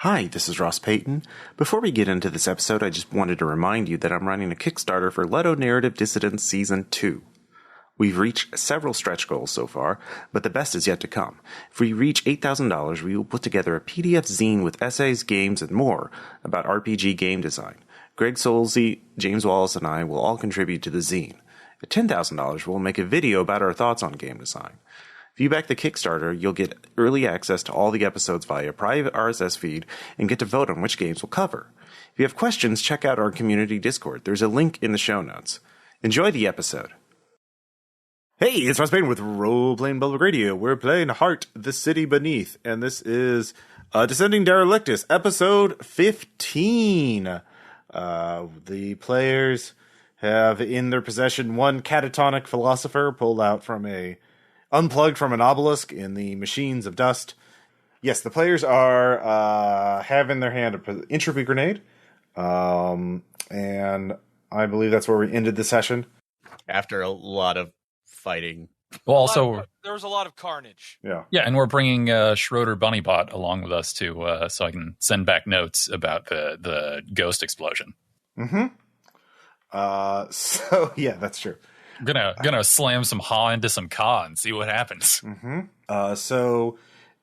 Hi, this is Ross Payton. Before we get into this episode, I just wanted to remind you that I'm running a Kickstarter for Leto Narrative Dissidents Season 2. We've reached several stretch goals so far, but the best is yet to come. If we reach $8,000, we will put together a PDF zine with essays, games, and more about RPG game design. Greg Solzy, James Wallace, and I will all contribute to the zine. At $10,000, we'll make a video about our thoughts on game design. If you back the Kickstarter, you'll get early access to all the episodes via a private RSS feed and get to vote on which games we'll cover. If you have questions, check out our community Discord. There's a link in the show notes. Enjoy the episode. Hey, it's Ross Payton with Role Playing Public Radio. We're playing Heart, the City Beneath, and this is Descending Derelictus, episode 15. The players have in their possession one catatonic philosopher unplugged from an obelisk in the Machines of Dust. Yes, the players are have in their hand an entropy grenade, and I believe that's where we ended the session. After a lot of fighting. Well, also there was a lot of carnage. Yeah, and we're bringing Schroeder Bunnybot along with us too, so I can send back notes about the ghost explosion. Mm-hmm. So yeah, that's true. Gonna slam some ha into some ka and see what happens. Mm-hmm. So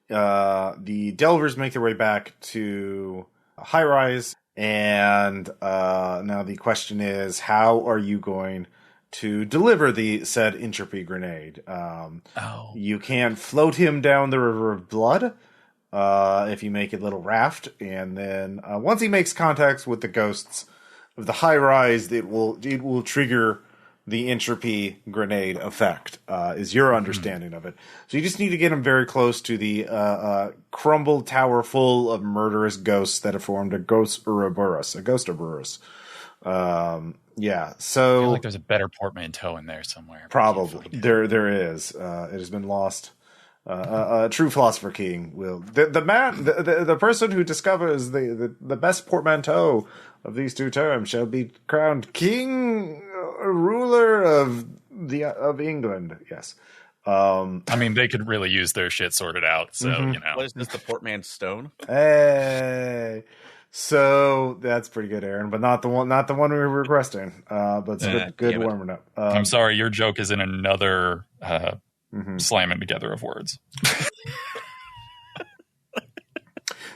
the Delvers make their way back to High Rise, and now the question is, how are you going to deliver the said entropy grenade? You can float him down the River of Blood if you make a little raft, and then once he makes contact with the ghosts of the High Rise, it will trigger the entropy grenade effect, is your understanding of it. So you just need to get him very close to the crumbled tower full of murderous ghosts that have formed a ghost Ouroboros. Yeah, so I feel like there's a better portmanteau in there somewhere. Probably. There is. It has been lost. A true philosopher king will the person who discovers the best portmanteau of these two terms shall be crowned king, ruler of England. Yes. I mean, they could really use their shit sorted out. So you know, What is this? The Portman Stone? Hey. So that's pretty good, Aaron, but not the one we were requesting. But it's good warming up. I'm sorry, your joke is in another slamming together of words.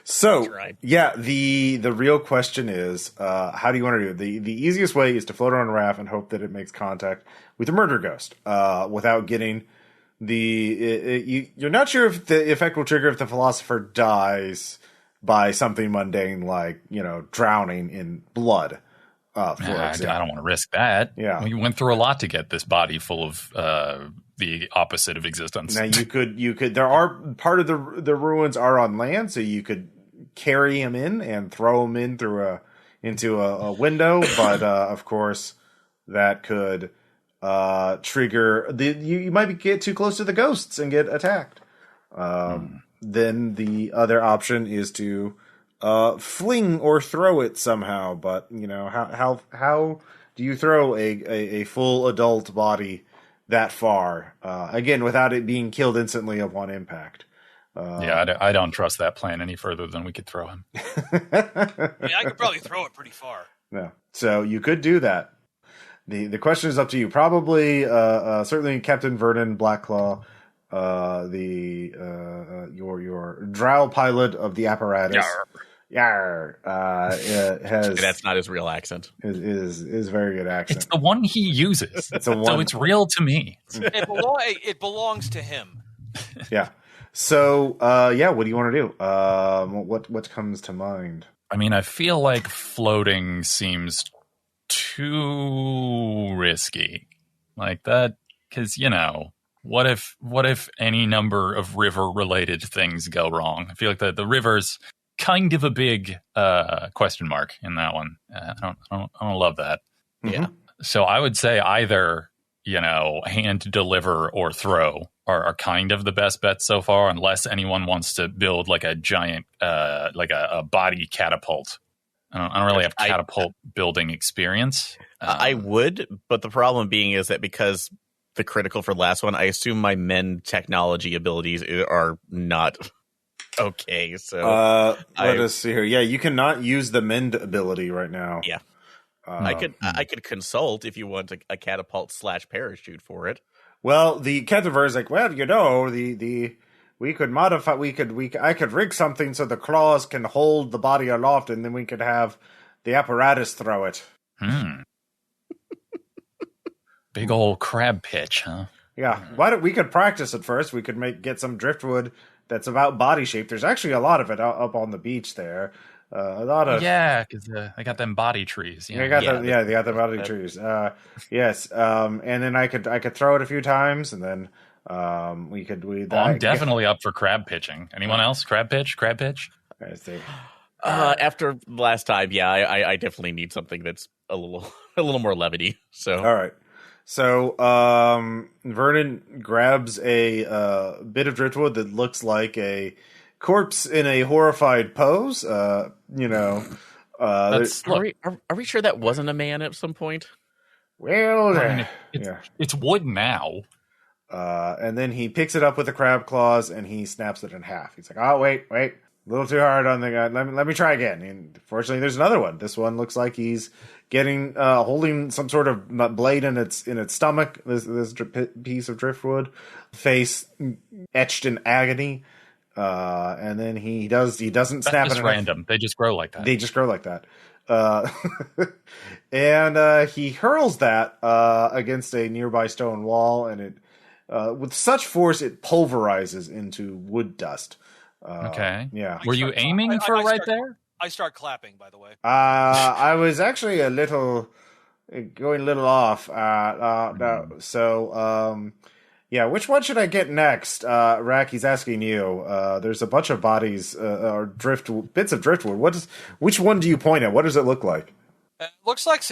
So, right. Yeah, the real question is, how do you want to do it? The easiest way is to float on a raft and hope that it makes contact with the murder ghost without getting you're not sure if the effect will trigger if the philosopher dies by something mundane like, drowning in blood. For example. I don't want to risk that. Yeah. We went through a lot to get this body full of the opposite of existence. Now you could there are part of the ruins are on land, so you could carry him in and throw him into a window, but of course that could trigger you might get too close to the ghosts and get attacked. Then the other option is to fling or throw it somehow, but how do you throw a full adult body that far again without it being killed instantly upon impact? I don't trust that plan any further than we could throw him. I could probably throw it pretty far. Yeah, so you could do that. The question is up to you. Probably certainly Captain Vernon Blackclaw, your drow pilot of the apparatus. Yar. That's not his real accent. Is very good accent. It's the one he uses. So it's real to me. It belongs to him. Yeah. So what do you want to do? What comes to mind? I mean, I feel like floating seems too risky, like that, because what if any number of river related things go wrong? I feel like the river's kind of a big question mark in that one. I don't love that. Yeah. So I would say either hand deliver or throw are kind of the best bets so far, unless anyone wants to build like a giant like a body catapult. I don't really have catapult building experience. I would, but the problem being is that because the critical for the last one, I assume my men technology abilities are not Okay, so let us see here. Yeah, you cannot use the mend ability right now. Yeah. I could consult if you want a catapult / parachute for it. Well, the Ketiver is like, well, we could modify. I could rig something so the claws can hold the body aloft, and then we could have the apparatus throw it. Big old crab pitch, huh? Yeah. Why don't we could practice it first? We could get some driftwood that's about body shape. There's actually a lot of it up on the beach there. A lot of because they got them body trees. They got the body trees. Yes. And then I could throw it a few times, and then I'm definitely up for crab pitching. Anyone else? Crab pitch? I see. After last time, I definitely need something that's a little more levity. So all right. So Vernon grabs a bit of driftwood that looks like a corpse in a horrified pose. are we sure that wasn't a man at some point? Well, it's wood now. And then he picks it up with the crab claws and he snaps it in half. He's like, "Oh, wait, a little too hard on the guy. Let me try again." And fortunately, there's another one. This one looks like he's getting holding some sort of blade in its stomach. This piece of driftwood, face etched in agony. And then he doesn't snap it. That's random. They just grow like that. And he hurls that against a nearby stone wall, and it with such force it pulverizes into wood dust. Okay. Yeah. Were you aiming there? I start clapping, by the way. I was actually going a little off. Yeah, which one should I get next? Rakk, he's asking you. There's a bunch of bodies or bits of driftwood. Which one do you point at? What does it look like? It looks like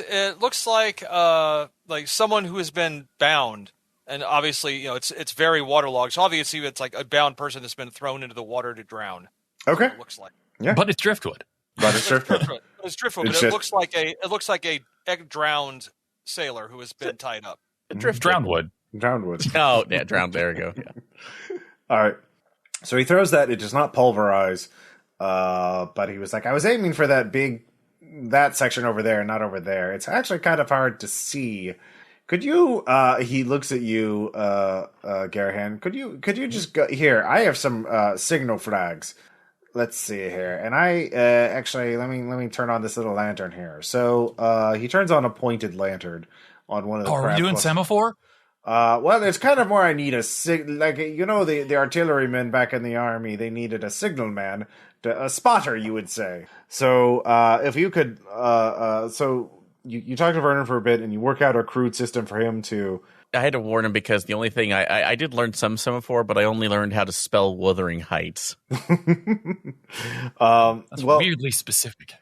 someone who has been bound, and obviously, it's very waterlogged. So obviously, it's like a bound person that's been thrown into the water to drown. Okay, it looks like. Yeah, but it's driftwood. But it looks like a drowned sailor who has been tied up. Drowned wood. Oh, yeah, drowned. There we go. Yeah. All right. So he throws that. It does not pulverize. But he was like, I was aiming for that section over there, not over there. It's actually kind of hard to see. Could you? He looks at you, Garanhon. Could you just go here? I have some signal flags. Let's see here. And I actually let me turn on this little lantern here. So he turns on a pointed lantern on one of the. Are we doing semaphore? Well, it's kind of more I need a the artillerymen back in the army, they needed a signal man, a spotter, you would say. So, if you could, so you talk to Vernon for a bit and you work out a crude system for him to. I had to warn him because the only thing I did learn some semaphore, but I only learned how to spell Wuthering Heights. That's weirdly specific.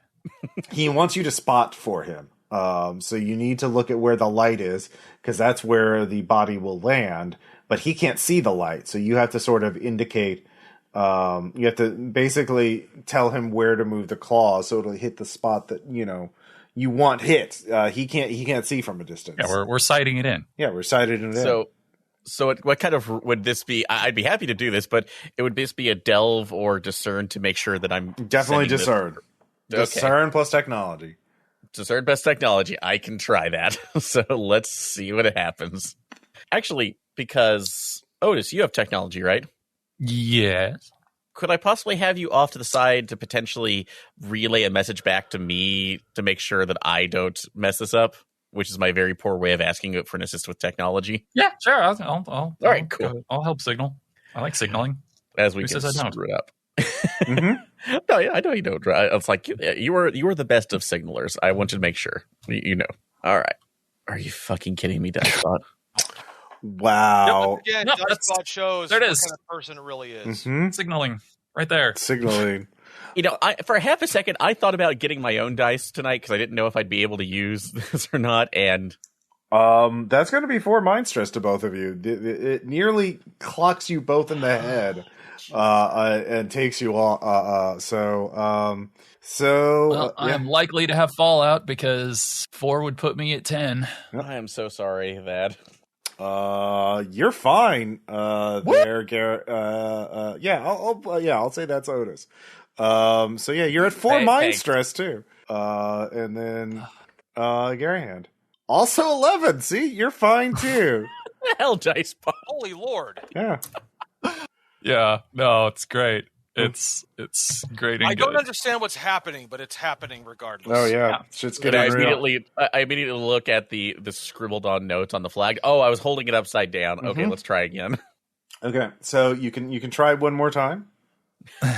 He wants you to spot for him. So you need to look at where the light is, because that's where the body will land, but he can't see the light. So you have to sort of indicate, you have to basically tell him where to move the claw so it'll hit the spot that, you want hit. He can't see from a distance. Yeah, we're sighting it in. Yeah, we're sighting it in. So what kind of would this be? I'd be happy to do this, but it would this be a delve or discern to make sure that I'm definitely discern. Discern plus technology. Discern best technology. I can try that. So let's see what happens. Actually, because Outis, you have technology, right? Yes. Could I possibly have you off to the side to potentially relay a message back to me to make sure that I don't mess this up? Which is my very poor way of asking for an assist with technology. Yeah, sure. All right, cool. I'll help signal. I like signaling. As we Who can says I don't? screw it up. Mm-hmm. No, yeah, I know you don't. It's like you were the best of signalers. I wanted to make sure. All right. Are you fucking kidding me, Dashbot? Wow. Again, No, Dashbot shows there it what is. kind of person it really is. Mm-hmm. Signaling. Right there. Signaling. For half a second, I thought about getting my own dice tonight because I didn't know if I'd be able to use this or not. And that's going to be 4 mind stress to both of you. It nearly clocks you both in the head, and takes you all. I'm likely to have fallout because 4 would put me at 10. I am so sorry that. You're fine. There, Garrett. I'll say that's Outis. So yeah, you're at 4 mind stress too. And then Garanhon. Also 11. See, you're fine too. Hell, dice bot. Holy Lord. Yeah. Yeah. No, it's great. It's great. And I don't understand what's happening, but it's happening regardless. Oh yeah. Shit's getting real. I immediately look at the scribbled on notes on the flag. Oh, I was holding it upside down. Okay, let's try again. Okay, so you can try one more time. Do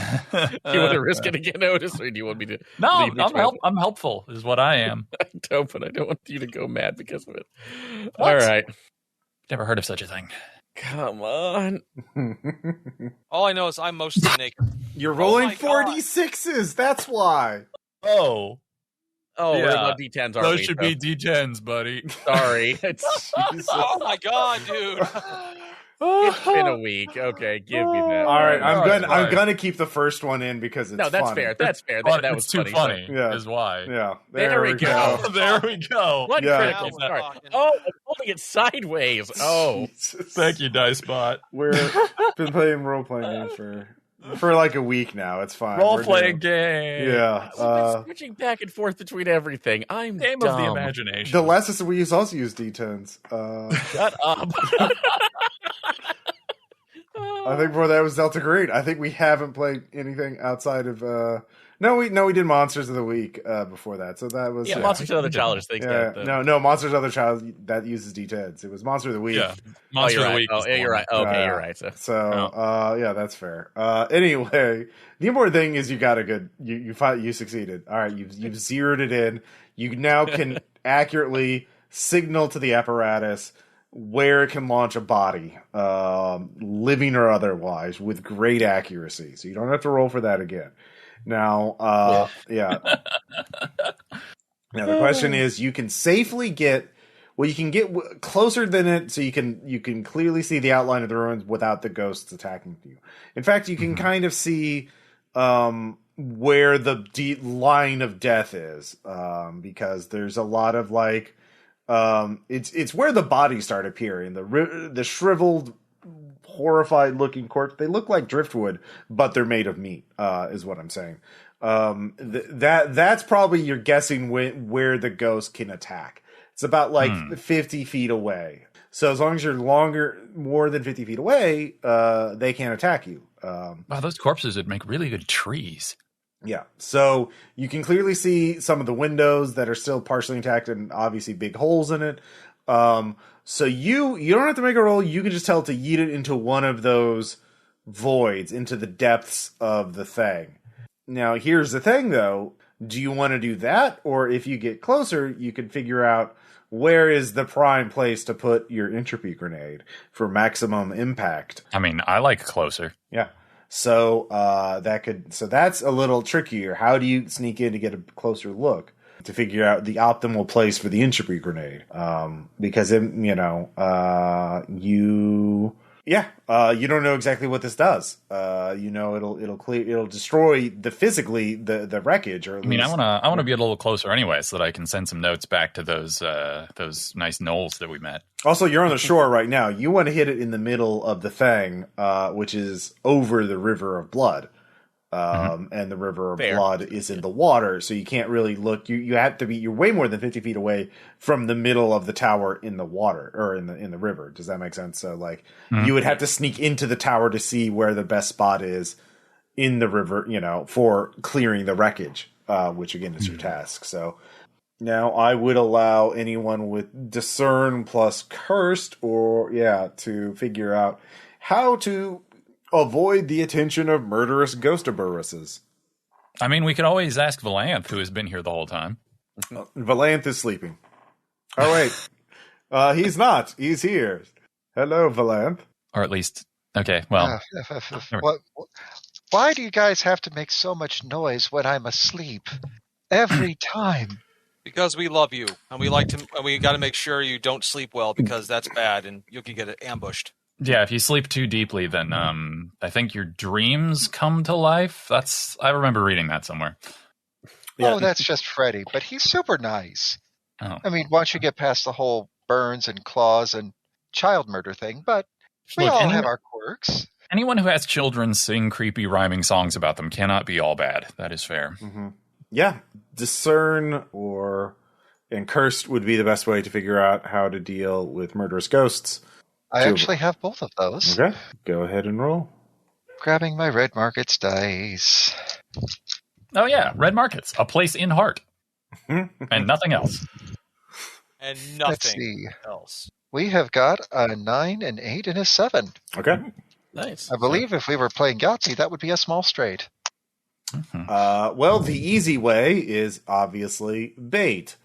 you want to risk it again, Outis, or do you want me to? No, I'm helpful, is what I am. I don't, but I don't want you to go mad because of it. What? All right. Never heard of such a thing. Come on. All I know is I'm mostly naked. You're rolling 4d6s. That's why. Oh, we're on D10s. Those should be D10s, buddy. Sorry. Oh my god, dude. It's been a week. Okay, give me that. All right, I'm gonna keep the first one in because it's that's funny. fair. That's fair. That was too funny. Yeah. Is why. Yeah. There we go. There we go. One critical start. Oh, I'm holding it sideways. Oh, thank you, Dicebot. We've been playing role-playing games for like a week now. It's fine. Role-playing game. Yeah. Switching back and forth between everything. I'm game dumb. of the imagination. The lessons we also use D10s. Shut up. I think before that was Delta Green. I think we haven't played anything outside of No, we did Monsters of the Week before that. So that was Monsters of the Childish things. No, Monsters of the Child that uses D10s. It was Monster of the Week. Yeah, Monster of the Week. Oh, yeah, you're right. Okay, you're right. So that's fair. Anyway, the important thing is you got a good. You succeeded. All right, you've zeroed it in. You now can accurately signal to the apparatus where it can launch a body, living or otherwise, with great accuracy. So you don't have to roll for that again. Now, yeah. Now the question is, you can safely get. Well, you can get closer than it, so you can clearly see the outline of the ruins without the ghosts attacking you. In fact, you can kind of see where the line of death is, because there's a lot of like. It's where the bodies start appearing. The shriveled, horrified looking corpse. They look like driftwood, but they're made of meat. Is what I'm saying. That's probably you're guessing where the ghost can attack. It's about like 50 feet away. So as long as you're more than 50 feet away, they can't attack you. Wow, those corpses would make really good trees. Yeah, so you can clearly see some of the windows that are still partially intact and obviously big holes in it. So you don't have to make a roll. You can just tell it to yeet it into one of those voids, into the depths of the thing. Now, here's the thing, though. Do you want to do that? Or if you get closer, you can figure out where is the prime place to put your entropy grenade for maximum impact. I mean, I like closer. Yeah. So that's a little trickier. How do you sneak in to get a closer look to figure out the optimal place for the entropy grenade? Because you don't know exactly what this does. It'll destroy the wreckage. Or at least, I want to be a little closer anyway, so that I can send some notes back to those nice gnolls that we met. Also, you're on the shore right now. You want to hit it in the middle of the thing, which is over the river of blood. And the river of blood is in the water, so you can't really look. You have to be. You're way more than 50 feet away from the middle of the tower in the water or in the river. Does that make sense? So you would have to sneak into the tower to see where the best spot is in the river. For clearing the wreckage, which again is your task. So now I would allow anyone with discern plus cursed to figure out how to avoid the attention of murderous ghostaburuses. I mean, we could always ask Valanthe, who has been here the whole time. Valanthe is sleeping. Oh, wait. He's not. He's here. Hello, Valanthe. Or at least, okay, well. Why do you guys have to make so much noise when I'm asleep? Every time. Because we love you, and we got to make sure you don't sleep well, because that's bad, and you can get ambushed. Yeah, if you sleep too deeply, then I think your dreams come to life. I remember reading that somewhere. Yeah. Oh, that's just Freddy, but he's super nice. Oh. I mean, once you get past the whole burns and claws and child murder thing, but we Look, all have our quirks. Anyone who has children sing creepy rhyming songs about them cannot be all bad. That is fair. Mm-hmm. Yeah. Discern and cursed would be the best way to figure out how to deal with murderous ghosts. I actually have both of those. Okay. Go ahead and roll. Grabbing my red markets dice. Oh yeah, red markets, a place in heart, and nothing else. And Let's nothing see. else. We have got a 9, an 8, and a 7. Okay. Nice. I believe if we were playing Yahtzee, that would be a small straight. Well, the easy way is obviously bait.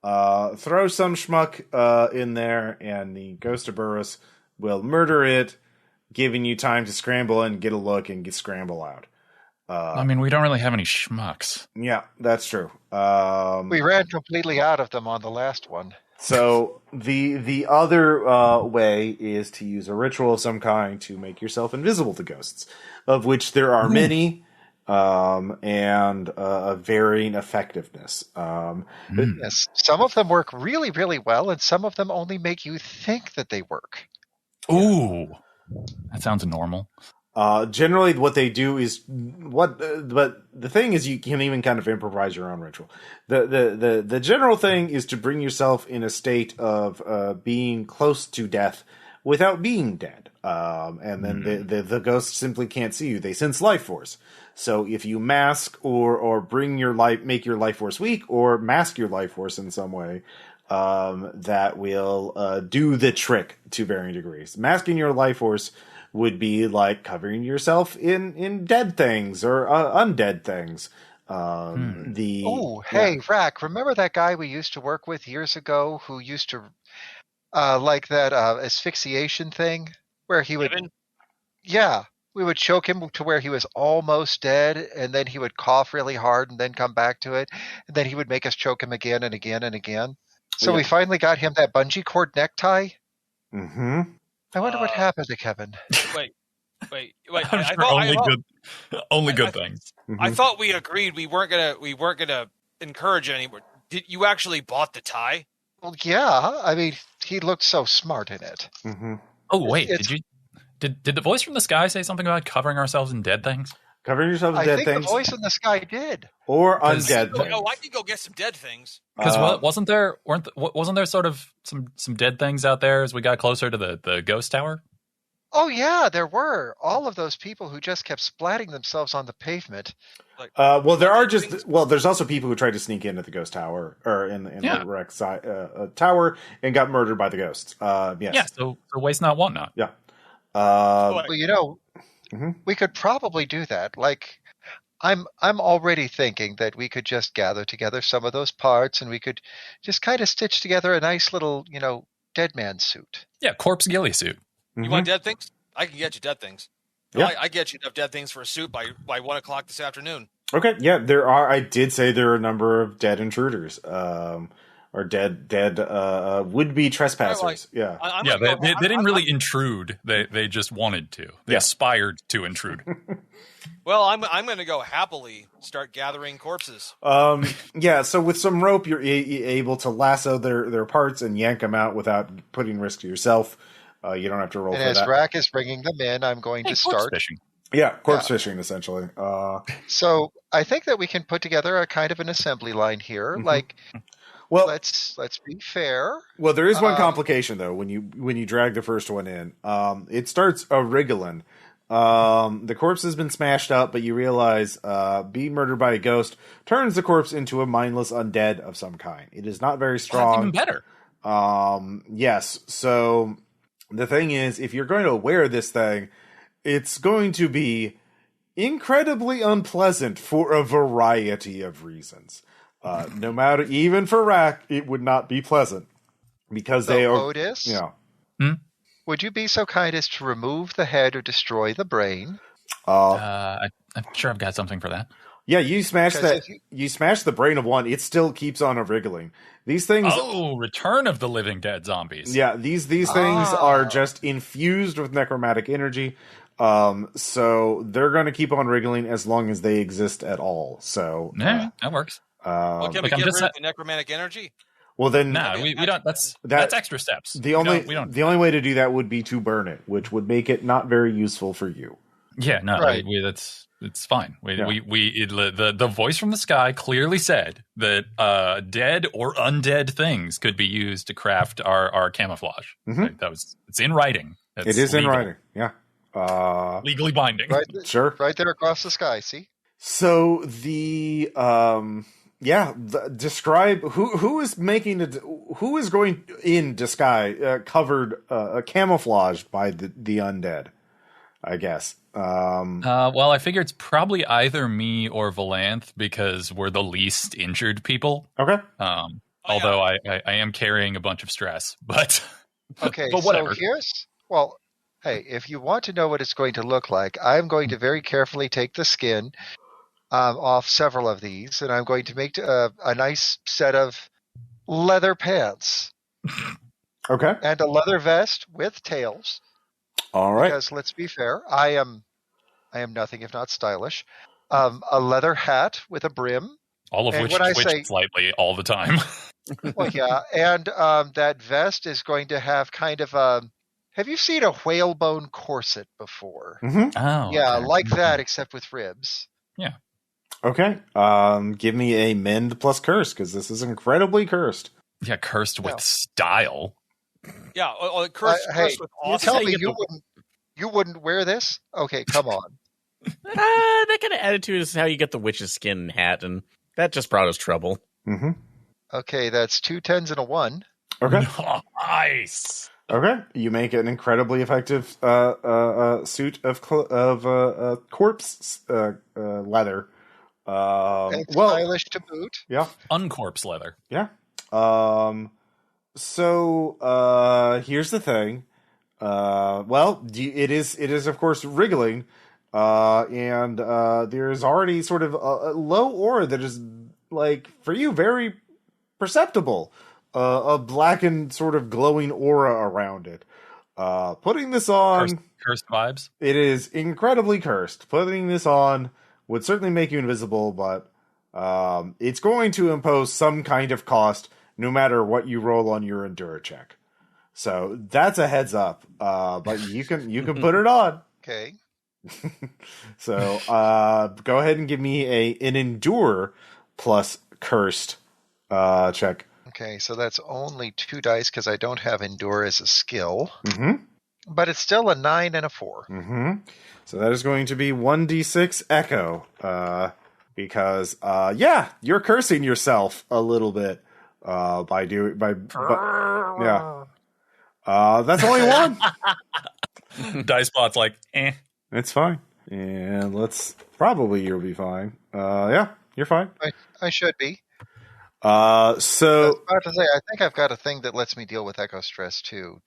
Throw some schmuck in there, and the Ghost of Burris will murder it, giving you time to scramble and get a look and scramble out. I mean, we don't really have any schmucks. Yeah, that's true. We ran completely out of them on the last one. So the other way is to use a ritual of some kind to make yourself invisible to ghosts, of which there are many, and a varying effectiveness. Yes, some of them work really, really well, and some of them only make you think that they work. Ooh, that sounds normal. Generally, what they do is but the thing is, you can even kind of improvise your own ritual. The general thing is to bring yourself in a state of being close to death without being dead. And then the ghosts simply can't see you. They sense life force. So if you mask or make your life force weak, or mask your life force in some way, that will do the trick to varying degrees. Masking your life force would be like covering yourself in dead things or undead things. Rakk, remember that guy we used to work with years ago who used to like that asphyxiation thing where he would... Evan? Yeah, we would choke him to where he was almost dead, and then he would cough really hard and then come back to it, and then he would make us choke him again and again and again. So we finally got him that bungee cord necktie. Mm-hmm. I wonder what happened to Kevin. Wait. I'm sure only good things. I thought we agreed we weren't gonna encourage it anymore. Did you actually bought the tie? Well, yeah. I mean, he looked so smart in it. Mm-hmm. Oh wait, did the voice from the sky say something about covering ourselves in dead things? Covering yourself in dead things. I think the voice in the sky did. Or undead things. Oh, I can go get some dead things. Because wasn't there sort of some dead things out there as we got closer to the ghost tower? Oh yeah, there were all of those people who just kept splatting themselves on the pavement. There's also people who tried to sneak into the ghost tower or in the wreck tower and got murdered by the ghosts. Yes. Yeah. So waste not, want not. Yeah. Well, we could probably do that. Like, I'm already thinking that we could just gather together some of those parts and we could just kind of stitch together a nice little, dead man suit. Yeah, corpse ghillie suit. You want dead things? I can get you dead things. Yeah. I get you enough dead things for a suit by 1:00 this afternoon. Okay, yeah, there are. I did say there are a number of dead intruders, or dead would-be trespassers. They didn't really intrude. They just wanted to. They aspired to intrude. Well, I'm going to go happily start gathering corpses. So with some rope, you're able to lasso their parts and yank them out without putting risk to yourself. You don't have to roll for that. And as Rakk is bringing them in, I'm going to start fishing. Yeah, corpse fishing, essentially. So I think that we can put together a kind of an assembly line here. Well, let's be fair. Well, there is one complication though. When you drag the first one in, it starts wriggling. The corpse has been smashed up, but you realize being murdered by a ghost turns the corpse into a mindless undead of some kind. It is not very strong. That's even better. Yes. So the thing is, if you're going to wear this thing, it's going to be incredibly unpleasant for a variety of reasons. No matter, even for Rakk, it would not be pleasant because they are. Outis, would you be so kind as to remove the head or destroy the brain? I'm sure I've got something for that. Yeah, you smash that. You smash the brain of one; it still keeps on wriggling. These things. Oh, Return of the Living Dead zombies. Yeah, these things are just infused with necromantic energy. So they're going to keep on wriggling as long as they exist at all. So that works. Can we get rid of the necromantic energy? Well, then No, we don't. That's extra steps. The only way to do that would be to burn it, which would make it not very useful for you. Yeah, no, Right. It's fine. The voice from the sky clearly said that dead or undead things could be used to craft our camouflage. Mhm. Like, it's in writing. It is legal. In writing. Yeah. Legally binding. Right, sure. Right there across the sky. See. So describe who is making who is going in disguise covered camouflaged by the undead, I guess. Well, I figure it's probably either me or Valanthe because we're the least injured people. Okay. Although I am carrying a bunch of stress, but Okay. but whatever. So hey, if you want to know what it's going to look like, I'm going to very carefully take the skin off several of these, and I'm going to make a nice set of leather pants. Okay. And a leather vest with tails. All right. Because let's be fair, I am nothing if not stylish. A leather hat with a brim. All of which twitch slightly all the time. Well, yeah, and that vest is going to have kind of have you seen a whalebone corset before? Mm-hmm. Oh, yeah, okay. like that, except with ribs. Yeah. Okay. Give me a mend plus curse because this is incredibly cursed. Yeah, cursed with style. Yeah, cursed with awesome. Tell me you wouldn't wear this? Okay, come on. That kind of attitude is how you get the witch's skin hat, and that just brought us trouble. Mm-hmm. Okay, that's 2 10s and a 1. Okay. Nice. Okay, you make an incredibly effective suit of corpse leather. And stylish to boot. Yeah. Uncorpse leather. Yeah. So here's the thing. It is of course wriggling, and there is already sort of a low aura that is like for you very perceptible. A blackened sort of glowing aura around it. Putting this on... Cursed vibes? It is incredibly cursed. Putting this on would certainly make you invisible, but it's going to impose some kind of cost no matter what you roll on your Endure check. So that's a heads up. But you can put it on. Okay. So go ahead and give me an Endure plus cursed check. Okay, so that's only 2 dice because I don't have Endure as a skill. Mm-hmm. But it's still a 9 and a 4. Mm-hmm. So that is going to be 1d6 echo. Because you're cursing yourself a little bit by that's only 1. Dice spot's like, It's fine. And you'll be fine. You're fine. I should be. So I was about to say, I think I've got a thing that lets me deal with echo stress too.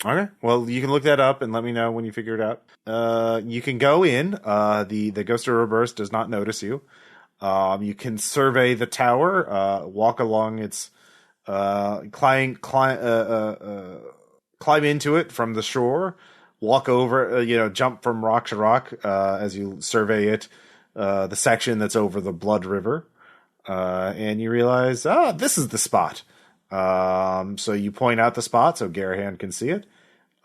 Okay. Well, you can look that up and let me know when you figure it out. You can go in. The Ghost of Reverse does not notice you. You can survey the tower, walk along its, climb into it from the shore, walk over, jump from rock to rock as you survey it, the section that's over the Blood River. And you realize, this is the spot. So you point out the spot so Garanhon can see it.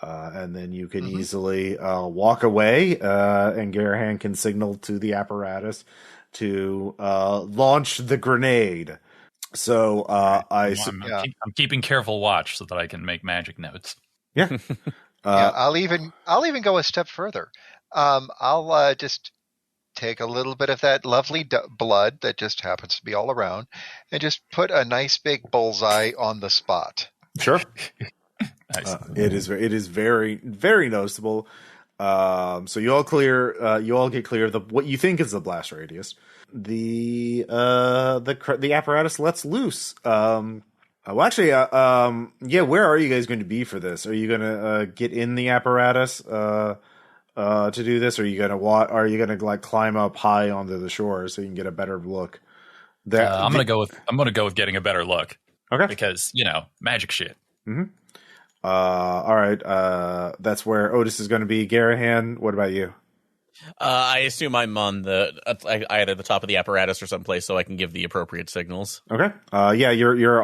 And then you can easily walk away, and Garanhon can signal to the apparatus to launch the grenade. So I'm keeping careful watch so that I can make magic notes. Yeah. I'll even go a step further. I'll just take a little bit of that lovely blood that just happens to be all around and just put a nice big bullseye on the spot. Sure. Nice. It is very, very noticeable. So you all get clear of what you think is the blast radius. The apparatus lets loose. Where are you guys going to be for this? Are you going to get in the apparatus to do this, or are you gonna like climb up high onto the shore so you can get a better look? I'm gonna go with getting a better look. Okay, because magic shit. Mm-hmm. All right. That's where Outis is going to be. Garanhon, what about you? I assume I'm on the either the top of the apparatus or someplace, so I can give the appropriate signals. Okay. Yeah, you're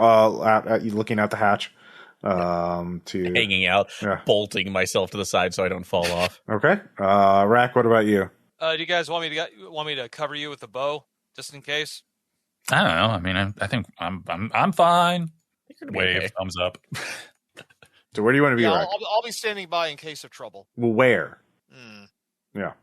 looking out the hatch. To hanging out, bolting myself to the side so I don't fall off. Okay. Rakk, what about you? Do you guys want me to cover you with the bow just in case? I don't know. I mean, I think I'm fine. Wave, okay. Thumbs up. So where do you want to be? Yeah, I'll be standing by in case of trouble. Well, where? Yeah.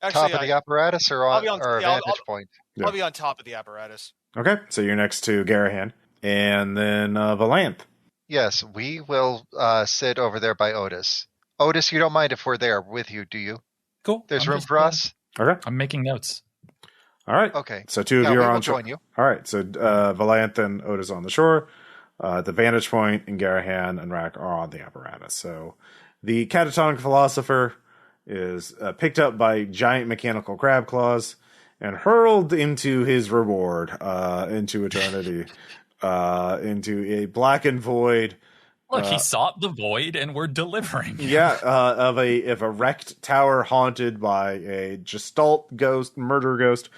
Actually, top of the apparatus or a vantage point? I'll be on top of the apparatus. Okay, so you're next to Garanhon, and then Valanthe. Yes, we will sit over there by Outis. Outis, you don't mind if we're there with you, do you? Cool. There's room for us? Okay. I'm making notes. All right. Okay. So two of you are on shore. Join you. All right. So Valanthe and Outis on the shore. The vantage point and Garanhon and Rakk are on the apparatus. So the catatonic philosopher is picked up by giant mechanical crab claws and hurled into his reward, into eternity, into a blackened void. Look, he sought the void, and we're delivering. Yeah, of a wrecked tower haunted by a gestalt ghost, murder ghost,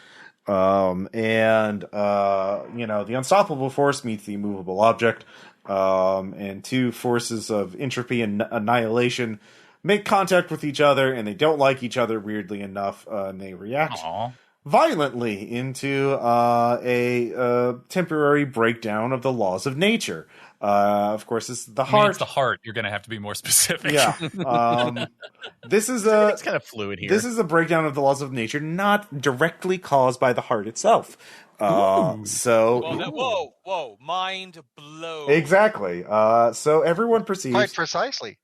and the unstoppable force meets the immovable object, and two forces of entropy and annihilation make contact with each other, and they don't like each other, weirdly enough, and they react violently into a temporary breakdown of the laws of nature. Of course, it's the heart. It's the heart. You're going to have to be more specific. Yeah. This is it's kind of fluid here. This is a breakdown of the laws of nature, not directly caused by the heart itself. Whoa, mind blown. Exactly. So everyone perceives quite precisely.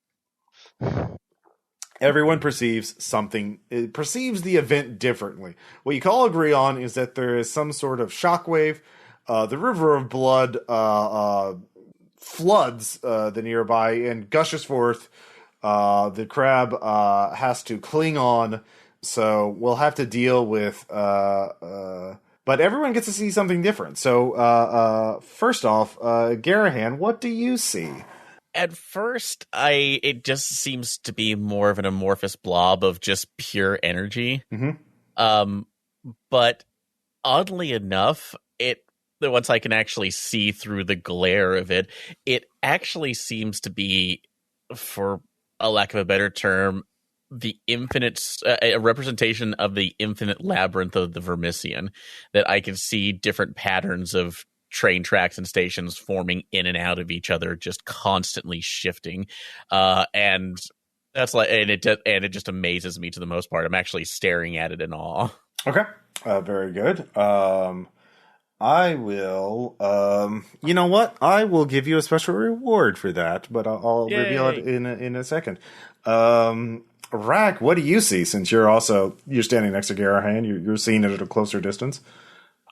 Everyone perceives the event differently. What you can all agree on is that there is some sort of shockwave. The river of blood floods the nearby and gushes forth. The crab has to cling on, so we'll have to deal with... but everyone gets to see something different. So first off, Garanhon, what do you see? At first, it just seems to be more of an amorphous blob of just pure energy. Mm-hmm. But oddly enough, once I can actually see through the glare of it, it actually seems to be, for a lack of a better term, the infinite, a representation of the infinite labyrinth of the Vermissian, that I can see different patterns of train tracks and stations forming in and out of each other, just constantly shifting. And that's it just amazes me to the most part. I'm actually staring at it in awe. Okay. Very good. I will, you know what? I will give you a special reward for that, but I'll reveal it in a second. Rakk, what do you see, since you're standing next to Garanhon? You're seeing it at a closer distance?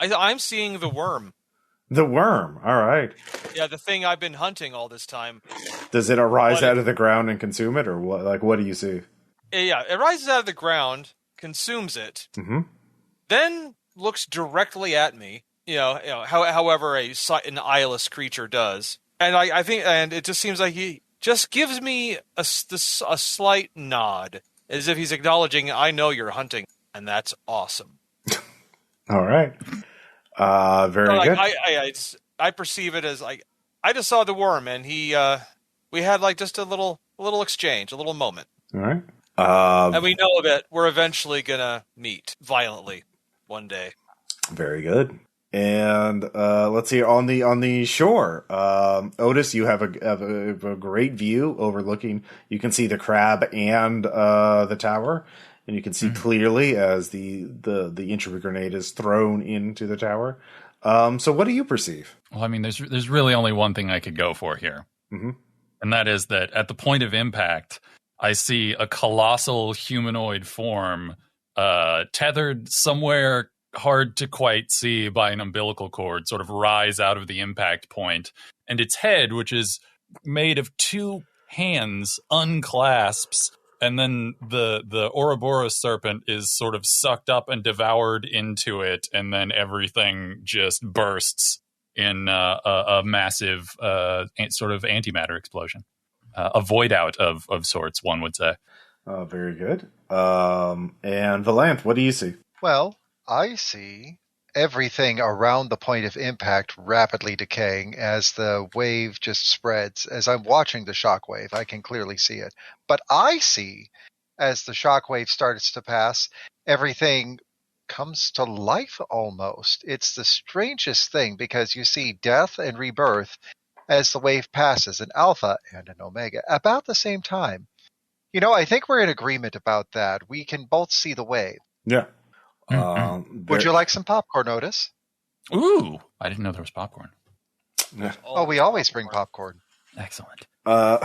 I'm seeing the worm. The worm, all right. Yeah, the thing I've been hunting all this time. Does it arise out of the ground and consume it, or what? Like, what do you see? Yeah, it rises out of the ground, consumes it, then looks directly at me. However an eyeless creature does, and I think, and it just seems like he just gives me a slight nod, as if he's acknowledging, I know you're hunting, and that's awesome. All right. Very good. I perceive it as like, I just saw the worm, and we had like just a little exchange, a little moment. All right. And we know that we're eventually gonna meet violently one day. Very good. And let's see, on the shore, Outis, you have a great view overlooking. You can see the crab and the tower. And you can see clearly as the entropy grenade is thrown into the tower. So what do you perceive? Well, I mean, there's really only one thing I could go for here. Mm-hmm. And that is that at the point of impact, I see a colossal humanoid form tethered somewhere hard to quite see by an umbilical cord sort of rise out of the impact point. And its head, which is made of two hands, unclasps. And then the Ouroboros serpent is sort of sucked up and devoured into it, and then everything just bursts in a massive sort of antimatter explosion. A void out of sorts, one would say. Very good. And Valanthe, what do you see? Well, I see everything around the point of impact rapidly decaying as the wave just spreads. As I'm watching the shockwave, I can clearly see it. But I see, as the shockwave starts to pass, everything comes to life almost. It's the strangest thing because you see death and rebirth as the wave passes, an alpha and an omega, about the same time. I think we're in agreement about that. We can both see the wave. Yeah. Would you like some popcorn, Outis? Ooh, I didn't know there was popcorn. Oh, we always bring popcorn. Excellent. All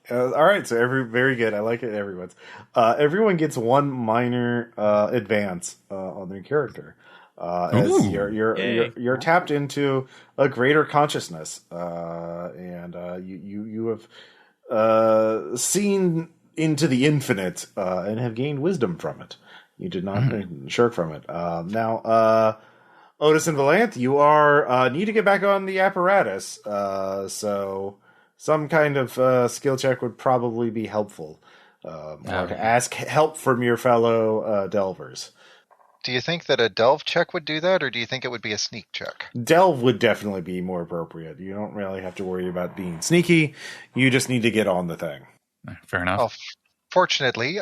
right, so very good. I like it. Everyone gets one minor advance on their character. As you're tapped into a greater consciousness, and you have seen into the infinite and have gained wisdom from it. You did not shirk from it. Now, Outis and Valanthe, you are need to get back on the apparatus. So some kind of skill check would probably be helpful, or to ask help from your fellow delvers. Do you think that a delve check would do that, or do you think it would be a sneak check? Delve would definitely be more appropriate. You don't really have to worry about being sneaky. You just need to get on the thing. Fair enough. Well, fortunately,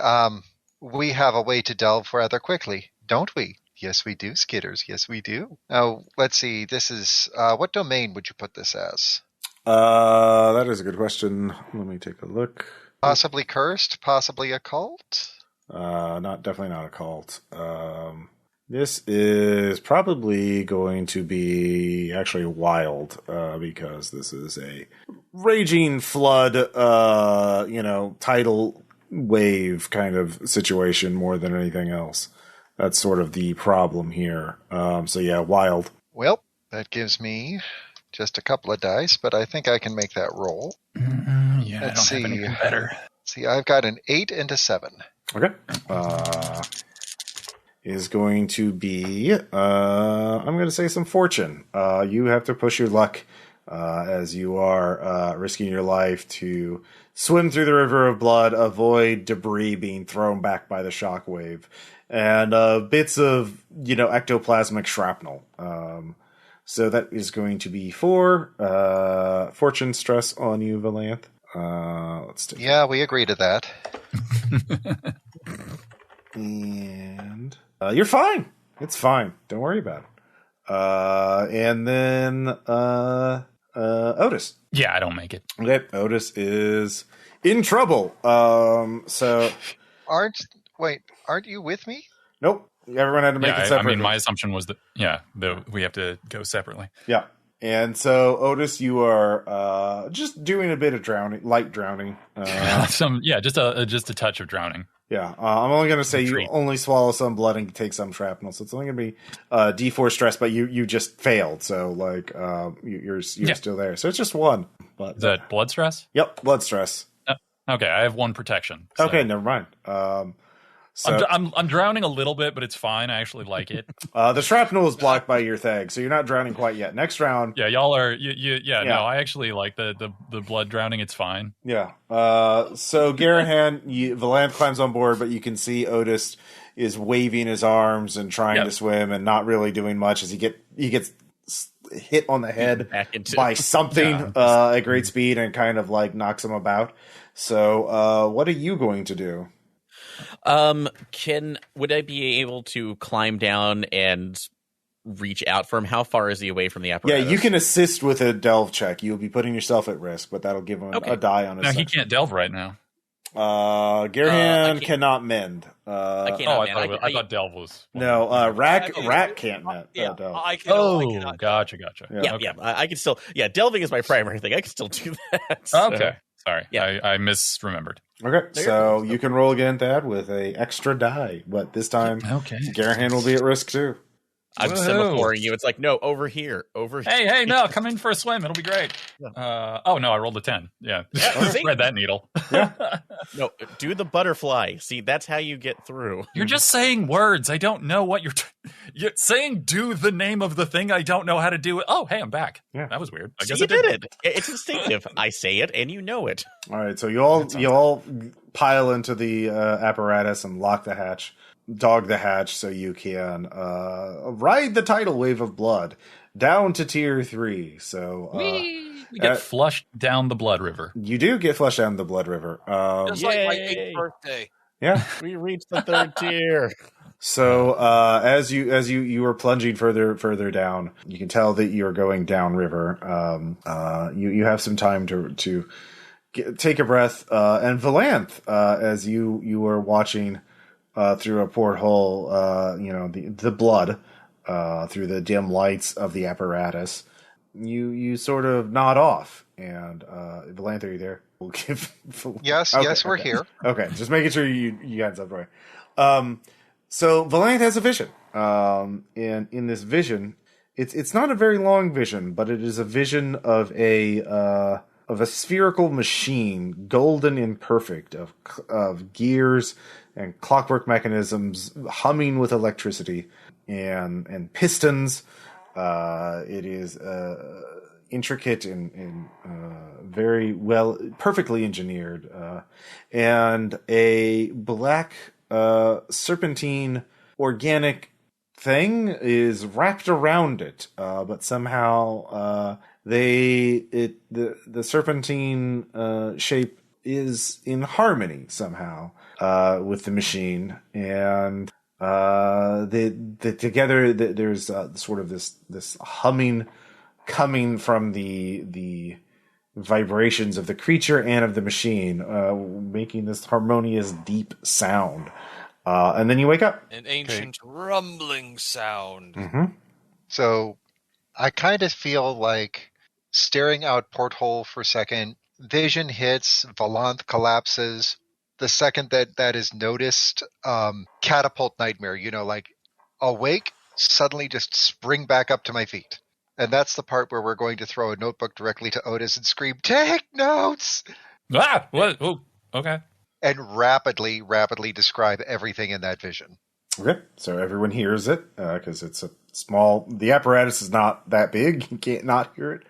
we have a way to delve rather quickly, don't we? Yes, we do, Skitters. Yes, we do. Now, let's see. This is what domain would you put this as? That is a good question. Let me take a look. Possibly cursed, possibly occult. Definitely not occult. This is probably going to be actually wild, because this is a raging flood, tidal wave kind of situation more than anything else. That's sort of the problem here. Wild. Well, that gives me just a couple of dice, but I think I can make that roll. Let's see. Have anything better. See, I've got an 8 and a 7. Okay. Is going to be, I'm going to say some fortune. You have to push your luck as you are risking your life to swim through the river of blood, avoid debris being thrown back by the shockwave, and bits of, ectoplasmic shrapnel. So that is going to be 4 fortune stress on you, Valanthe. Let's take we agree to that. And you're fine. It's fine. Don't worry about it. And then Outis. Yeah, I don't make it. Okay, Outis is in trouble. So aren't you with me? Nope. Everyone had to make it separately. My assumption was that we have to go separately. Yeah. And so, Outis, you are just doing a bit of light drowning. Just a touch of drowning. Yeah, I'm only going to say you only swallow some blood and take some shrapnel, so it's only going to be D4 stress, but you just failed, so you're still there. So it's just 1. But, is that blood stress? Yep, blood stress. Okay, I have 1 protection. So. Okay, never mind. So I'm drowning a little bit, but it's fine. I actually like it. The shrapnel is blocked by your thag, so you're not drowning quite yet. Next round. Yeah, y'all are. No, I actually like the blood drowning. It's fine. Yeah. So Garanhon, Valanthe climbs on board, but you can see Outis is waving his arms and trying to swim and not really doing much as he gets hit on the head by something at great speed and kind of knocks him about. So what are you going to do? Would I be able to climb down and reach out for him? How far is he away from the apparatus? Yeah, you can assist with a delve check. You'll be putting yourself at risk, but that'll give him a die on his No, he can't delve right now. Garanhon cannot mend. I cannot mend. I thought delve was... No, Rakk can't mend. Delve. Gotcha. Yeah, I can still... Yeah, delving is my primary thing. I can still do that. So. Okay. Sorry, I misremembered. Okay, so you can roll again, Thad, with a extra die, but this time Garanhon will be at risk too. I'm semaphoring you. It's no, over here. Hey, no, come in for a swim. It'll be great. I rolled a 10. Yeah. Thread that needle. No, do the butterfly. See, that's how you get through. You're just saying words. I don't know what you're saying. Do the name of the thing. I don't know how to do it. Oh, hey, I'm back. Yeah, that was weird. I guess you did it. It's instinctive. I say it, and you know it. All right, so you all pile into the apparatus and lock the hatch, dog the hatch, so you can ride the tidal wave of blood down to tier 3. So we get flushed down the blood river. You do get flushed down the blood river. Just like my 8th birthday. Yeah, we reached the 3rd tier. So as you are plunging further down, you can tell that you're going down river. You have some time to take a breath. And Valanthe, as you are watching through a porthole, the blood through the dim lights of the apparatus, you sort of nod off. And Valanthe, are you there? We'll give. Yes, we're here. Okay, just making sure you got something right. So Valanthe has a vision, and in this vision, it's not a very long vision, but it is a vision of a spherical machine, golden and perfect, of gears and clockwork mechanisms humming with electricity and pistons. It is intricate and very well, perfectly engineered, and a black serpentine organic thing is wrapped around it, but somehow the serpentine shape is in harmony somehow with the machine, and together there's sort of this humming coming from the vibrations of the creature and of the machine, making this harmonious, deep sound. And then you wake up. An ancient rumbling sound. Mm-hmm. So I kind of feel like staring out porthole for a second, vision hits, Valanthe collapses. The second that is noticed, catapult nightmare, like awake, suddenly just spring back up to my feet. And that's the part where we're going to throw a notebook directly to Outis and scream, "Take notes!" Ah, what? Oh, okay. And rapidly describe everything in that vision. Okay, so everyone hears it because it's a small. The apparatus is not that big; you can't not hear it.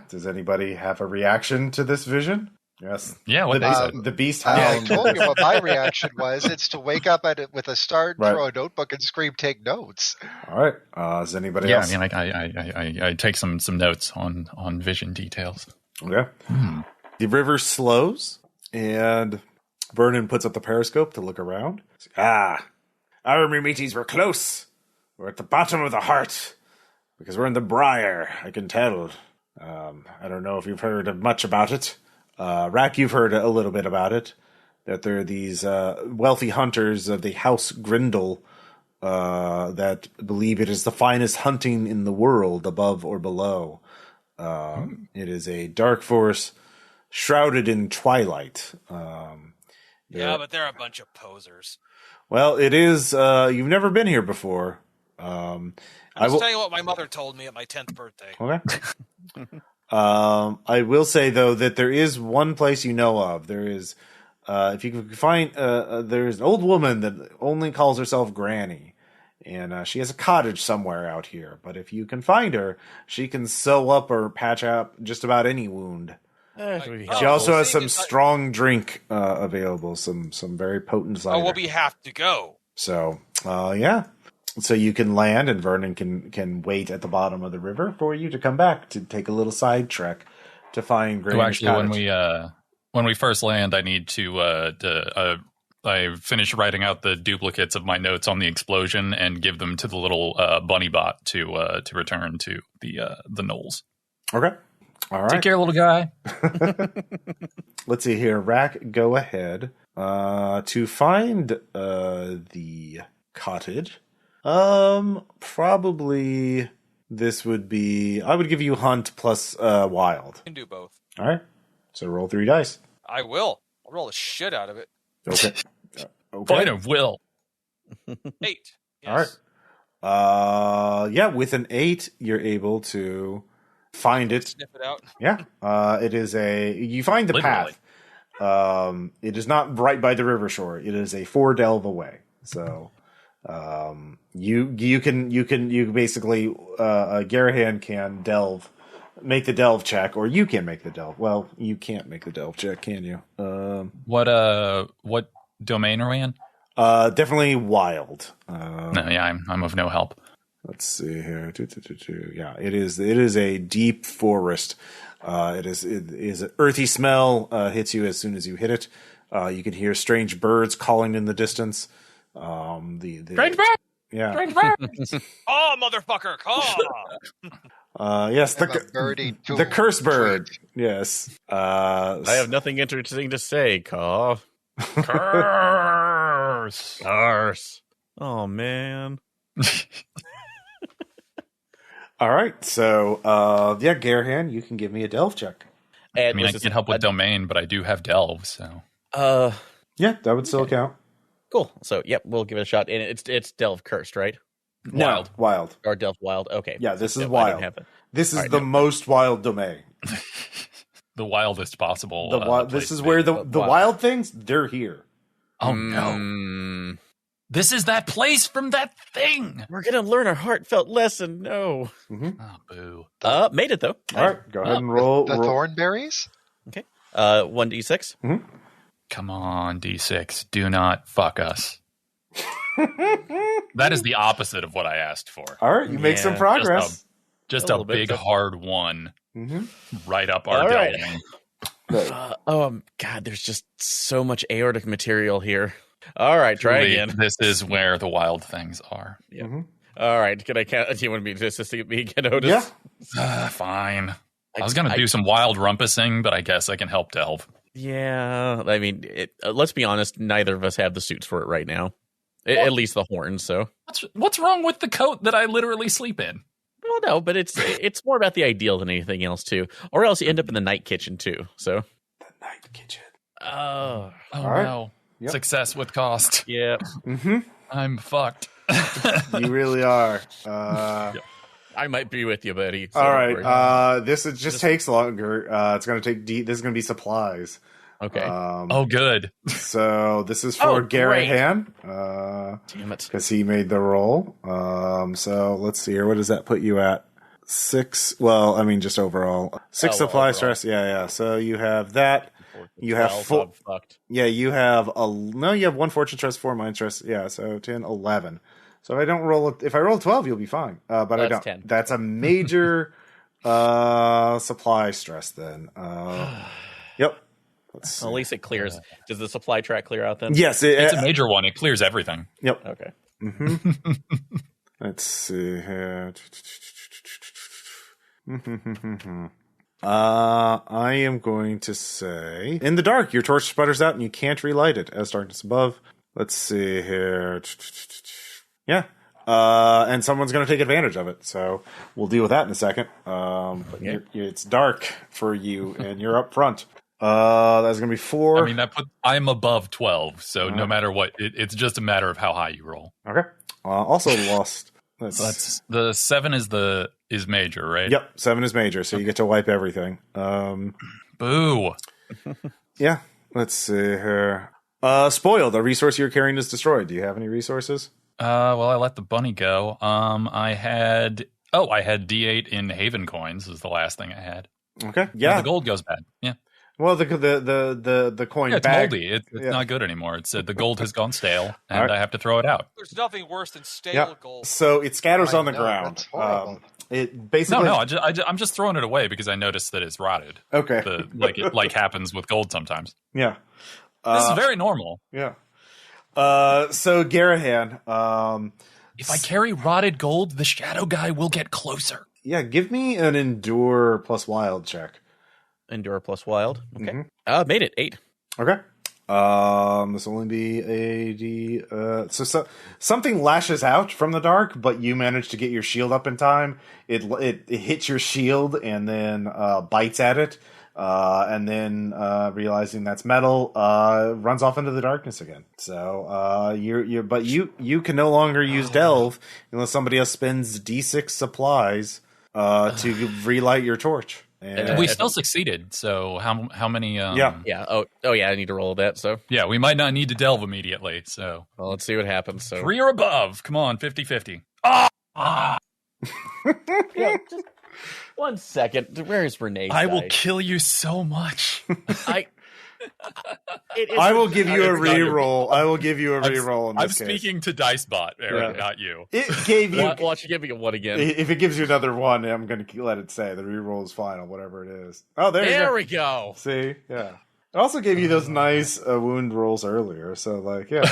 Does anybody have a reaction to this vision? Yes. Yeah. What the beast. I told you what my reaction was. It's to wake up with a start, right. Throw a notebook, and scream, "Take notes!" All right. Is anybody else? Yeah, I mean, I take some notes on vision details. Okay. The river slows, and Vernon puts up the periscope to look around. Our meaties were close. We're at the bottom of the heart, because we're in the Briar, I can tell. I don't know if you've heard much about it. Rakk, you've heard a little bit about it. That there are these wealthy hunters of the House Grindel that believe it is the finest hunting in the world, above or below. It is a dark forest shrouded in twilight. Yeah, but they're a bunch of posers. Well, it is. You've never been here before. I'll tell you what my mother told me at my 10th birthday. Okay. I will say, though, that there is one place you know of. There is, if you can find, there's an old woman that only calls herself Granny. And she has a cottage somewhere out here. But if you can find her, she can sew up or patch up just about any wound. She also has some strong drink available, some very potent cider. Oh, well, we have to go. So, yeah. So you can land, and Vernon can wait at the bottom of the river for you to come back to take a little side trek to find Granny's cottage. When we first land, I need to I finish writing out the duplicates of my notes on the explosion and give them to the little bunny bot to return to the gnolls. Okay. All right. Take care, little guy. Let's see here. Rakk, go ahead. To find the cottage, probably this would be... I would give you hunt plus wild. You can do both. All right. So roll 3 dice. I will. I'll roll the shit out of it. Okay. Point of will. 8. Yes. All right. Yeah, with an 8, you're able to find it. Sniff it out. Yeah. It is you find the Literally. path. It is not right by the river shore. It is a 4 delve away. So, you can basically, Garanhon can delve make the delve check, or you can make the delve. Well, you can't make the delve check, can you? What domain are we in? Definitely wild. No, yeah, I'm of no help. Let's see here. Yeah, it is a deep forest. It is an earthy smell. Hits you as soon as you hit it. You can hear strange birds calling in the distance. Strange birds. Yeah. Strange birds. Oh, motherfucker! Call. Yes, the curse bird. Yes. I have nothing interesting to say, Caw. Curse. Oh man. All right, so Garanhon, you can give me a delve check. I mean, I can't help with domain, but I do have delve, so yeah, that would still count. Cool. So yep, we'll give it a shot. And it's delve cursed, right? Wild or delve wild. Okay. Yeah, this is wild. This is the most wild domain. The wildest possible. This is where the wild things, they're here. Oh no. This is that place from that thing. We're going to learn a heartfelt lesson. No. Mm-hmm. Oh, boo. Made it, though. All right, go ahead and roll. The thornberries? Okay. 1d6. Mm-hmm. Come on, D6. Do not fuck us. That is the opposite of what I asked for. All right, you make some progress. Just a big, hard one. Mm-hmm. Right up our delving. God, there's just so much aortic material here. All right, try again. This is where the wild things are. Yeah. Mm-hmm. All right, can I count? Do you want me to assist me again, Outis? Yeah. Fine. I was going to do some wild rumpusing, but I guess I can help delve. Yeah, I mean, let's be honest. Neither of us have the suits for it right now. At least the horns. So what's wrong with the coat that I literally sleep in? Well, no, but it's more about the ideal than anything else, too. Or else you end up in the night kitchen, too. So the night kitchen. Oh no. Yep. Success with cost. Yeah. Mm-hmm. I'm fucked. You really are. I might be with you, buddy. So all right. This just takes longer. It's going to take. This is going to be supplies. Okay. Good. So this is for Garanhon. Damn it. Because he made the roll. So let's see here. What does that put you at? 6. Well, I mean, just overall 6 supply stress. Yeah. So you have that. You have 4. Yeah, you have you have 1 fortune stress, 4 mind stress. Yeah, so 10, 11. So if I roll 12, you'll be fine. But I don't. 10. That's a major supply stress then. Yep. At least it clears. Does the supply track clear out then? Yes, it's a major one. It clears everything. Yep. Okay. Mm-hmm. Let's see here. I am going to say, in the dark, your torch sputters out and you can't relight it as darkness above. Let's see here. Yeah. And someone's going to take advantage of it. So we'll deal with that in a second. But it's dark for you and you're up front. That's going to be 4. I mean, I'm above 12. So no matter what, it's just a matter of how high you roll. Okay. Also lost. That's the 7 is major, right? Yep, 7 is major, so you get to wipe everything. Boo. Yeah, let's see here. Spoiled. A resource you're carrying is destroyed. Do you have any resources? Well, I let the bunny go. I had D8 in Haven coins is the last thing I had. Okay. Yeah. The gold goes bad. Yeah. Well, the coin it's bag. moldy. It's not good anymore. It's the gold has gone stale, and I have to throw it out. There's nothing worse than stale gold. So it scatters on the ground. It basically I'm just throwing it away because I noticed that it's rotted. Okay, like happens with gold sometimes. Yeah, this is very normal. Yeah. So Garanhon, if I carry rotted gold, the shadow guy will get closer. Yeah, give me an endure plus wild check. Endure plus wild. Okay. Mm-hmm. Made it 8. Okay. This will only be a D. So something lashes out from the dark, but you manage to get your shield up in time. It hits your shield and then bites at it, and then realizing that's metal, runs off into the darkness again. So you can no longer use delve unless somebody else spends D6 supplies to relight your torch. And we still succeeded. So how many? Yeah. Oh yeah. I need to roll that. So yeah, we might not need to delve immediately. So let's see what happens. So 3 or above. Come on, 50-50. Yeah, 1 second. Where's Renee's I will dice? kill you so much. I will give you a reroll. I will give you a reroll in this I'm case. speaking to DiceBot, Aaron, not you. It gave you. Watch you give me a 1 again. If it gives you another 1, I'm going to let it say the reroll is final, whatever it is. Oh, there we go. See, yeah. It also gave you those nice wound rolls earlier, so like, yeah.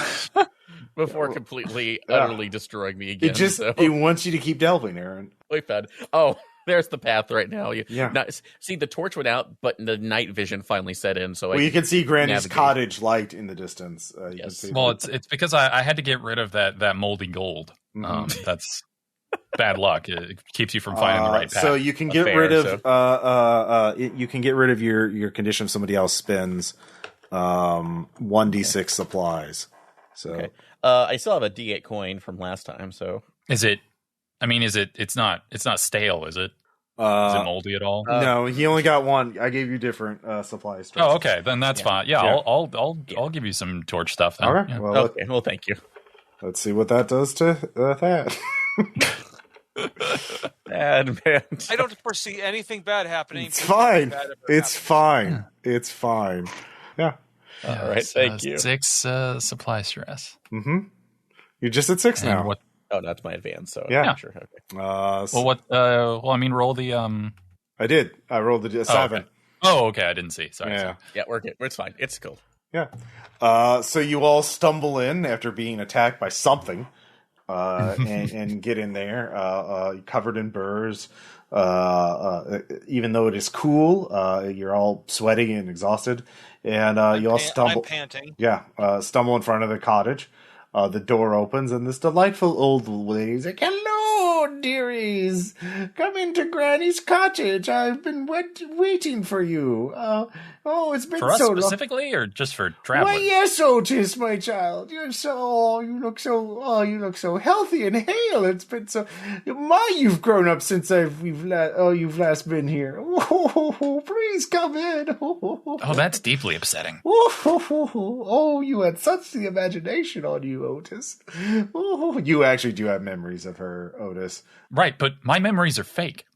Before completely, utterly destroying me again. It wants you to keep delving, Aaron. Wait, Fed. Oh, there's the path right now. Yeah. See, the torch went out, but the night vision finally set in. So you can see Granny's cottage light in the distance. Yes. Well, it's because I had to get rid of that moldy gold. Mm-hmm. That's bad luck. It keeps you from finding the right path. So you can get rid of you can get rid of your condition if somebody else spends 1d6 supplies. So okay. I still have a D8 coin from last time. So is it? I mean, it's not stale, is it? Is it moldy at all? No, he only got 1. I gave you different supply stresses. Oh, okay, then that's fine. Yeah, I'll give you some torch stuff. Then. All right. Yeah. Well, thank you. Let's see what that does to that. Bad man. I don't foresee anything bad happening. It's fine. It's fine. It's fine. Yeah. All right. Thank you. 6 supply stress. Mm-hmm. You're just at 6 now. What? Oh, that's my advance. So yeah, sure. Okay. Well, what? Well, I mean, roll the. I did. I rolled the 7. Okay, I didn't see. Sorry. Yeah. Sorry. Yeah, we're good. It's fine. It's cool. Yeah. So you all stumble in after being attacked by something, and get in there, covered in burrs. Even though it is cool, you're all sweaty and exhausted, and you all stumble. I'm panting. Yeah, stumble in front of the cottage. The door opens, and this delightful old lady is like, "Hello, dearies! Come into Granny's cottage. I've been waiting for you. It's been for us so long." specifically, or just for travelers? Why, yes, Outis, my child. You look so healthy and hale. It's been so. You've grown up since you've last been here. Oh, please come in. Oh, that's deeply upsetting. Oh, you had such the imagination on you, Outis. Oh, you actually do have memories of her, Outis. Right, but my memories are fake.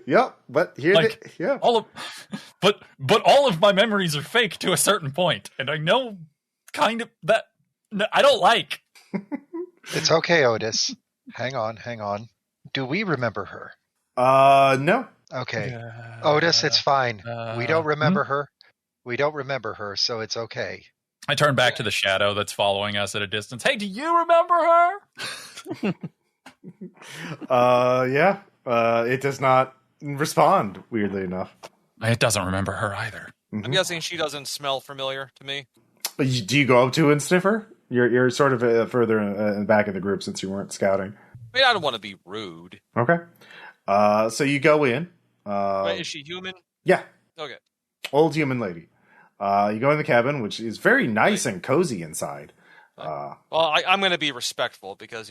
Yep, but here, but all of my memories are fake to a certain point, and I know kind of that I don't like. It's okay, Outis. Hang on. Do we remember her? No. Okay, Outis, it's fine. We don't remember her. We don't remember her, so it's okay. I turn back to the shadow that's following us at a distance. Hey, do you remember her? Yeah. It does not respond, weirdly enough. It doesn't remember her either. I'm guessing she doesn't smell familiar to me. Do you go up to and sniff her? You're sort of further in the back of the group since you weren't scouting. I mean, I don't want to be rude. Okay. So you go in. Wait, is she human? Yeah. Okay. Old human lady. You go in the cabin, which is very nice and cozy inside. Well, I'm going to be respectful because,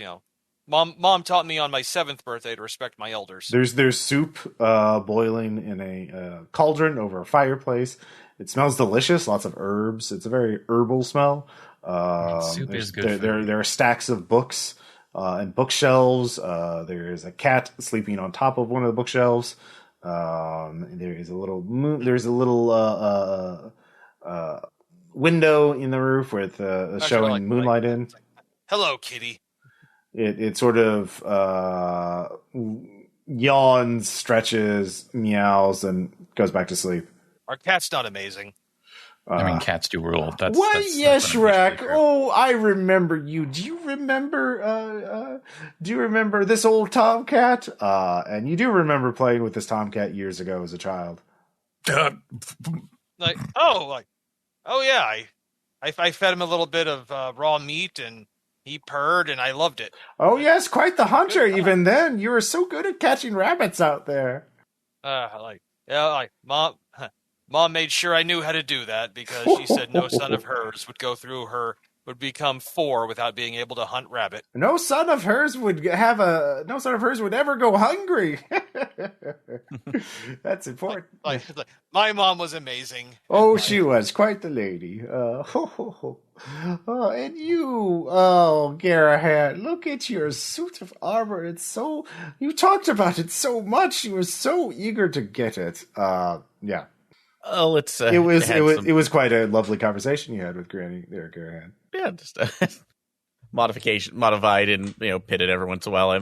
Mom taught me on my 7th birthday to respect my elders. There's soup boiling in a cauldron over a fireplace. It smells delicious. Lots of herbs. It's a very herbal smell. Soup is good. There are stacks of books and bookshelves. There is a cat sleeping on top of one of the bookshelves. There's a little window in the roof with showing moonlight in. Hello, kitty. It sort of yawns, stretches, meows, and goes back to sleep. Our cat's not amazing. I mean, cats do rule. That's yes, Rakk. Oh, I remember you. Do you remember this old tomcat? And you do remember playing with this tomcat years ago as a child. Oh yeah. I fed him a little bit of raw meat, and he purred, and I loved it. Oh yes, quite the hunter. Even then, you were so good at catching rabbits out there. Mom made sure I knew how to do that because she said no son of hers would go through her would become 4 without being able to hunt rabbit. No son of hers would ever go hungry. That's important. My mom was amazing. Oh, she was quite the lady. And you, Garanhon, look at your suit of armor. You talked about it so much. You were so eager to get it. Yeah. Oh, it was quite a lovely conversation you had with Granny there, Garanhon. Yeah, just modified and pitted every once in a while.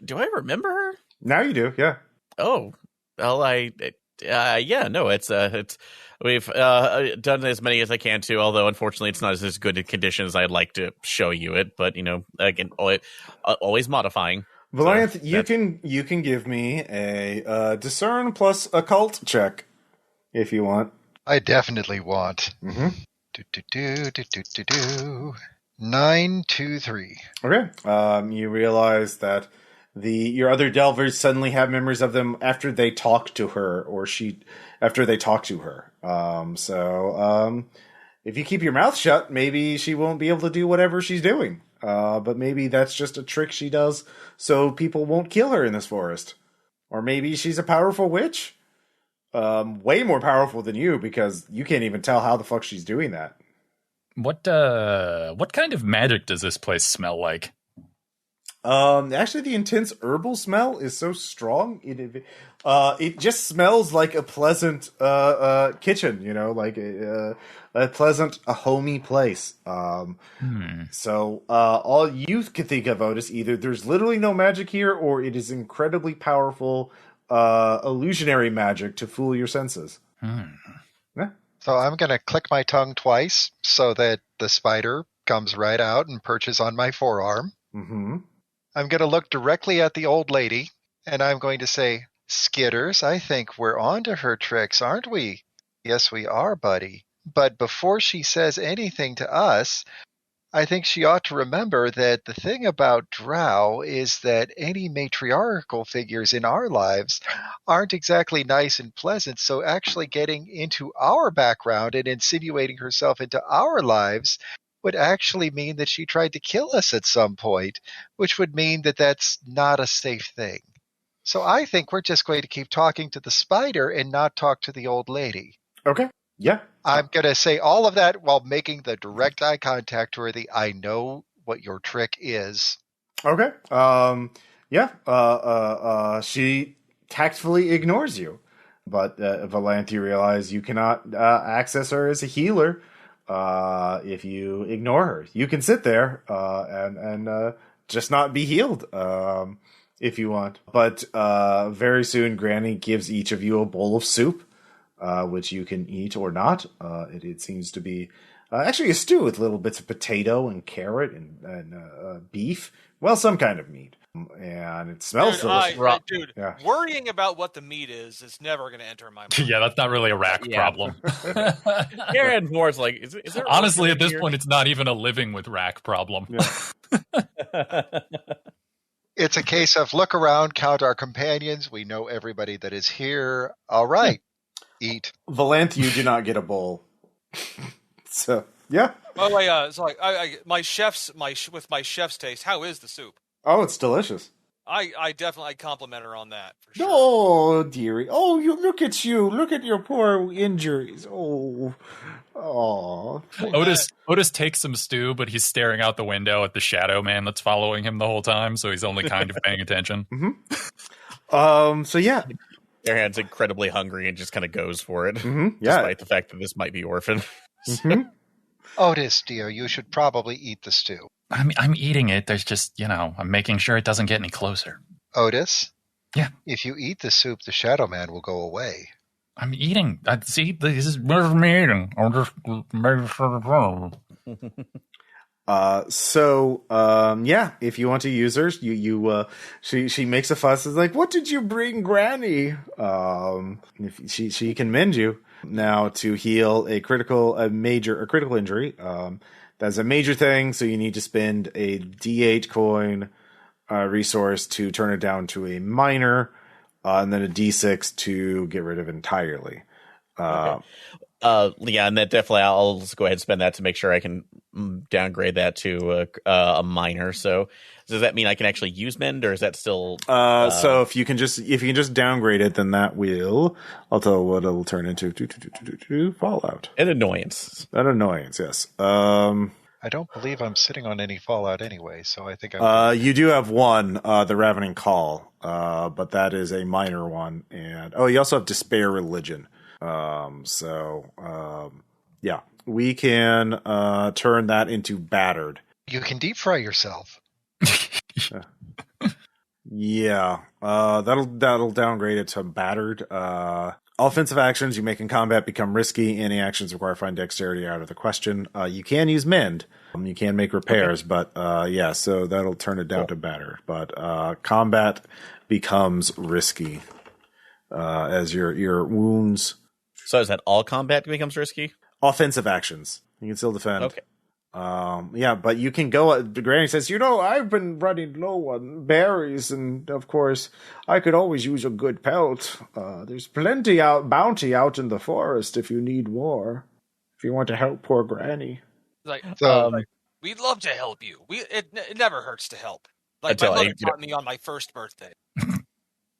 Do I remember her? Now you do, yeah. Oh, well, it's we've done as many as I can to. Although unfortunately, it's not as good a condition as I'd like to show you it. But again, always modifying. Valanthe, so you can give me a discern plus occult check if you want. I definitely want. Mm-hmm. 9, 2, 3. Okay. You realize that your other delvers suddenly have memories of them after they talk to her, after they talk to her. If you keep your mouth shut, maybe she won't be able to do whatever she's doing. But maybe that's just a trick she does so people won't kill her in this forest. Or maybe she's a powerful witch. Way more powerful than you, because you can't even tell how the fuck she's doing that. What kind of magic does this place smell like? Actually, the intense herbal smell is so strong. It just smells like a pleasant kitchen, like a pleasant, a homey place. So all you can think of, Outis, either there's literally no magic here, or it is incredibly powerful illusionary magic to fool your senses. Yeah. So I'm going to click my tongue twice so that the spider comes right out and perches on my forearm. Mm-hmm. I'm going to look directly at the old lady, and I'm going to say, Skitters, I think we're on to her tricks, aren't we? Yes, we are, buddy. But before she says anything to us, I think she ought to remember that the thing about drow is that any matriarchal figures in our lives aren't exactly nice and pleasant, so actually getting into our background and insinuating herself into our lives would actually mean that she tried to kill us at some point, which would mean that that's not a safe thing. So I think we're just going to keep talking to the spider and not talk to the old lady. Okay. Yeah. I'm going to say all of that while making the direct eye contact to her. I know what your trick is. Okay. She tactfully ignores you. But Valanthe, you realize you cannot access her as a healer if you ignore her. You can sit there and just not be healed if you want. But very soon, Granny gives each of you a bowl of soup. Which you can eat or not. It seems to be actually a stew with little bits of potato and carrot and beef. Well, some kind of meat. And it smells delicious. Yeah. Worrying about what the meat is never going to enter my mind. Yeah, that's not really a Rakk problem. Aaron Moore's like, is there honestly, at this point, it's not even a living with Rakk problem. Yeah. It's a case of look around, count our companions. We know everybody that is here. All right. Eat. Valanthe, you do not get a bowl. So, yeah. Oh, wait, so my chef's taste, how is the soup? Oh, it's delicious. I definitely compliment her on that, for sure. Oh, dearie. Oh, look at you. Look at your poor injuries. Oh. Outis takes some stew, but he's staring out the window at the shadow man that's following him the whole time, so he's only kind of paying attention. Mm-hmm. So yeah. Airhand's incredibly hungry and just kind of goes for it, despite the fact that this might be orphan. Mm-hmm. Outis, dear, you should probably eat the stew. I'm eating it. There's just, I'm making sure it doesn't get any closer. Outis? Yeah? If you eat the soup, the shadow man will go away. I'm eating. See, this is me eating. I'm just making sure. If you want to use her, she makes a fuss. It's like, what did you bring, Granny? If she can mend you now to heal a critical injury. That's a major thing. So you need to spend a D8 coin resource to turn it down to a minor, and then a D6 to get rid of entirely. Okay. And that definitely, I'll just go ahead and spend that to make sure I can downgrade that to a minor. So does that mean I can actually use mend, or is that still? So if you can just downgrade it, then that will. I'll tell you what it'll turn into. Fallout. An annoyance. An annoyance. Yes. I don't believe I'm sitting on any Fallout anyway, so I think you do have one, the Ravening Call, but that is a minor one, and you also have Despair Religion. Yeah, we can turn that into Battered. You can deep fry yourself. Yeah, that'll downgrade it to Battered. Offensive actions you make in combat become risky. Any actions require fine dexterity out of the question. You can use mend. You can make repairs, but so that'll turn it down to Batter. But combat becomes risky as your wounds. So is that all combat becomes risky? Offensive actions. You can still defend. Okay. But you can go. Granny says, I've been running low on berries, and of course, I could always use a good pelt. There's plenty bounty out in the forest if you need more. If you want to help poor Granny. We'd love to help you. It never hurts to help. Like Until my mother taught me on my first birthday.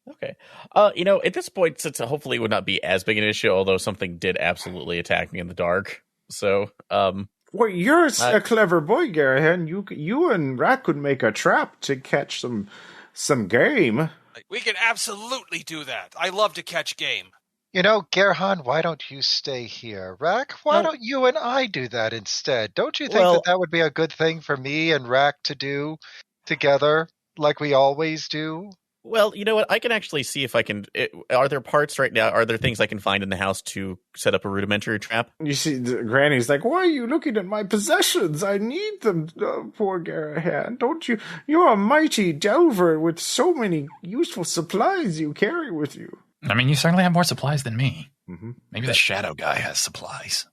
Okay. At this point, since hopefully it would not be as big an issue, although something did absolutely attack me in the dark. So, well, you're a clever boy, Garanhon. You and Rakk could make a trap to catch some game. We can absolutely do that. I love to catch game. Garanhon, why don't you stay here? Rakk, why don't you and I do that instead? Don't you think that would be a good thing for me and Rakk to do together, like we always do? Well, you know what? I can actually see if I can. Are there parts right now? Are there things I can find in the house to set up a rudimentary trap? You see, Granny's like, why are you looking at my possessions? I need them, poor Garanhon. Don't you? You're a mighty delver with so many useful supplies you carry with you. I mean, you certainly have more supplies than me. Mm-hmm. Maybe the shadow guy has supplies.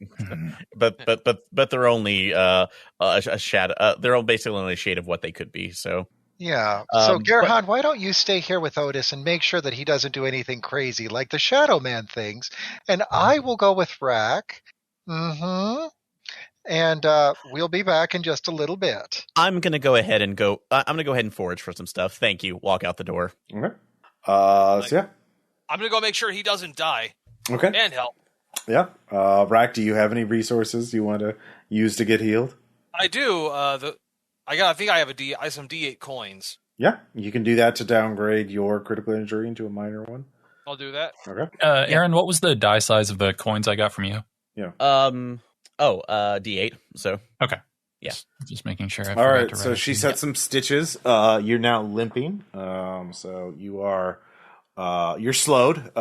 but they're only a shadow. They're basically only a shade of what they could be. So. Yeah. So, Garanhon, why don't you stay here with Outis and make sure that he doesn't do anything crazy like the Shadow Man things, and I will go with Rakk. Mm-hmm. And we'll be back in just a little bit. I'm gonna go ahead and forage for some stuff. Thank you. Walk out the door. Okay. I'm gonna go make sure he doesn't die. Okay. And help. Yeah. Rakk, do you have any resources you want to use to get healed? I do. I think I have some D8 coins. Yeah, you can do that to downgrade your critical injury into a minor one. I'll do that. Okay. Aaron, what was the die size of the coins I got from you? Yeah. D8. So. Okay. Yeah. Just making sure. All right. So she set some stitches. You're now limping. So you are. You're slowed.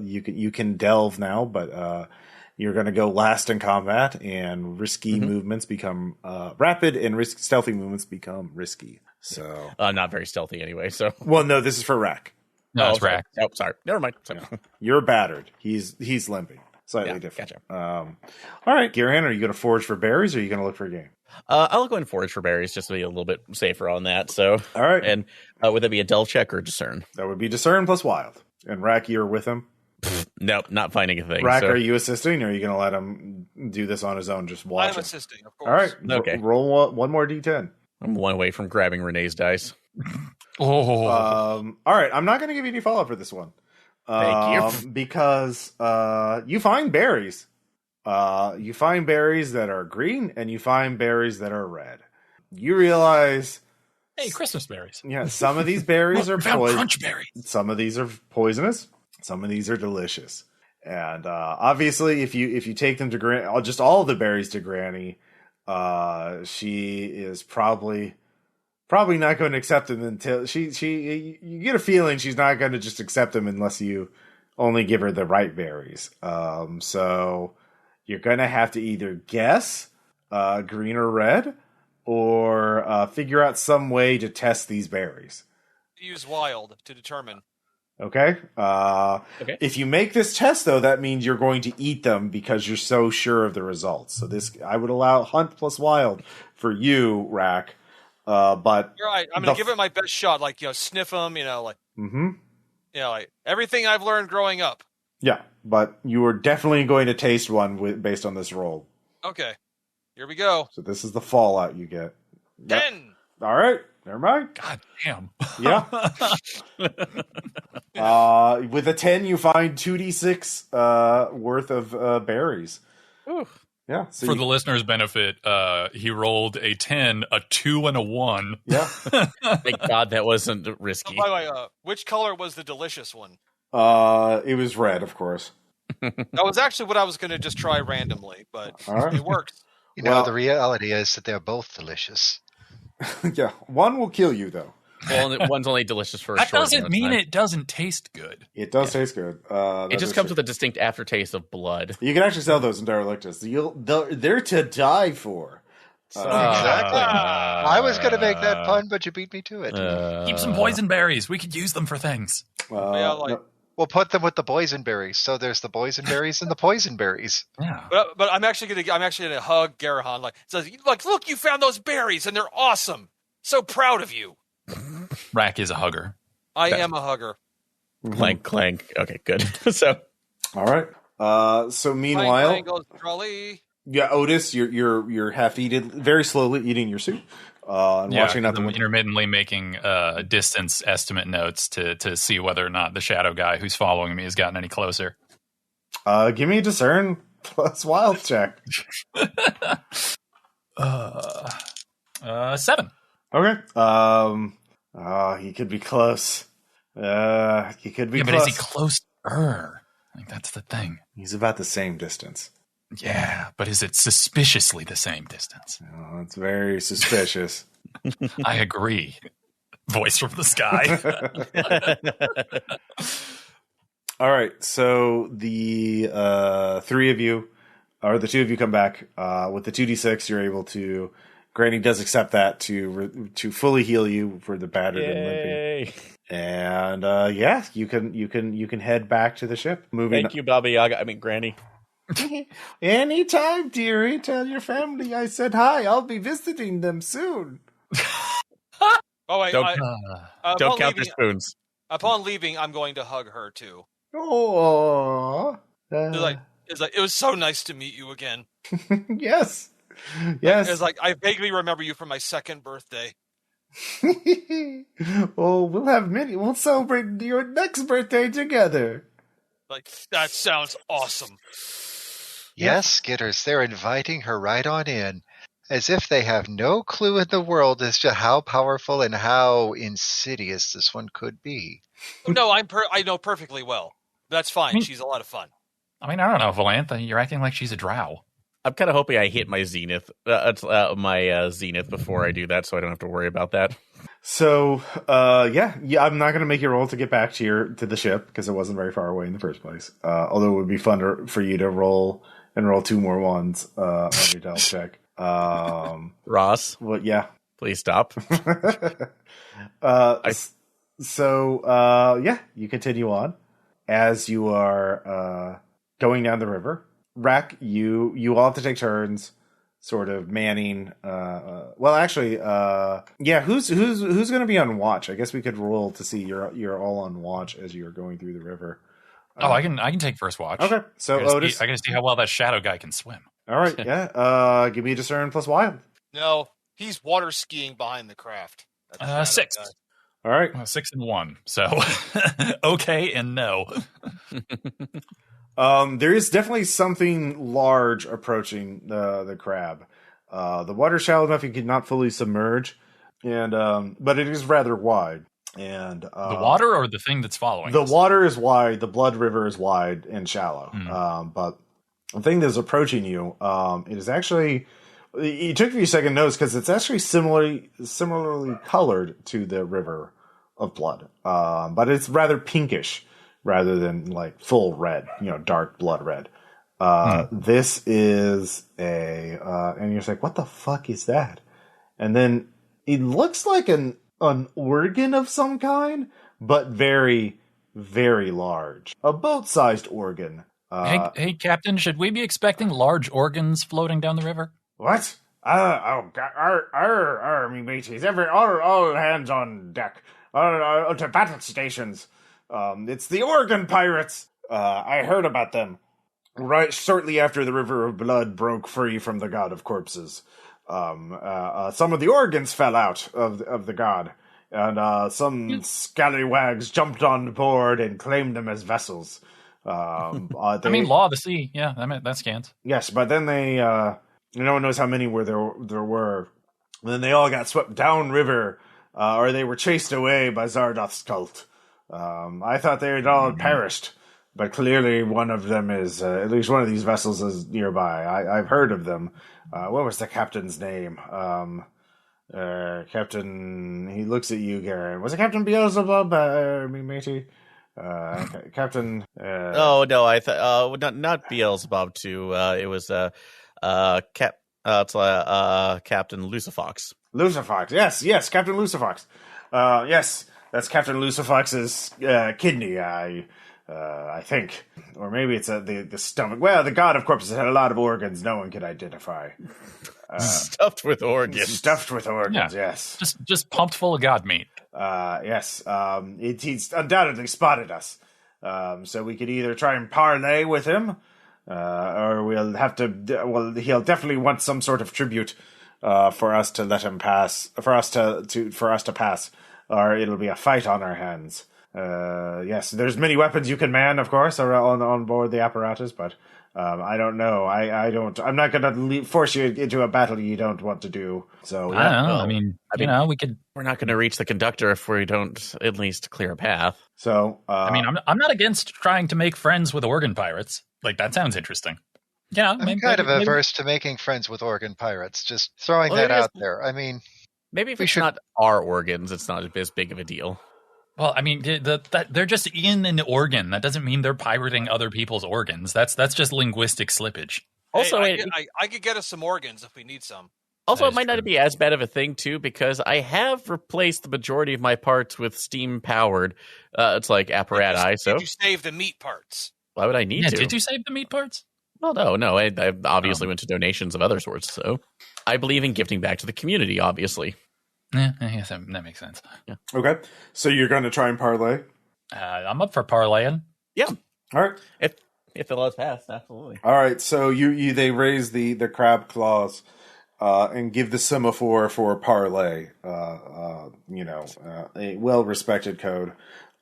You can delve now, but you're going to go last in combat, and risky movements become rapid, and stealthy movements become risky. So not very stealthy anyway. So no, this is for Rakk. No, it's Rakk. Oh, sorry. Never mind. Yeah. You're battered. He's limping. Slightly different. Gotcha. All right, Garanhon, are you going to forage for berries, or are you going to look for game? I'll go and forage for berries just to be a little bit safer on that. So all right, and would that be a delve check or discern? That would be discern plus wild. And Rakk, you're with him. Nope, not finding a thing. Rakk, are you assisting, or are you going to let him do this on his own? Just watch. I'm assisting, of course. All right, okay. Roll one more d10. I'm one away from grabbing Renee's dice. All right, I'm not going to give you any follow-up for this one. Thank you. Because you find berries. You find berries that are green, and you find berries that are red. You realize... Hey, Christmas berries. Yeah, some of these berries are poisonous. Crunch berries. Some of these are poisonous. Some of these are delicious. And obviously, if you take them to Granny, just all of the berries to Granny, she is probably not going to accept them until you get a feeling she's not going to just accept them unless you only give her the right berries. So you're going to have to either guess green or red, or figure out some way to test these berries. Use wild to determine. Okay. Okay. If you make this test, though, that means you're going to eat them because you're so sure of the results. So I would allow hunt plus wild for you, Rakk. But you're right. I'm going to give it my best shot. Like, sniff them. Like everything I've learned growing up. Yeah, but you are definitely going to taste one based on this roll. Okay. Here we go. So this is the fallout you get. 10. All right. Never mind. God damn. Yeah. With a 10, you find 2d6 worth of berries. Oof. Yeah. So For the listener's benefit, he rolled a 10, a 2, and a 1. Yeah. Thank God that wasn't risky. By the way, which color was the delicious one? It was red, of course. That was actually what I was going to just try randomly, but it works. You know, the reality is that they're both delicious. Yeah. One will kill you, though. Well, one's only delicious for a That short doesn't amount of mean time. it doesn't taste good. It does taste good. It just comes with a distinct aftertaste of blood. You can actually sell those in Derelictus. They're to die for. Exactly. I was going to make that pun, but you beat me to it. Keep some poison berries. We could use them for things. We'll put them with the boysenberries. So there's the boysenberries and the poisonberries. Yeah. But I'm actually gonna hug Garanhon. Like, look, you found those berries and they're awesome. So proud of you. Rakk is a hugger. I am a hugger. Clank, clank. Okay, good. So, all right. So meanwhile, clank, goes trolley. Yeah, Outis, you're half-eated, very slowly eating your soup. And watching nothing. I'm intermittently making distance estimate notes to see whether or not the shadow guy who's following me has gotten any closer. Give me a discern plus wild check. 7. Okay. He could be close. He could be close. But is he closer? Like, that's the thing. He's about the same distance. Yeah, but is it suspiciously the same distance? Oh, it's very suspicious. I agree. Voice from the sky. All right, so the three of you, or the two of you, come back with the 2d6. You're able to. Granny does accept that to fully heal you for the battered and limping. And you can head back to the ship. Thank you, Baba Yaga. I mean, Granny. Anytime, dearie. Tell your family I said hi. I'll be visiting them soon. Oh wait, don't count your spoons. Upon leaving, I'm going to hug her too. Oh, it was so nice to meet you again. Yes. It's like I vaguely remember you from my second birthday. Oh, we'll have many. We'll celebrate your next birthday together. Like, that sounds awesome. Yes, Skitters, they're inviting her right on in, as if they have no clue in the world as to how powerful and how insidious this one could be. No, I know perfectly well. That's fine. She's a lot of fun. I mean, I don't know, Valanthe. You're acting like she's a drow. I'm kind of hoping I hit my zenith, zenith before I do that, so I don't have to worry about that. So, I'm not going to make you roll to get back to the ship because it wasn't very far away in the first place. Although it would be fun for you to roll 2 more ones on your dial check. Ross, well, yeah, please stop. You continue on as you are going down the river. Rakk, you all have to take turns, sort of manning. Who's going to be on watch? I guess we could roll to see you're all on watch as you're going through the river. I can take first watch. Okay, so Outis, I gotta see how well that shadow guy can swim. All right, yeah. Give me a discern plus wild. No, he's water skiing behind the craft. 6. All right, 6 and 1. So okay and no. There is definitely something large approaching the crab. The water's shallow enough you could not fully submerge, and but it is rather wide. And the water or the thing that's following the us? Water is wide. The blood river is wide and shallow. But the thing that's approaching you, it is actually. It took me a second to notice because it's actually similarly colored to the river of blood, but it's rather pinkish rather than like full red, dark blood red. This is and you're like, what the fuck is that? And then it looks like an organ of some kind, but very, very large. A boat-sized organ. Hey, Captain, should we be expecting large organs floating down the river? What? Me mateys, all hands on deck. To battle stations. It's the organ pirates. I heard about them. right shortly after the River of Blood broke free from the God of Corpses. Some of the organs fell out of the god, and some scallywags jumped on board and claimed them as vessels. I mean, law of the sea. Yeah, that scans. Yes, but then they, no one knows how many there were. And then they all got swept downriver, or they were chased away by Zardoth's cult. I thought they had all perished, but clearly one of them is, at least one of these vessels is nearby. I've heard of them. What was the captain's name? Captain, he looks at you, Garen. Was it Captain Beelzebub, matey? Captain. Oh no, I thought not Beelzebub too. It was Captain Lucifox. Lucifox, yes, Captain Lucifox. Yes, that's Captain Lucifox's kidney. I think, or maybe it's the stomach. Well, the God of Corpses had a lot of organs no one could identify. Stuffed with organs. Yeah. Yes. Just pumped full of god meat. Yes. He's undoubtedly spotted us. So we could either try and parley with him, or we'll have to. Well, he'll definitely want some sort of tribute for us to let him pass. For us to pass, or it'll be a fight on our hands. Yes, there's many weapons you can man, of course, on board the apparatus, but I don't know. I'm not going to force you into a battle you don't want to do. So yeah. I don't know. I mean, we could. We're not going to reach the conductor if we don't at least clear a path. So I mean, I'm not against trying to make friends with organ pirates. Like that sounds interesting. Yeah, I'm kind of averse to making friends with organ pirates. Just throwing that out there. I mean, maybe if it's not our organs, it's not as big of a deal. Well, I mean, they're just in an organ. That doesn't mean they're pirating other people's organs. That's just linguistic slippage. Also, I could get us some organs if we need some. Also, it might not be as bad of a thing, too, because I have replaced the majority of my parts with steam-powered. It's like apparatus. Did you save the meat parts? Why would I need to? Did you save the meat parts? Well, no. I obviously went to donations of other sorts, so I believe in gifting back to the community, obviously. Yeah, I guess that makes sense. Yeah. Okay, so you're going to try and parlay? I'm up for parlaying. Yeah. All right. If the laws pass, absolutely. All right, so they raise the crab claws and give the semaphore for parlay. A well-respected code.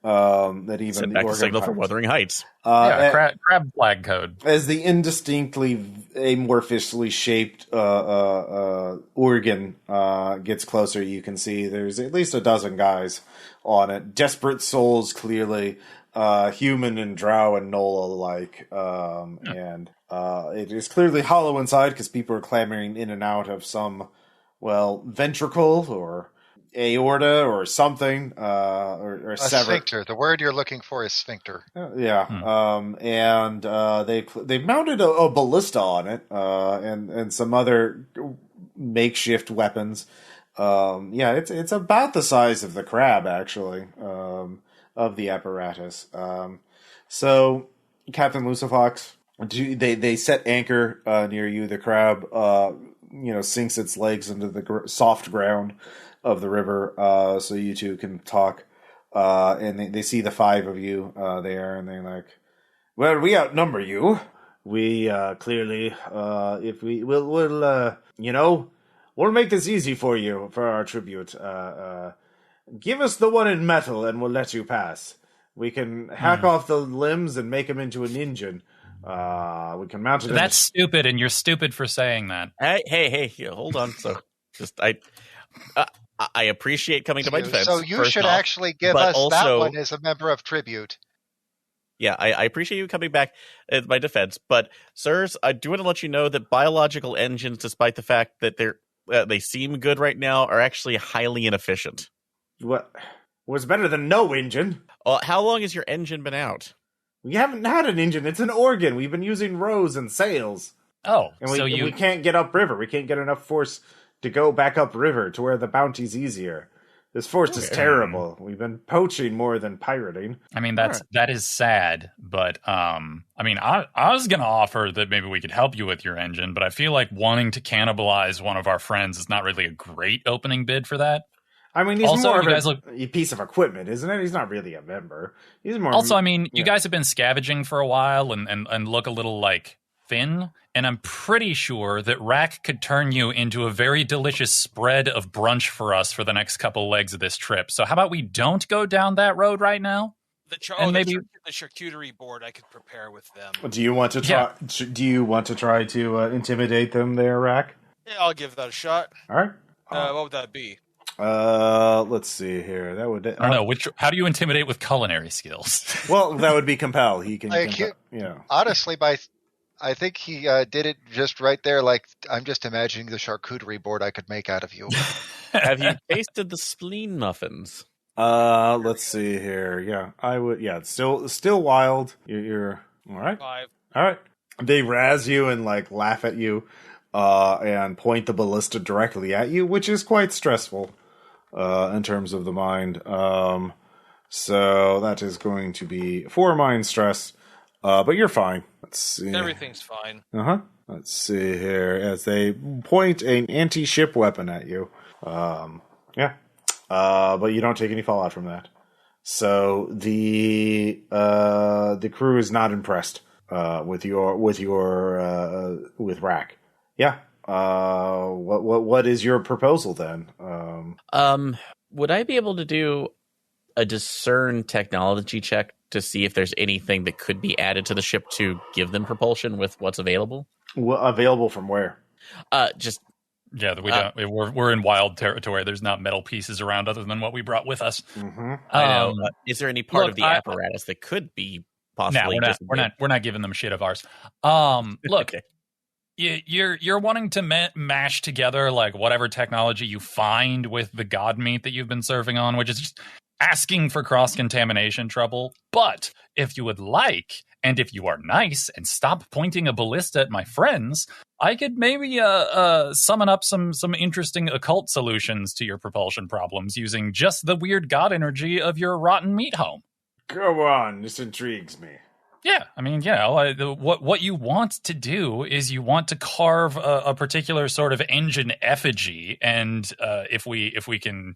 That even send back the signal for Wuthering Heights. Crab flag code. As the indistinctly amorphously shaped organ gets closer, you can see there's at least a dozen guys on it. Desperate souls, clearly. Human and drow and gnoll alike. And it is clearly hollow inside because people are clambering in and out of some, ventricle or aorta or something, or a sphincter. The word you're looking for is sphincter. And they've mounted a ballista on it, and some other makeshift weapons. It's about the size of the crab, actually, of the apparatus. So Captain Lucifox, they set anchor near you. The crab, sinks its legs into the soft ground of the river, so you two can talk, and they see the five of you there, and they're like, "Well, we outnumber you. We clearly, if we'll make this easy for you for our tribute. Give us the one in metal, and we'll let you pass. We can hack off the limbs and make them into an engine. We can mount it. That's stupid, and you're stupid for saying that. Hey, hold on. So, I appreciate coming to my defense. So you should actually give us that one as a member of tribute. Yeah, I appreciate you coming back as my defense, but sirs, I do want to let you know that biological engines, despite the fact that they seem good right now, are actually highly inefficient. What? What's better than no engine? How long has your engine been out? We haven't had an engine. It's an organ. We've been using rows and sails. Oh, and we can't get upriver. We can't get enough force to go back upriver to where the bounty's easier. This force is terrible. We've been poaching more than pirating. I mean, that is sad, but I was going to offer that maybe we could help you with your engine, but I feel like wanting to cannibalize one of our friends is not really a great opening bid for that. I mean, he's also, more of a piece of equipment, isn't it? He's not really a member. He's more. Also, I mean, you guys have been scavenging for a while and look a little like thin, and I'm pretty sure that Rakk could turn you into a very delicious spread of brunch for us for the next couple legs of this trip. So how about we don't go down that road right now? The charcuterie board I could prepare with them. Do you want to try? Yeah. Do you want to try to intimidate them there, Rakk? Yeah, I'll give that a shot. All right. What would that be? Let's see here. That would. I don't know. How do you intimidate with culinary skills? Well, that would be compel. He can. Honestly, I think he did it just right there. Like, I'm just imagining the charcuterie board I could make out of you. Have you tasted the spleen muffins? Let's see here. Yeah, I would. Yeah, it's still wild. You're all right. 5. All right. They razz you and like laugh at you, and point the ballista directly at you, which is quite stressful, in terms of the mind. So that is going to be 4 mind stress. But you're fine. Let's see. Everything's fine. Let's see here as they point an anti-ship weapon at you. Yeah. But you don't take any fallout from that. So the crew is not impressed with Rakk. Yeah. What is your proposal then? Would I be able to do a discern technology check to see if there's anything that could be added to the ship to give them propulsion with what's available? Available from where? Just. Yeah, we don't. We're in wild territory. There's not metal pieces around other than what we brought with us. Mm-hmm. I know. Is there any part of the apparatus that could be possibly? No, we're not giving them shit of ours. Look, okay. You're wanting to mash together like whatever technology you find with the god meat that you've been serving on, which is just asking for cross-contamination trouble. But if you would like, and if you are nice and stop pointing a ballista at my friends, I could maybe summon up some interesting occult solutions to your propulsion problems using just the weird god energy of your rotten meat home. Go on, this intrigues me. Yeah, I mean, what you want to do is you want to carve a particular sort of engine effigy, and if we can,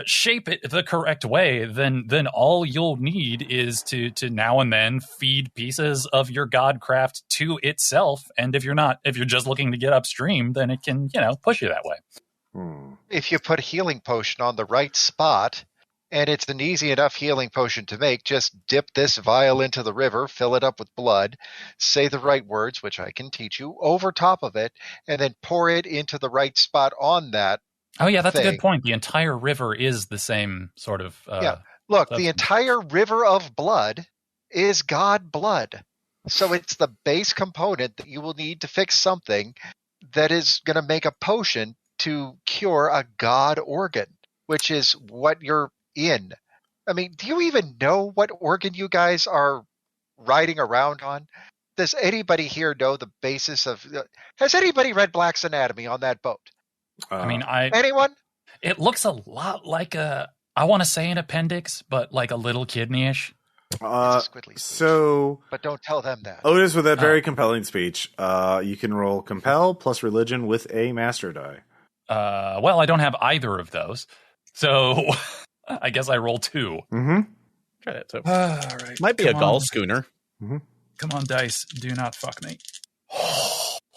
shape it the correct way, then all you'll need is to now and then feed pieces of your godcraft to itself. And if you're just looking to get upstream, then it can, push you that way. If you put healing potion on the right spot, and it's an easy enough healing potion to make, just dip this vial into the river, fill it up with blood, say the right words, which I can teach you, over top of it, and then pour it into the right spot on that. Oh, yeah, that's a good point. The entire river is the same sort of... Look, the entire river of blood is god blood. So it's the base component that you will need to fix something that is going to make a potion to cure a god organ, which is what you're in. I mean, do you even know what organ you guys are riding around on? Does anybody here know the basis of... Has anybody read Black's Anatomy on that boat? Anyone? It looks a lot like I want to say an appendix, but like a little kidney-ish. But don't tell them that. Outis, with that very compelling speech, you can roll compel plus religion with a master die. Well, I don't have either of those, so I guess I roll 2. Mm-hmm. Try that too. All right, might be a gull schooner. Mm-hmm. Come on, dice, do not fuck me.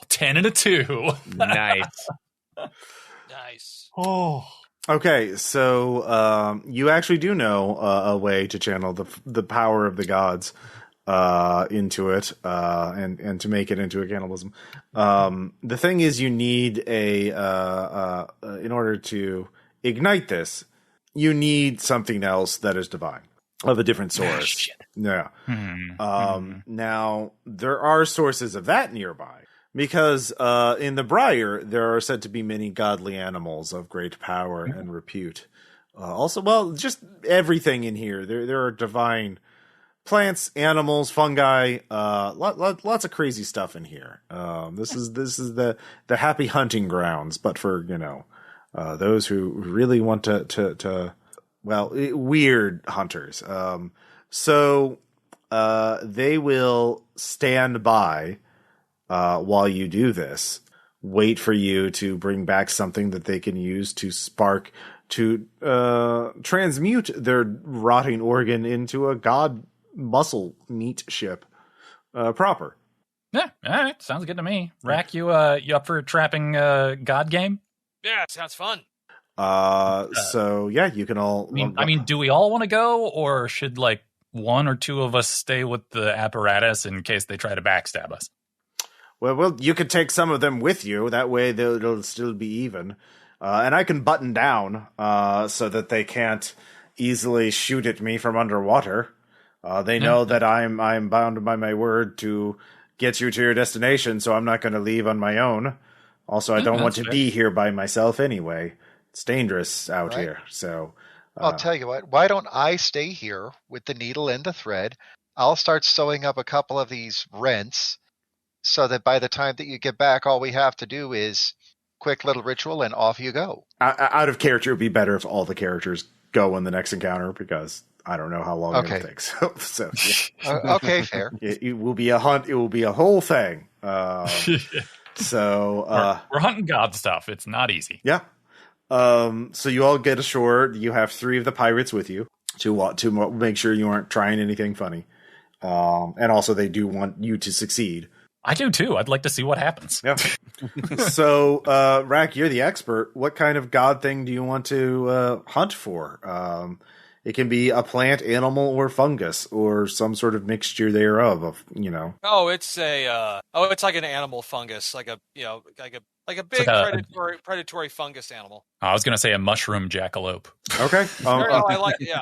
10 and a 2. Nice. Nice. Oh. Okay, so you actually do know a way to channel the power of the gods into it, and to make it into a cannibalism. The thing is, you need in order to ignite this, you need something else that is divine, of a different source. Yeah. Now, there are sources of that nearby. Because in the Briar, there are said to be many godly animals of great power and repute. Just everything in here. There are divine plants, animals, fungi, lots of crazy stuff in here. This is the happy hunting grounds, but for those who really want to weird hunters. So they will stand by. While you do this, wait for you to bring back something that they can use to spark to transmute their rotting organ into a god muscle meat ship proper. Yeah, all right, sounds good to me. Rakk, you up for a trapping god game? Yeah, it sounds fun. So yeah, you can all. I mean, do we all want to go, or should like one or two of us stay with the apparatus in case they try to backstab us? Well, you could take some of them with you. That way, it'll still be even. And I can button down so that they can't easily shoot at me from underwater. They know that I'm bound by my word to get you to your destination, so I'm not going to leave on my own. Also, I don't want to be here by myself anyway. It's dangerous out here. So I'll tell you what. Why don't I stay here with the needle and the thread? I'll start sewing up a couple of these rents so that by the time that you get back, all we have to do is quick little ritual and off you go. Out of character, it would be better if all the characters go in the next encounter because I don't know how long it'll take. So yeah. Okay, fair. It will be a hunt. It will be a whole thing. So we're hunting god stuff. It's not easy. Yeah. So you all get ashore. You have 3 of the pirates with you to make sure you aren't trying anything funny. And also they do want you to succeed. I do too. I'd like to see what happens. Yeah. So, Rakk, you're the expert. What kind of god thing do you want to hunt for? It can be a plant, animal, or fungus, or some sort of mixture thereof. Oh, it's it's like an animal fungus, like a big predatory fungus animal. I was going to say a mushroom jackalope. Okay. I like it. Yeah.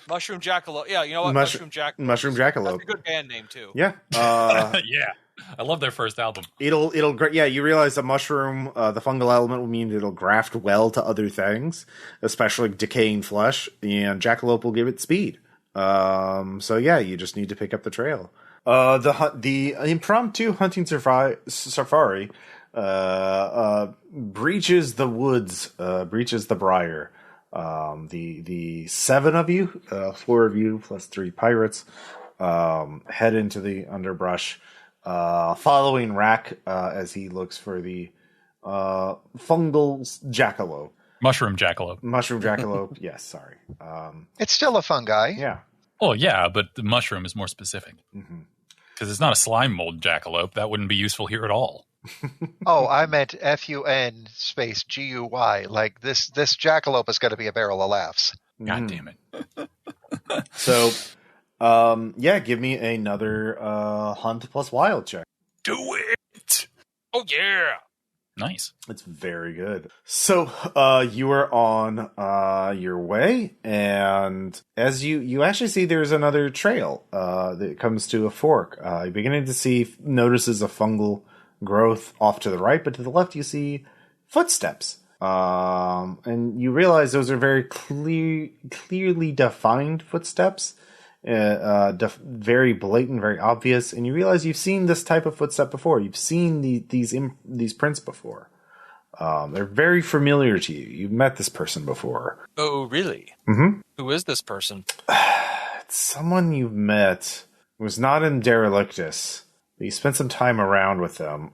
Mushroom jackalope. Yeah, you know what? Mushroom jackalope. Mushroom jackalope. That's a good band name too. Yeah. Yeah. I love their first album. It'll you realize the mushroom, the fungal element will mean it'll graft well to other things, especially decaying flesh, and jackalope will give it speed. So yeah, you just need to pick up the trail. The impromptu hunting safari breaches the woods, breaches the Briar. The 7 of you, 4 of you plus 3 pirates, head into the underbrush, following Rakk as he looks for the fungal jackalope. Mushroom jackalope. Yes, sorry. It's still a fungi. Yeah. Oh, yeah, but the mushroom is more specific. Because it's not a slime mold jackalope. That wouldn't be useful here at all. Oh, I meant FUN space GUY. Like this jackalope is going to be a barrel of laughs. God damn it. So, give me another hunt plus wild check. Do it. Oh, yeah. Nice. It's very good. So, you are on your way, and as you actually see there's another trail that comes to a fork. You're beginning to notices a fungal growth off to the right, but to the left you see footsteps. And you realize those are very clearly defined footsteps. Very blatant, very obvious, and you realize you've seen this type of footstep before. You've seen these prints before. They're very familiar to you. You've met this person before. Oh, really? Mm-hmm. Who is this person? It's someone you've met. It was not in Derelictus. You spent some time around with them.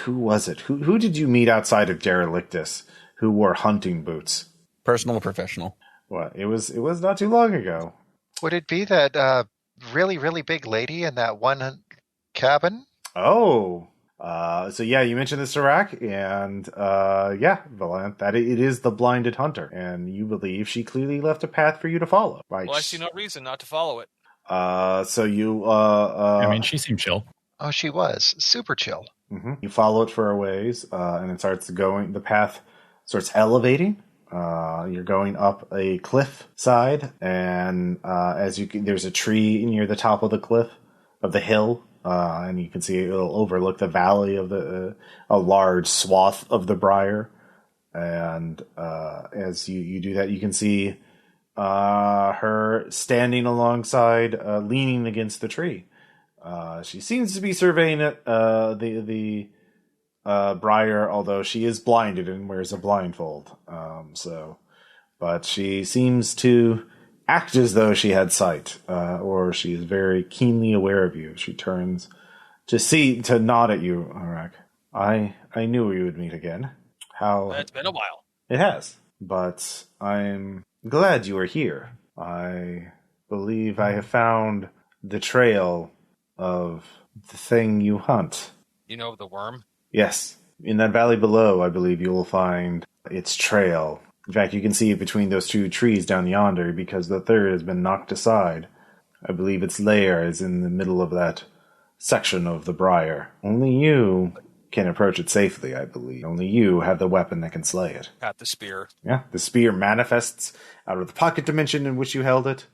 Who was it? Who did you meet outside of Derelictus who wore hunting boots? Personal or professional? What? It was not too long ago. Would it be that really, really big lady in that one cabin? Oh. So yeah, you mentioned this to Rakk, and Valanthe, that it is the blinded hunter, and you believe she clearly left a path for you to follow. Right? Well, I see no reason not to follow it. So you she seemed chill. Oh, she was super chill. Mm-hmm. You follow it for a ways, and it starts going. The path starts elevating. You're going up a cliff side, and there's a tree near the top of the cliff of the hill, and you can see it'll overlook the valley of a large swath of the Briar. And as you do that, you can see her standing alongside, leaning against the tree. She seems to be surveying it, the Briar, although she is blinded and wears a blindfold. But she seems to act as though she had sight, or she is very keenly aware of you. She turns to nod at you, Rakk. I knew we would meet again. How? It's been a while. It has, but I'm glad you are here. I believe I have found the trail of the thing you hunt. You know the worm? Yes. In that valley below, I believe you will find its trail. In fact, you can see it between those two trees down yonder because the third has been knocked aside. I believe its lair is in the middle of that section of the Briar. Only you can approach it safely, I believe. Only you have the weapon that can slay it. Got the spear. Yeah, the spear manifests out of the pocket dimension in which you held it.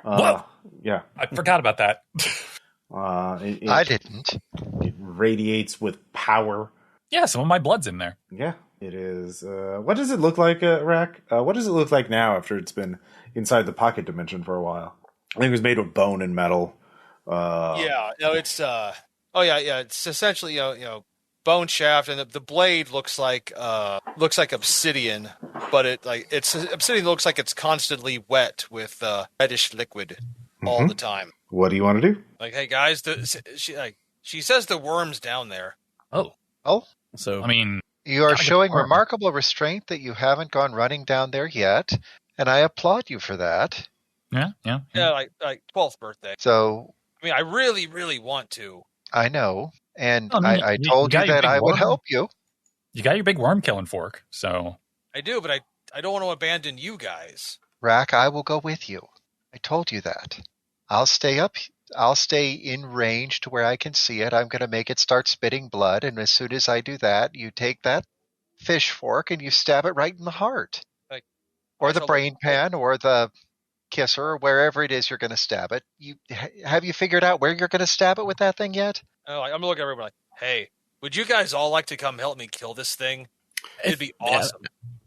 Whoa! Yeah. I forgot about that. I didn't. It radiates with power. Yeah, some of my blood's in there. Yeah, it is. What does it look like, Rakk? What does it look like now after it's been inside the pocket dimension for a while? I think it was made of bone and metal. It's it's essentially bone shaft, and the blade looks like obsidian, but obsidian looks like it's constantly wet with reddish liquid all the time. What do you want to do? Like, hey guys, she says the worm's down there. Oh. So I mean, You are showing remarkable restraint that you haven't gone running down there yet, and I applaud you for that. yeah. Like 12th birthday. So, I mean, I really, really want to. I know, and Oh, no, I told you got your that big I would worm. help you. You got your big worm killing fork, so I do, but I don't want to abandon you guys. Rakk, I will go with you. I told you that. I'll stay in range to where I can see it. I'm going to make it start spitting blood, and as soon as I do that, you take that fish fork and you stab it right in the heart. Or the brain pan, or the kisser, or wherever it is you're going to stab it. Have you figured out where you're going to stab it with that thing yet? I'm going to look at everybody like, hey, would you guys all like to come help me kill this thing? It'd be awesome.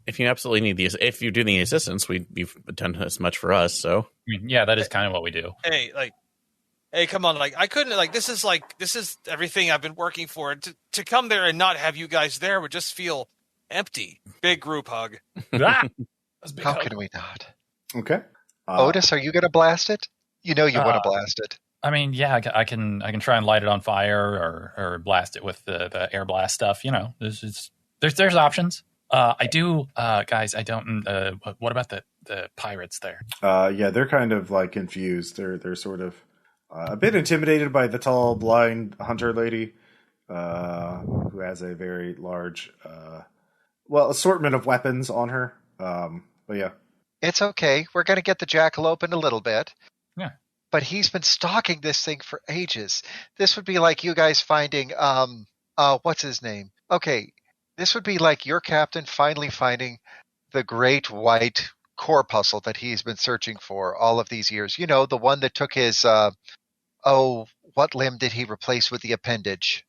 If you absolutely need if you do need assistance, you've done as much for us. So I mean, yeah, that is kind of what we do. Hey, come on! I couldn't. This is everything I've been working for. To come there and not have you guys there would just feel empty. Big group hug. How can we not? Okay. Outis, are you going to blast it? You know you want to blast it. I mean, yeah, I can try and light it on fire or blast it with the air blast stuff. You know, there's options. I do, guys. I don't. What about the pirates there? Yeah, they're kind of like confused. They're sort of a bit intimidated by the tall, blind hunter lady, who has a very large, assortment of weapons on her. But yeah, it's okay. We're going to get the jackalope in a little bit. Yeah. But he's been stalking this thing for ages. This would be like you guys finding, what's his name? Okay, this would be like your captain finally finding the great white corpuscle that he's been searching for all of these years. You know, the one that took his, what limb did he replace with the appendage?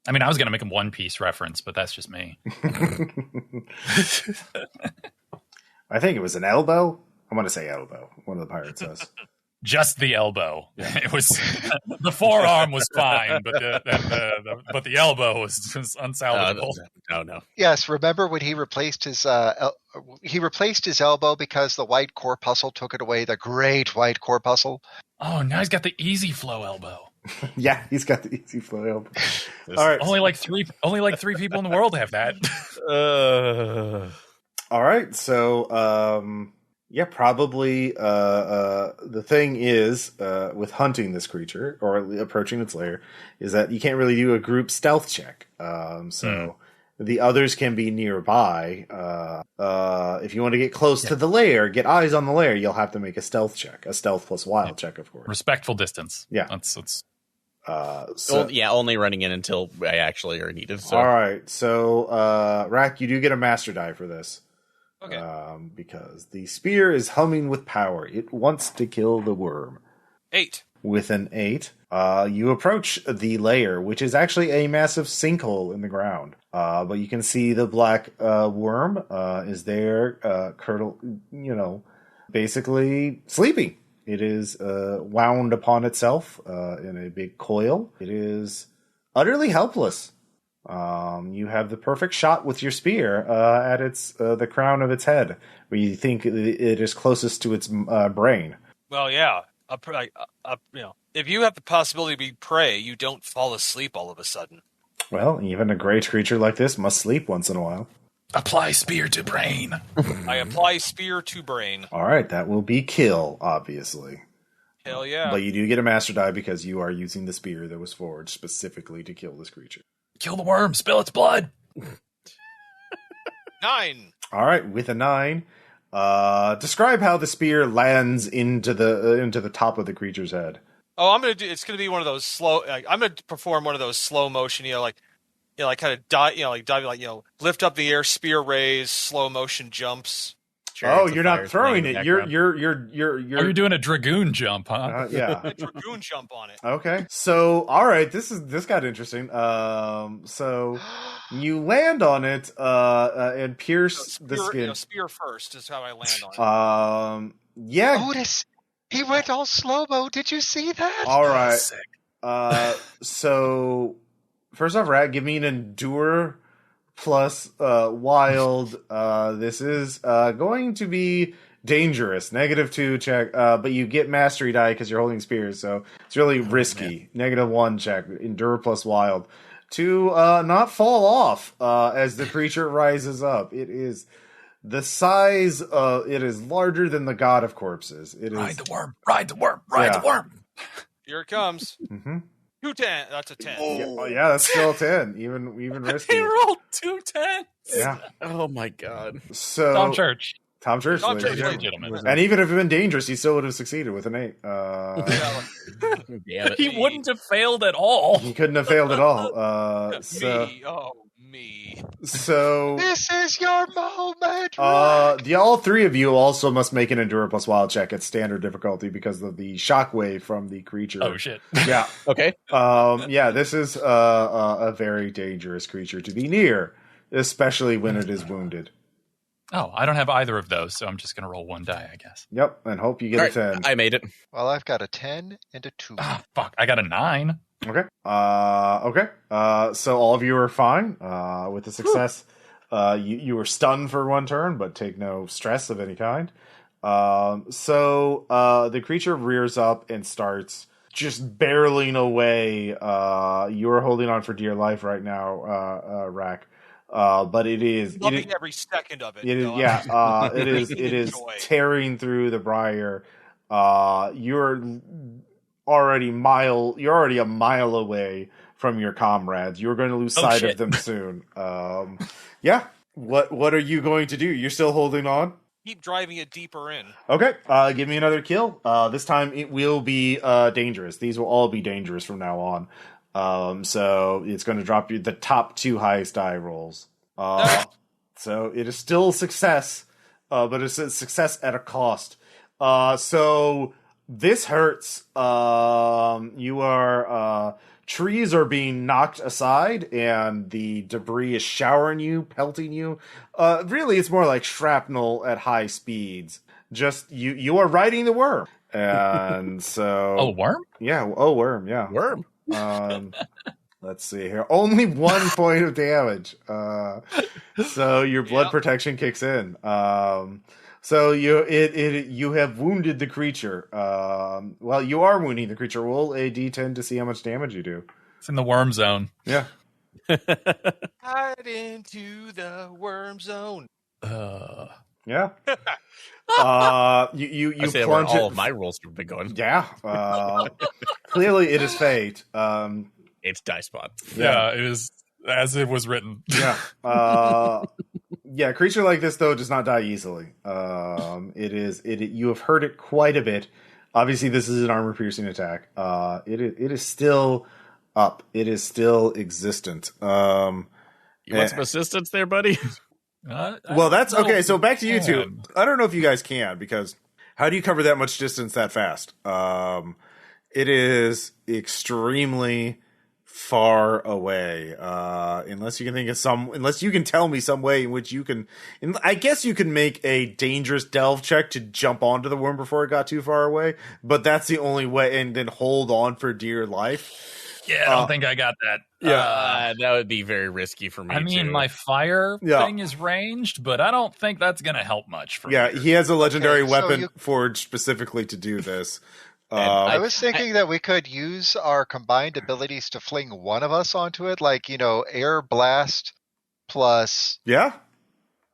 I mean, I was going to make a One Piece reference, but that's just me. I think it was an elbow. I'm going to say elbow. One of the pirates says. Just the elbow. It was the forearm was fine, but the elbow was unsalvageable. No. Yes, remember when he replaced his elbow because the white corpuscle took it away, the great white corpuscle? Oh, now he's got the easy flow elbow. Yeah, he's got the easy flow elbow. All right. Only like three people in the world have that. All right. So, yeah, probably the thing is with hunting this creature or approaching its lair is that you can't really do a group stealth check. The others can be nearby. If you want to get close to the lair, get eyes on the lair, you'll have to make a stealth check, a stealth plus wild check, of course. Respectful distance. Yeah, that's. Only running in until I actually are needed. So. All right, so Rakk, you do get a master die for this. Okay. Because the spear is humming with power. It wants to kill the worm. 8. With an 8, you approach the lair, which is actually a massive sinkhole in the ground. But you can see the black worm is there, basically sleeping. It is wound upon itself in a big coil. It is utterly helpless. You have the perfect shot with your spear at the crown of its head, where you think it is closest to its brain. Well, yeah. If you have the possibility to be prey, you don't fall asleep all of a sudden. Well, even a great creature like this must sleep once in a while. Apply spear to brain. I apply spear to brain. All right, that will be kill, obviously. Hell yeah. But you do get a master die because you are using the spear that was forged specifically to kill this creature. Kill the worm. Spill its blood. 9. All right, with a 9, describe how the spear lands into the top of the creature's head. Oh, it's gonna be one of those slow. I'm gonna perform one of those slow motion, kind of dive, lift up the air, spear raise, slow motion jumps. Oh, you're not throwing it. You're. You're doing a dragoon jump, huh? Yeah, a dragoon jump on it. Okay, so all right, this got interesting. So you land on it, and pierce the skin. Spear first is how I land on it. Yeah. Outis, he went all slow-mo. Did you see that? All right. Sick. So first off, Rakk, give me an endure plus wild. This is going to be dangerous. -2 check, but you get mastery die because you're holding spears, so it's really risky. -1 check, endure plus wild. To not fall off as the creature rises up. It is the size of, it is larger than the god of corpses. It is. Ride the worm, ride the worm, ride the worm. Here it comes. 2 10. That's a 10. Yeah, that's still a 10. Even risky. He rolled 2 10s. Yeah. Oh my god. So Tom Church. Tom Church, Tom Church, ladies and gentlemen. And even if it had been dangerous, he still would have succeeded with an 8. Damn it. He wouldn't have failed at all. He couldn't have failed at all. Me. So This is your moment, Rakk. all three of you also must make an endure plus wild check at standard difficulty because of the shockwave from the creature. Oh shit. Yeah. Okay. Yeah, this is a very dangerous creature to be near, especially when it is wounded. Oh, I don't have either of those, so I'm just going to roll 1 die, I guess. Yep, and hope you get a 10. I made it. Well, I've got a 10 and a 2. Ah, fuck. I got a 9. Okay. Okay. So all of you are fine with the success. You were stunned for 1 turn, but take no stress of any kind. So the creature rears up and starts just barreling away. You are holding on for dear life right now, Rakk. But it is loving every second of it. It is it is tearing through the Briar. You're already a mile away from your comrades. You're going to lose sight of them soon. Yeah. What are you going to do? You're still holding on? Keep driving it deeper in. Okay. Give me another kill. This time it will be dangerous. These will all be dangerous from now on. So it's going to drop you the top 2 highest die rolls. So it is still success, but it's a success at a cost. So this hurts. You are, trees are being knocked aside and the debris is showering you, pelting you. Really, it's more like shrapnel at high speeds. Just you are riding the worm. And so. Oh, worm? Yeah. Oh, worm. Yeah. Worm. Let's see here. Only 1 point of damage. So your blood protection kicks in. So you have wounded the creature. Well, you are wounding the creature. Roll a d10 to see how much damage you do. It's in the worm zone. Yeah. Hide into the worm zone. Yeah. You I say plunge all it. of my rolls have been going. Yeah. Clearly, it is fate. It's die spot. Yeah, it is as it was written. Yeah. Yeah, a creature like this though does not die easily. You have hurt it quite a bit. Obviously, this is an armor piercing attack. It is still up. It is still existent. You want some assistance there, buddy? Well, that's okay. So back to you two. I don't know if you guys can, because how do you cover that much distance that fast? It is extremely far away, unless you can think of unless you can tell me some way in which you can, I guess you can make a dangerous delve check to jump onto the worm before it got too far away, but that's the only way, and then hold on for dear life. Yeah, I don't think I got that. Yeah, that would be very risky for me. I mean, too. my fire thing is ranged, but I don't think that's going to help much for me. Yeah, he has a legendary weapon forged specifically to do this. I was thinking that we could use our combined abilities to fling one of us onto it, like, air blast plus... Yeah?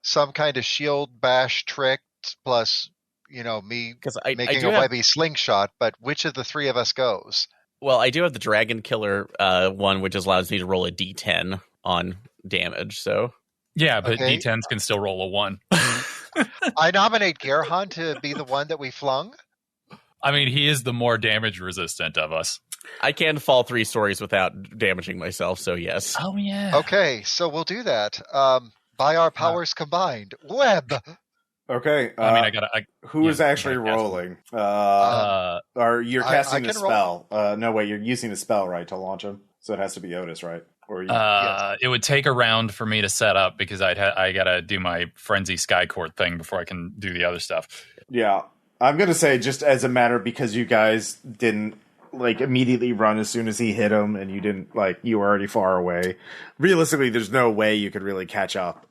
some kind of shield bash trick plus, me making a webby slingshot, but which of the three of us goes? Well, I do have the Dragon Killer one, which allows me to roll a d10 on damage, so... Yeah, but d10s can still roll a 1. I nominate Garanhon to be the one that we flung. I mean, he is the more damage resistant of us. I can fall 3 stories without damaging myself, so yes. Oh, yeah. Okay, so we'll do that. By our powers combined. Web! Okay. I mean, who is actually rolling? Or you're casting a spell. No, wait, you're using a spell, right, to launch him? So it has to be Outis, right? Or yes. It would take a round for me to set up because I got to do my Frenzy Sky Court thing before I can do the other stuff. Yeah. I'm going to say just as a matter because you guys didn't immediately run as soon as he hit him and you didn't you were already far away. Realistically, there's no way you could really catch up.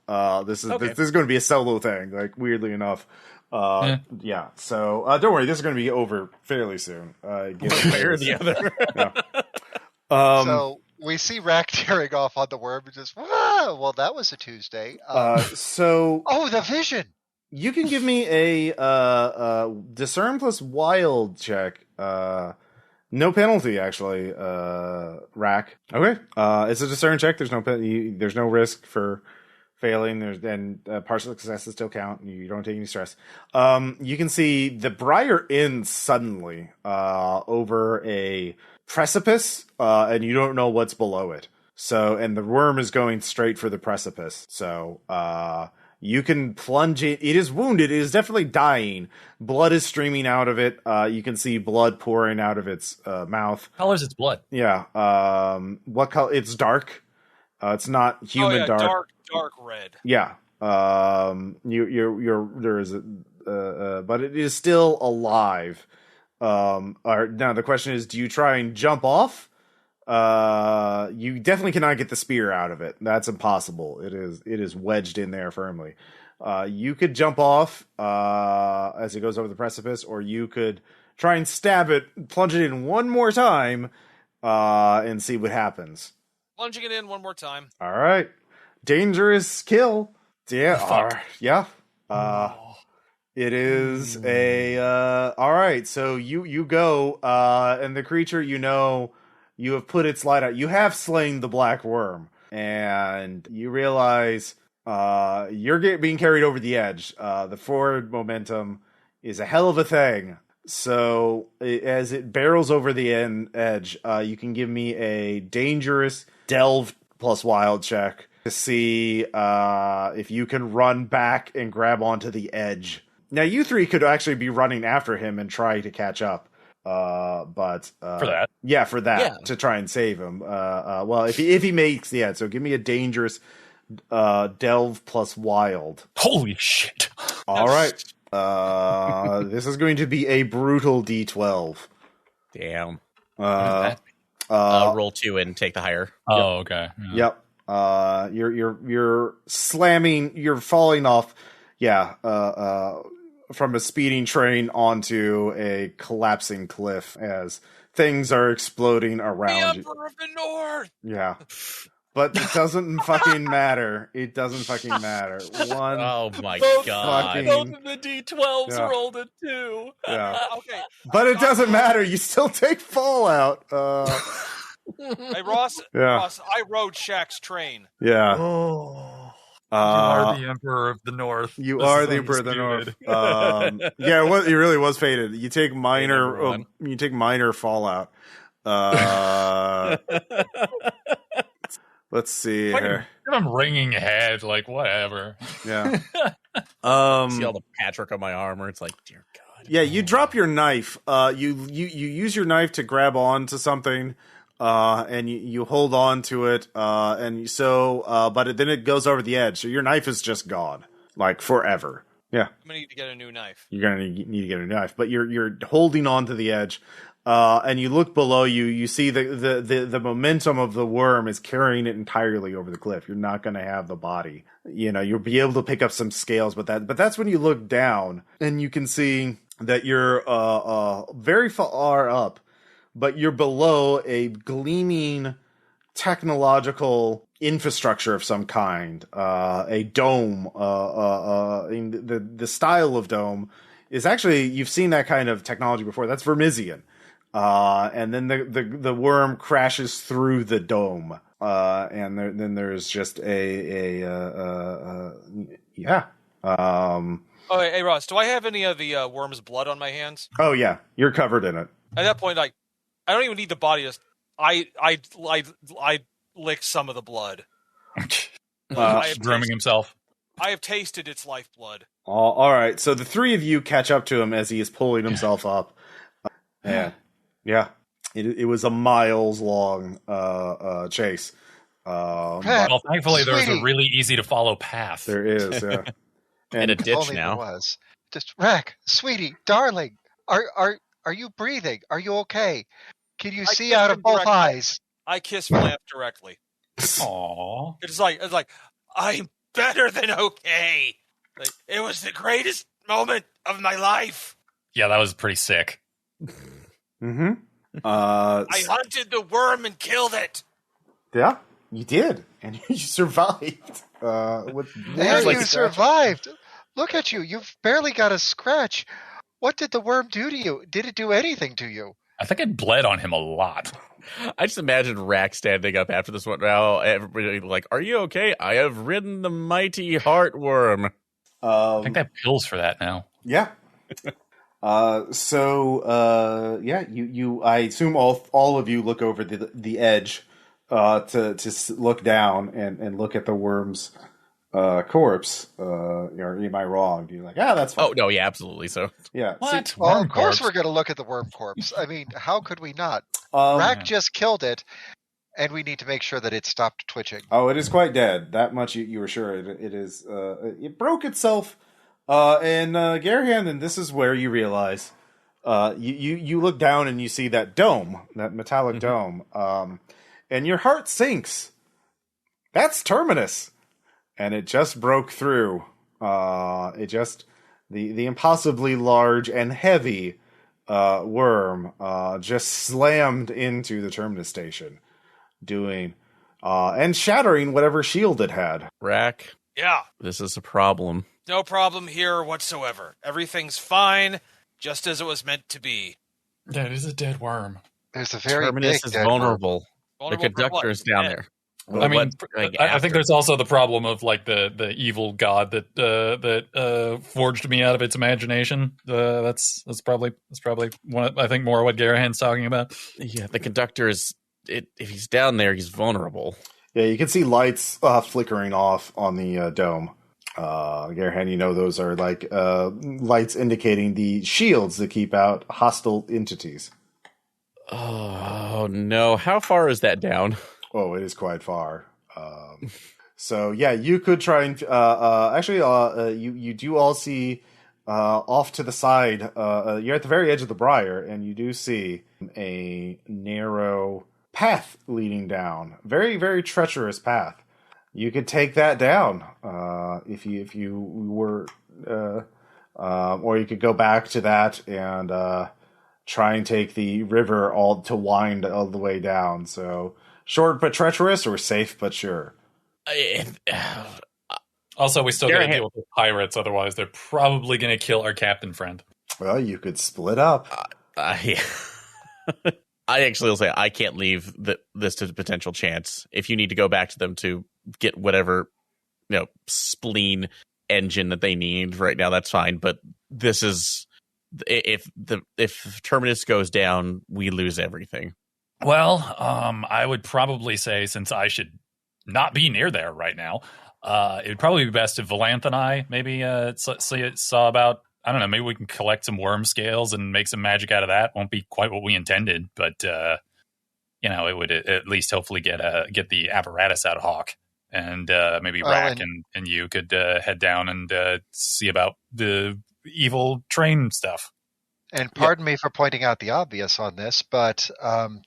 This is going to be a solo thing, weirdly enough. Yeah. So don't worry, this is going to be over fairly soon. One way or the other. Yeah. So we see Rakk tearing off on the worm and just, whoa, well, that was a Tuesday. The vision. You can give me a discern plus wild check. No penalty, actually, Rakk. Okay. It's a discern check. There's no risk for failing. Partial successes still count. You don't take any stress. You can see the Briar ends suddenly over a precipice, and you don't know what's below it. So, and the worm is going straight for the precipice. So, you can plunge it. It is wounded. It is definitely dying. Blood is streaming out of it. You can see blood pouring out of its mouth. What color is its blood? Yeah. What color? It's dark. It's not human dark. Dark red. Yeah. There is but it is still alive. Now the question is, do you try and jump off? You definitely cannot get the spear out of it. That's impossible. It is wedged in there firmly. You could jump off as it goes over the precipice, or you could try and stab it, plunge it in one more time, and see what happens. Plunging it in one more time. All right. Dangerous kill. Yeah. Yeah. It is all right. So you go, and the creature, you have put its light out. You have slain the black worm, and you realize you're being carried over the edge. The forward momentum is a hell of a thing. So as it barrels over the edge, you can give me a dangerous delve plus wild check to see if you can run back and grab onto the edge. Now, you three could actually be running after him and try to catch up. But for that, to try and save him. Well, if he makes the edge, so give me a dangerous delve plus wild. Holy shit! All right, this is going to be a brutal D12. Damn. Roll 2 and take the higher. Oh, okay. Yeah. Yep. You're slamming. You're falling off. Yeah. From a speeding train onto a collapsing cliff as things are exploding around you. The Emperor of the North! Yeah. But it doesn't fucking matter. It doesn't fucking matter. Oh my god. Both of the D12s rolled a 2. Yeah. Okay. But it doesn't matter. You still take fallout. Hey, Ross. Yeah. Ross, I rode Shaq's train. Yeah. Oh. You are the Emperor of the North. You are the Emperor of the North. Yeah, it really was fated. You take minor fallout. Let's see here. I'm wringing head, whatever. Yeah. See all the patchwork on my armor. It's like, dear God. Yeah, you drop your knife. You use your knife to grab on to something. And you hold on to it, but then it goes over the edge, so your knife is just gone, forever. Yeah, I'm gonna need to get a new knife. You're gonna need to get a new knife, but you're holding on to the edge, and you look below you. You see the momentum of the worm is carrying it entirely over the cliff. You're not gonna have the body. You'll be able to pick up some scales, but that's when you look down and you can see that you're very far up. But you're below a gleaming technological infrastructure of some kind, a dome. The style of dome is actually, you've seen that kind of technology before. That's Vermissian. And then the worm crashes through the dome. And then there's just yeah. Oh, hey Ross, do I have any of the worm's blood on my hands? Oh yeah, you're covered in it. At that point, like, I don't even need the body. I lick some of the blood. Grooming himself. I have tasted its lifeblood. All right, so the three of you catch up to him as he is pulling himself up. Yeah. It was a miles-long chase. Well, thankfully, there's a really easy-to-follow path. There is, yeah. And a ditch now. Was. Just, Rakk, sweetie, darling, are you breathing? Are you okay? Can you see out of both eyes? I kiss Valanthe directly. Aww. It's like, I'm better than okay. Like, it was the greatest moment of my life. Yeah, that was pretty sick. Mm-hmm. I hunted the worm and killed it. Yeah, you did, and you survived. You survived. Look at you. You've barely got a scratch. What did the worm do to you? Did it do anything to you? I think it bled on him a lot. I just imagine Rakk standing up after this one. Now, everybody like, "Are you okay? I have ridden the mighty heartworm." I think they have pills for that now. Yeah. You. I assume all of you look over the edge to look down and look at the worm's corpse. Am I wrong? Do you like? That's fine. Oh no, yeah, absolutely. So yeah. What? Well, of course we're going to look at the worm corpse. I mean, how could we not? Rakk just killed it, and we need to make sure that it stopped twitching. Oh, it is quite dead. That much you were sure. It is. It broke itself. And Garanhon, and this is where you realize, you look down and you see that dome, that metallic dome, and your heart sinks. That's Terminus, and it just broke through. The impossibly large and heavy worm just slammed into the Terminus station, doing and shattering whatever shield it had. Rakk, Yeah. this is a problem. No problem here whatsoever. Everything's fine, just as it was meant to be. Yeah, it is a dead worm. There's a very Terminus big is dead vulnerable. Vulnerable The for conductor what? is down Yeah. there. I mean, I think after. there's also the problem of like the evil god that forged me out of its imagination. That's probably one. I think more of what Garanhon's talking about. Yeah, the conductor is. If he's down there, he's vulnerable. Yeah, you can see lights flickering off on the dome. Garanhon, you know those are like lights indicating the shields that keep out hostile entities. Oh no! How far is that down? Oh, it is quite far. So yeah, you could try and you do all see off to the side. You're at the very edge of the Briar, and you do see a narrow path leading down. Very, very treacherous path. You could take that down if you were, or you could go back to that and try and take the river all to wind all the way down. So short but treacherous, or safe but sure. Also, we still got to deal with the pirates. Otherwise, they're probably going to kill our captain friend. Well, you could split up. I actually will say I can't leave this to the potential chance. If you need to go back to them to get whatever, spleen engine that they need right now, that's fine. But this is if Terminus goes down, we lose everything. Well, I would probably say, since I should not be near there right now, it would probably be best if Valanthe and I maybe saw about, I don't know, maybe we can collect some worm scales and make some magic out of that. Won't be quite what we intended, but it would at least hopefully get the apparatus out of Hawk, and maybe Rakk and you could head down and see about the evil train stuff. And pardon me for pointing out the obvious on this, but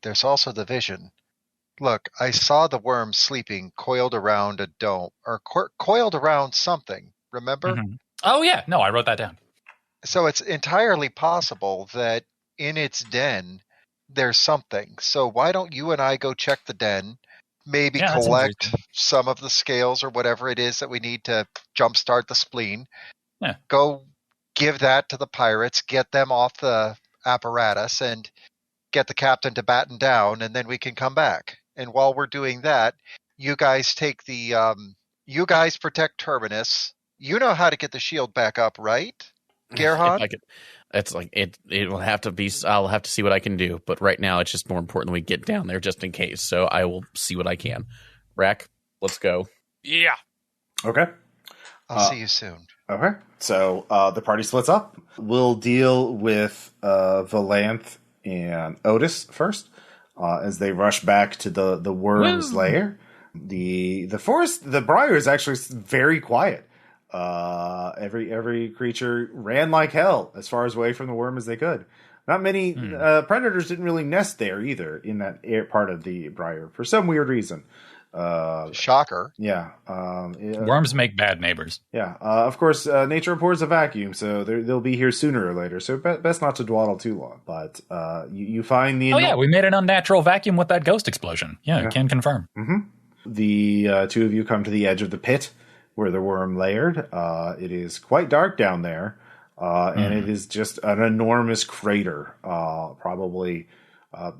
there's also the vision. Look, I saw the worm sleeping, coiled around a dome, or coiled around something, remember? Mm-hmm. Oh, yeah. No, I wrote that down. So it's entirely possible that in its den, there's something. So why don't you and I go check the den, maybe collect some of the scales or whatever it is that we need to jumpstart the spleen. Yeah. Go give that to the pirates, get them off the apparatus, and get the captain to batten down, and then we can come back. And while we're doing that, you guys take the you guys protect Terminus. You know how to get the shield back up, right, Garanhon? It's like it will have to be. I'll have to see what I can do. But right now, it's just more important we get down there just in case. So I will see what I can. Rakk, let's go. Yeah. Okay. I'll see you soon. Okay. So the party splits up. We'll deal with Valanthe and Outis first as they rush back to the worm's lair. The forest, the Briar is actually very quiet. Every creature ran like hell as far away from the worm as they could. Not many predators didn't really nest there either in that part of the Briar for some weird reason. Shocker. Yeah. Worms make bad neighbors. Yeah. Of course, nature abhors a vacuum, so they'll be here sooner or later. So best not to dawdle too long. But you find the... we made an unnatural vacuum with that ghost explosion. Yeah. Can confirm. Mm-hmm. The two of you come to the edge of the pit where the worm layered. It is quite dark down there, and it is just an enormous crater, probably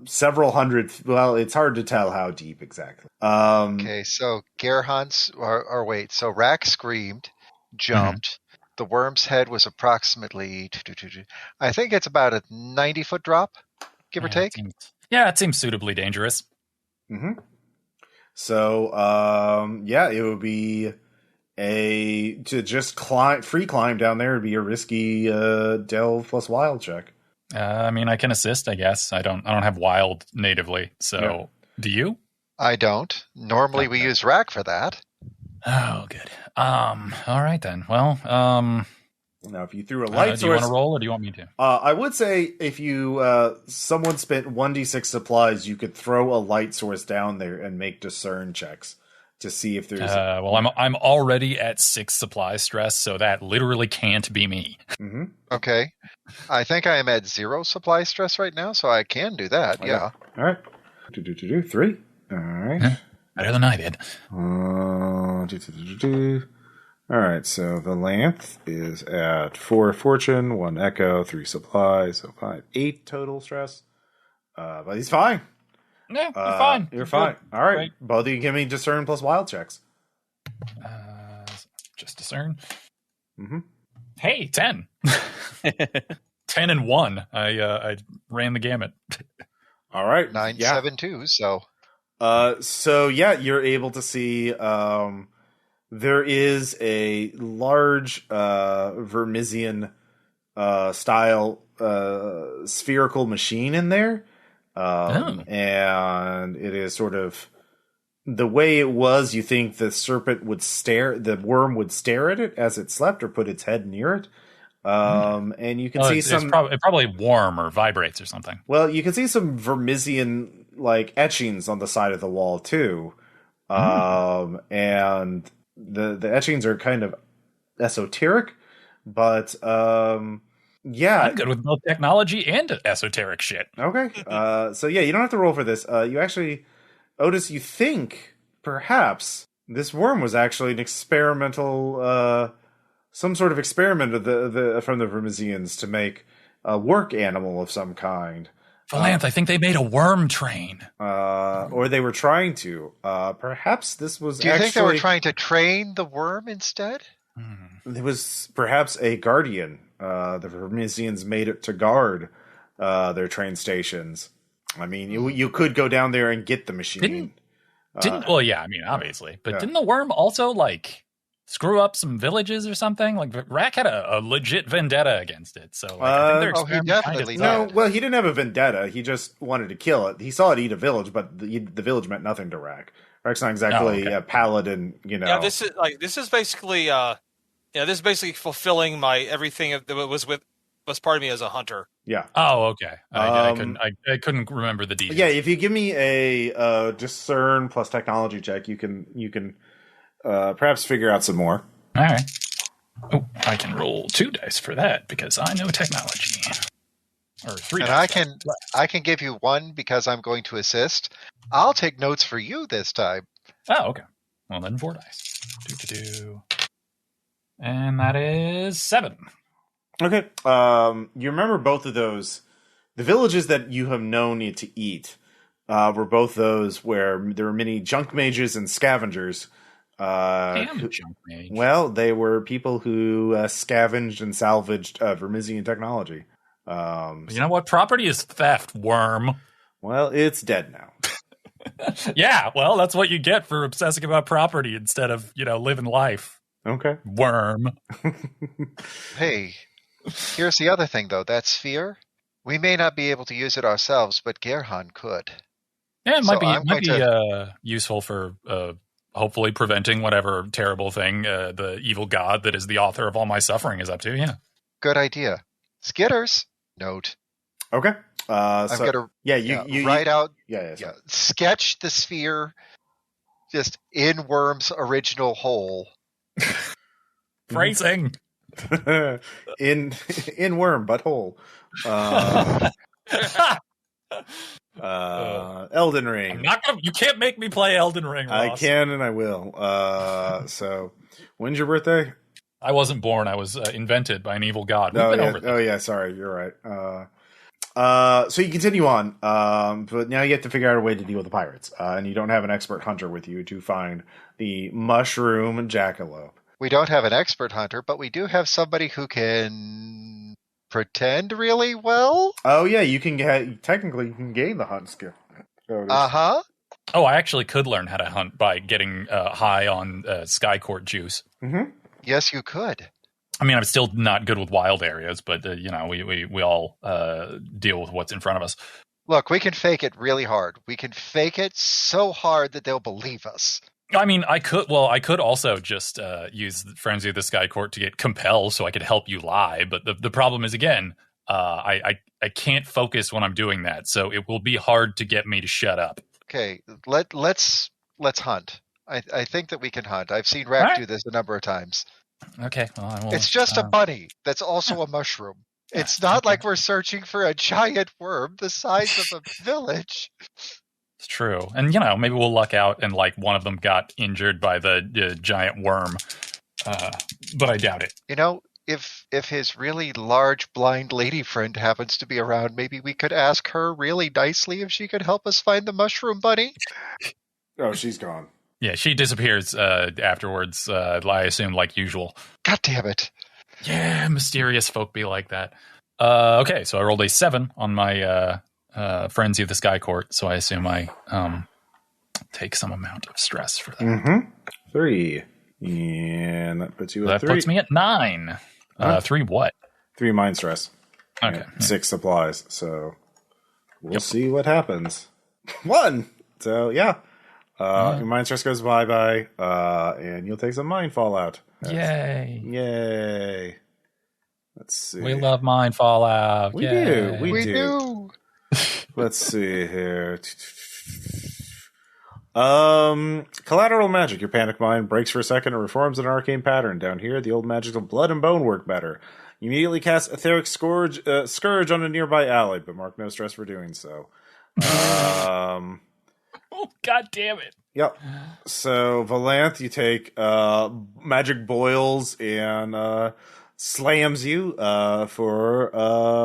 several hundred. Well, it's hard to tell how deep exactly. Okay, so Garanhon's, or wait, so Rakk screamed, jumped. The worm's head was approximately, I think it's about a 90-foot drop, give or take. It seems suitably dangerous. Mm-hmm. So, it would be to just free climb down there would be a risky delve plus wild check. I can assist, I guess. I don't have wild natively, so do you? I don't. Normally we use Rakk for that. Oh, good. All right then. Well, now if you threw a light source, do you want to roll or do you want me to? I would say if you someone spent 1d6 supplies, you could throw a light source down there and make discern checks to see if there's. I'm already at 6 supply stress, so that literally can't be me. Mm-hmm. Okay, I think I am at 0 supply stress right now, so I can do that. Okay. Yeah. All right. 3. All right. Better than I did. All right, so Valanthe is at 4 fortune, 1 echo, 3 supply, so 5, 8 total stress. But he's fine. Yeah, you're fine. You're fine. All right. Great. Both of you give me discern plus wild checks. Just discern. Mm-hmm. Hey, 10. 10 and 1. I ran the gamut. All right. 9, 7, 2, so. You're able to see there is a large Vermissian style spherical machine in there. And it is sort of the way it was. You think the worm would stare at it as it slept or put its head near it. And you can see some. It's probably warm or vibrates or something. Well, you can see some Vermissian like etchings on the side of the wall too. And the etchings are kind of esoteric, but I'm good with both technology and esoteric shit. Okay. You don't have to roll for this. You actually, Outis, you think perhaps this worm was actually an experimental, some sort of experiment of from the Vermissians to make a work animal of some kind. Valanthe, I think they made a worm train. Or they were trying to. Perhaps this was. Do you think they were trying to train the worm instead? It was perhaps a guardian. The Vermissians made it to guard their train stations. I mean, you could go down there and get the machine. Obviously. But didn't the worm also, screw up some villages or something? Rakk had a legit vendetta against it. So I think he definitely No, well, he didn't have a vendetta. He just wanted to kill it. He saw it eat a village, but the village meant nothing to Rakk. Rack's not exactly a paladin, Yeah, this is basically fulfilling my everything that was part of me as a hunter. Yeah. Oh, okay. I couldn't remember the details. Yeah, if you give me a discern plus technology check, you can perhaps figure out some more. All right. Oh, I can roll 2 dice for that because I know technology. Or 3 and dice. I can give you 1 because I'm going to assist. I'll take notes for you this time. Oh, okay. Well, then 4 dice. And that is 7. Okay. You remember both of those. The villages that you have known it to eat were both those where there were many junk mages and scavengers. Junk mage. Well, they were people who scavenged and salvaged Vermissian technology. You know what? Property is theft, worm. Well, it's dead now. Yeah, well, that's what you get for obsessing about property instead of, living life. Okay. Worm. Hey, here's the other thing, though. That sphere, we may not be able to use it ourselves, but Garanhon could. Yeah, it might be useful for hopefully preventing whatever terrible thing the evil god that is the author of all my suffering is up to. Yeah. Good idea. Skitters, note. Okay. I'm gonna write out. Yeah. Sketch the sphere, just in Worm's original hole. Phrasing. in Worm butthole. Elden Ring. You can't make me play Elden Ring, Ross. I can and I will. So, when's your birthday? I wasn't born. I was invented by an evil god. Sorry, you're right. So you continue on, but now you have to figure out a way to deal with the pirates, and you don't have an expert hunter with you to find the mushroom jackalope. We don't have an expert hunter, but we do have somebody who can pretend really well. Oh yeah, you can technically you can gain the hunt skill. Uh-huh. Oh, I actually could learn how to hunt by getting high on Sky Court juice. Mm-hmm. Yes, you could. I mean, I'm still not good with wild areas, but we all deal with what's in front of us. Look, we can fake it really hard. We can fake it so hard that they'll believe us. I mean, I could also just use the Frenzy of the Sky Court to get compel so I could help you lie. But the problem is, again, I can't focus when I'm doing that. So it will be hard to get me to shut up. Okay, let's hunt. I think that we can hunt. I've seen Rakk do this a number of times. Okay. Well, it's just a bunny that's also a mushroom. It's not like we're searching for a giant worm the size of a village. It's true. And, maybe we'll luck out and, one of them got injured by the giant worm. But I doubt it. If his really large blind lady friend happens to be around, maybe we could ask her really nicely if she could help us find the mushroom bunny. Oh, she's gone. Yeah, she disappears afterwards, I assume, like usual. God damn it. Yeah, mysterious folk be like that. Okay, so I rolled a 7 on my Frenzy of the Sky Court, so I assume I take some amount of stress for that. Mm-hmm. 3. And that puts you at 3. That puts me at 9. 3 what? 3 mind stress. Okay. 6 supplies, so we'll see what happens. 1! So, yeah. Your mind stress goes bye-bye, and you'll take some mind fallout. Yay. Let's see. We love mind fallout. We do. Let's see here. Collateral magic. Your panic mind breaks for a second and reforms an arcane pattern. Down here, the old magics of blood and bone work better. You immediately cast Etheric Scourge on a nearby ally, but mark no stress for doing so. Oh, God damn it. Yep. So, Valanthe, you take magic boils and slams you for,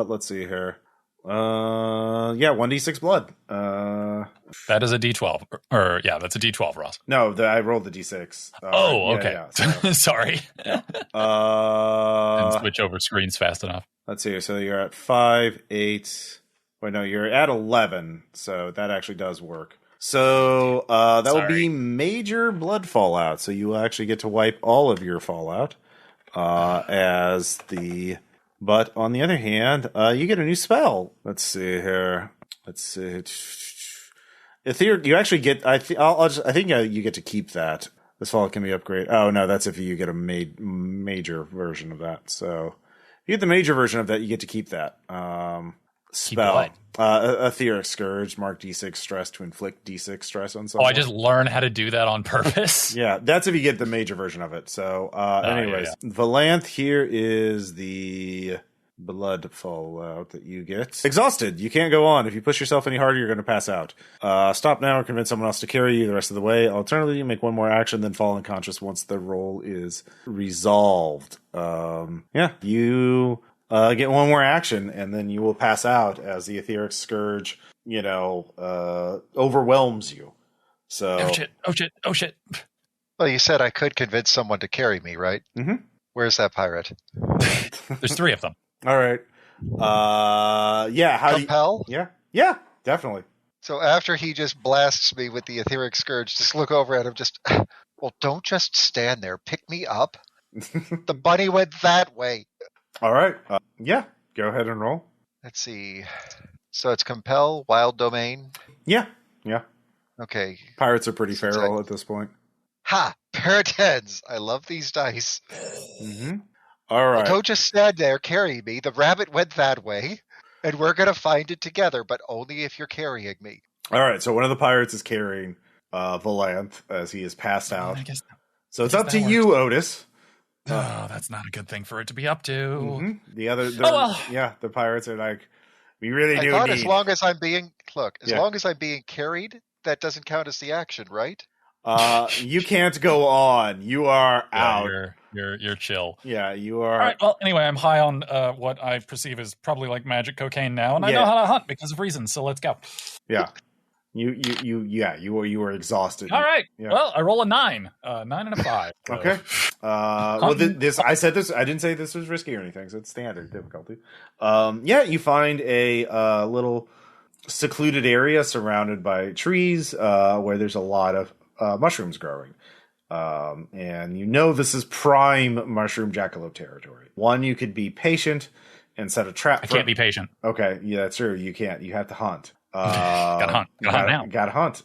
let's see here. 1d6 blood. That is a d12. That's a d12, Ross. No, I rolled the d6. Okay. Yeah, so. Sorry. Didn't switch over screens fast enough. Let's see. So you're at 5, 8. Wait, no, you're at 11. So that actually does work. So that will be major blood fallout. So you will actually get to wipe all of your fallout But on the other hand, you get a new spell. Let's see here. You actually get. I think you get to keep that. This fallout can be upgraded. Oh no, that's if you get a major version of that. So if you get the major version of that, you get to keep that. Spell. Etheric Scourge, mark D6 stress to inflict D6 stress on someone. Oh, I just learned how to do that on purpose? Yeah, that's if you get the major version of it. So, Valanthe, here is the blood fallout that you get. Exhausted. You can't go on. If you push yourself any harder, you're going to pass out. Stop now or convince someone else to carry you the rest of the way. Alternatively, you make one more action, then fall unconscious once the roll is resolved. You get one more action, and then you will pass out as the etheric scourge, overwhelms you. So, Oh shit. Well, you said I could convince someone to carry me, right? Mm-hmm. Where's that pirate? There's 3 of them. All right. How Compel? do you... Yeah, definitely. So after he just blasts me with the etheric scourge, just look over at him, well, don't just stand there. Pick me up. The bunny went that way. All right. Go ahead and roll. Let's see. So it's compel, wild domain. Yeah. Okay. Pirates are pretty feral at this point. Ha! Pair of 10s. I love these dice. Mm-hmm. All right. Well, don't just stand there, carry me. The rabbit went that way, and we're going to find it together, but only if you're carrying me. All right. So one of the pirates is carrying Valanthe as he is passed out. So it's up to you, Outis. Oh, that's not a good thing for it to be up to. Mm-hmm. The pirates are like, we really do need... as long as I'm being carried, that doesn't count as the action, right? You can't go on. You are out. You're chill. Yeah, you are. All right. Well, anyway, I'm high on what I perceive as probably like magic cocaine now, and I know how to hunt because of reasons. So let's go. Yeah. You were exhausted. All right. Yeah. Well, I roll a 9, 9 and a 5. So. Okay. I said this. I didn't say this was risky or anything. So it's standard difficulty. You find a little secluded area surrounded by trees, where there's a lot of mushrooms growing. And this is prime mushroom jackalope territory. One, you could be patient and set a trap. I can't be patient. Okay, yeah, that's true. You can't. You have to hunt. Gotta hunt now. Gotta hunt.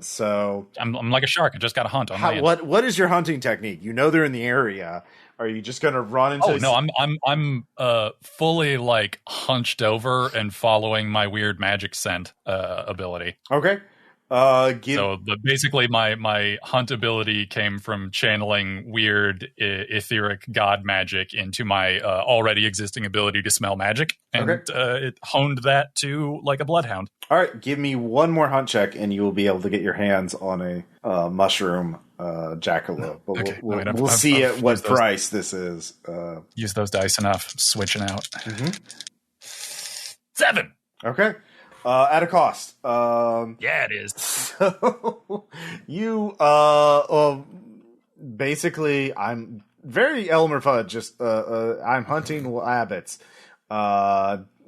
So I'm like a shark. I just gotta hunt on land. What is your hunting technique? They're in the area. Are you just gonna run into? Oh no, I'm fully like hunched over and following my weird magic scent ability. Okay. Basically my hunt ability came from channeling weird etheric god magic into my already existing ability to smell magic, and it honed that to like a bloodhound. All right, give me one more hunt check, and you will be able to get your hands on a mushroom jackalope. But we'll see at what price this is. Use those dice enough. Switching out. Mm-hmm. 7. Okay. At a cost. Yeah, it is. So you basically, I'm very Elmer Fudd. Just I'm hunting rabbits.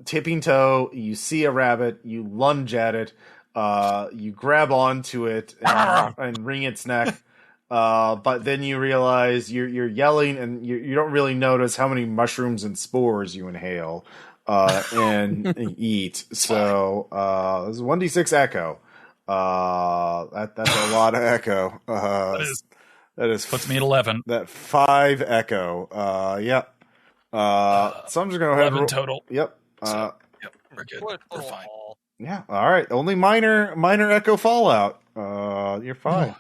Tipping toe. You see a rabbit. You lunge at it. You grab onto it and wring its neck. But then you realize you're yelling, and you don't really notice how many mushrooms and spores you inhale. And eat. So this is 1d6 echo. That's a lot of echo. That is puts me at 11. That 5 echo. Yep. So I'm just gonna go ahead 11 total. Yep. Yep. We're good. We're fine. Yeah. All right. Only minor echo fallout. You're fine.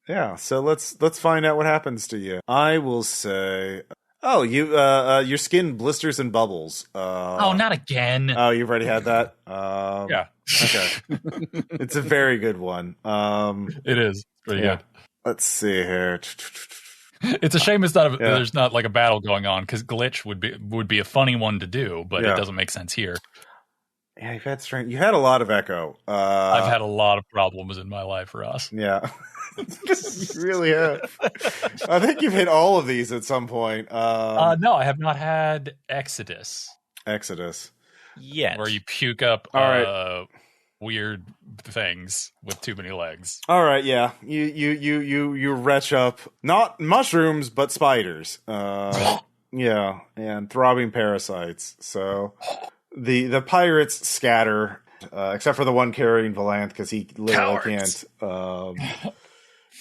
Yeah. So let's find out what happens to you. I will say. Oh, your skin blisters and bubbles. Not again. Oh, you've already had that? Yeah. Okay. It's a very good one. It is. Pretty good. Let's see here. It's a shame there's not like a battle going on, because glitch would be a funny one to do, but it doesn't make sense here. Yeah, you had a lot of echo. I've had a lot of problems in my life, Ross. Yeah. You really have. I think you've hit all of these at some point. No, I have not had Exodus. Yet. Where you puke up weird things with too many legs. All right, yeah. You retch up not mushrooms but spiders. Yeah, and throbbing parasites. So the pirates scatter, except for the one carrying Valanthe, because he literally can't.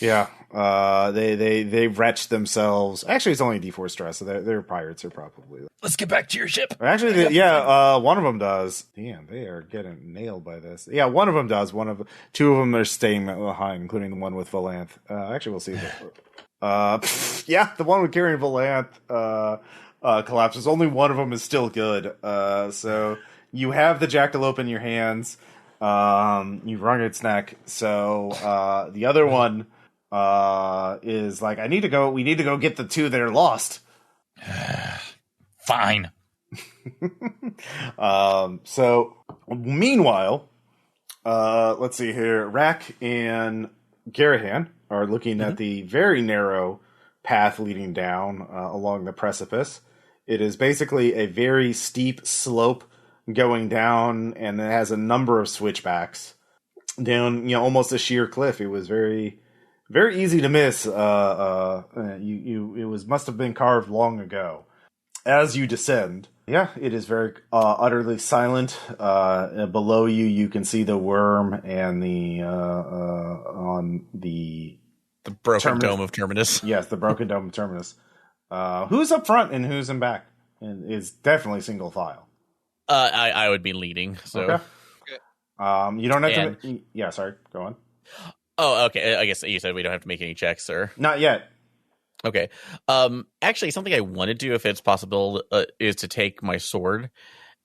They retch themselves. Actually, it's only a D4 stress, so their pirates are probably. Let's get back to your ship. Actually, one of them does. Damn, they are getting nailed by this. Yeah, one of them does. Two of them are staying behind, including the one with Valanthe. Actually, we'll see. The one with carrying Valanthe collapses. Only one of them is still good. So you have the jackalope in your hands. You've wrung its neck. So the other one is like, we need to go get the two that are lost. Fine. So meanwhile, let's see here. Rakk and Garanhon are looking at the very narrow path leading down along the precipice. It is basically a very steep slope going down, and it has a number of switchbacks down, almost a sheer cliff. It was very, very easy to miss. It must have been carved long ago. As you descend, it is very utterly silent. Below you, you can see the worm and the on the broken dome of Terminus. Yes, the broken dome of Terminus. Who's up front and who's in back? And it's definitely single file. I would be leading. So okay. You don't have to. Yeah, sorry. Go on. Oh, okay. I guess you said we don't have to make any checks, sir. Not yet. Okay. Actually, something I want to do, if it's possible, is to take my sword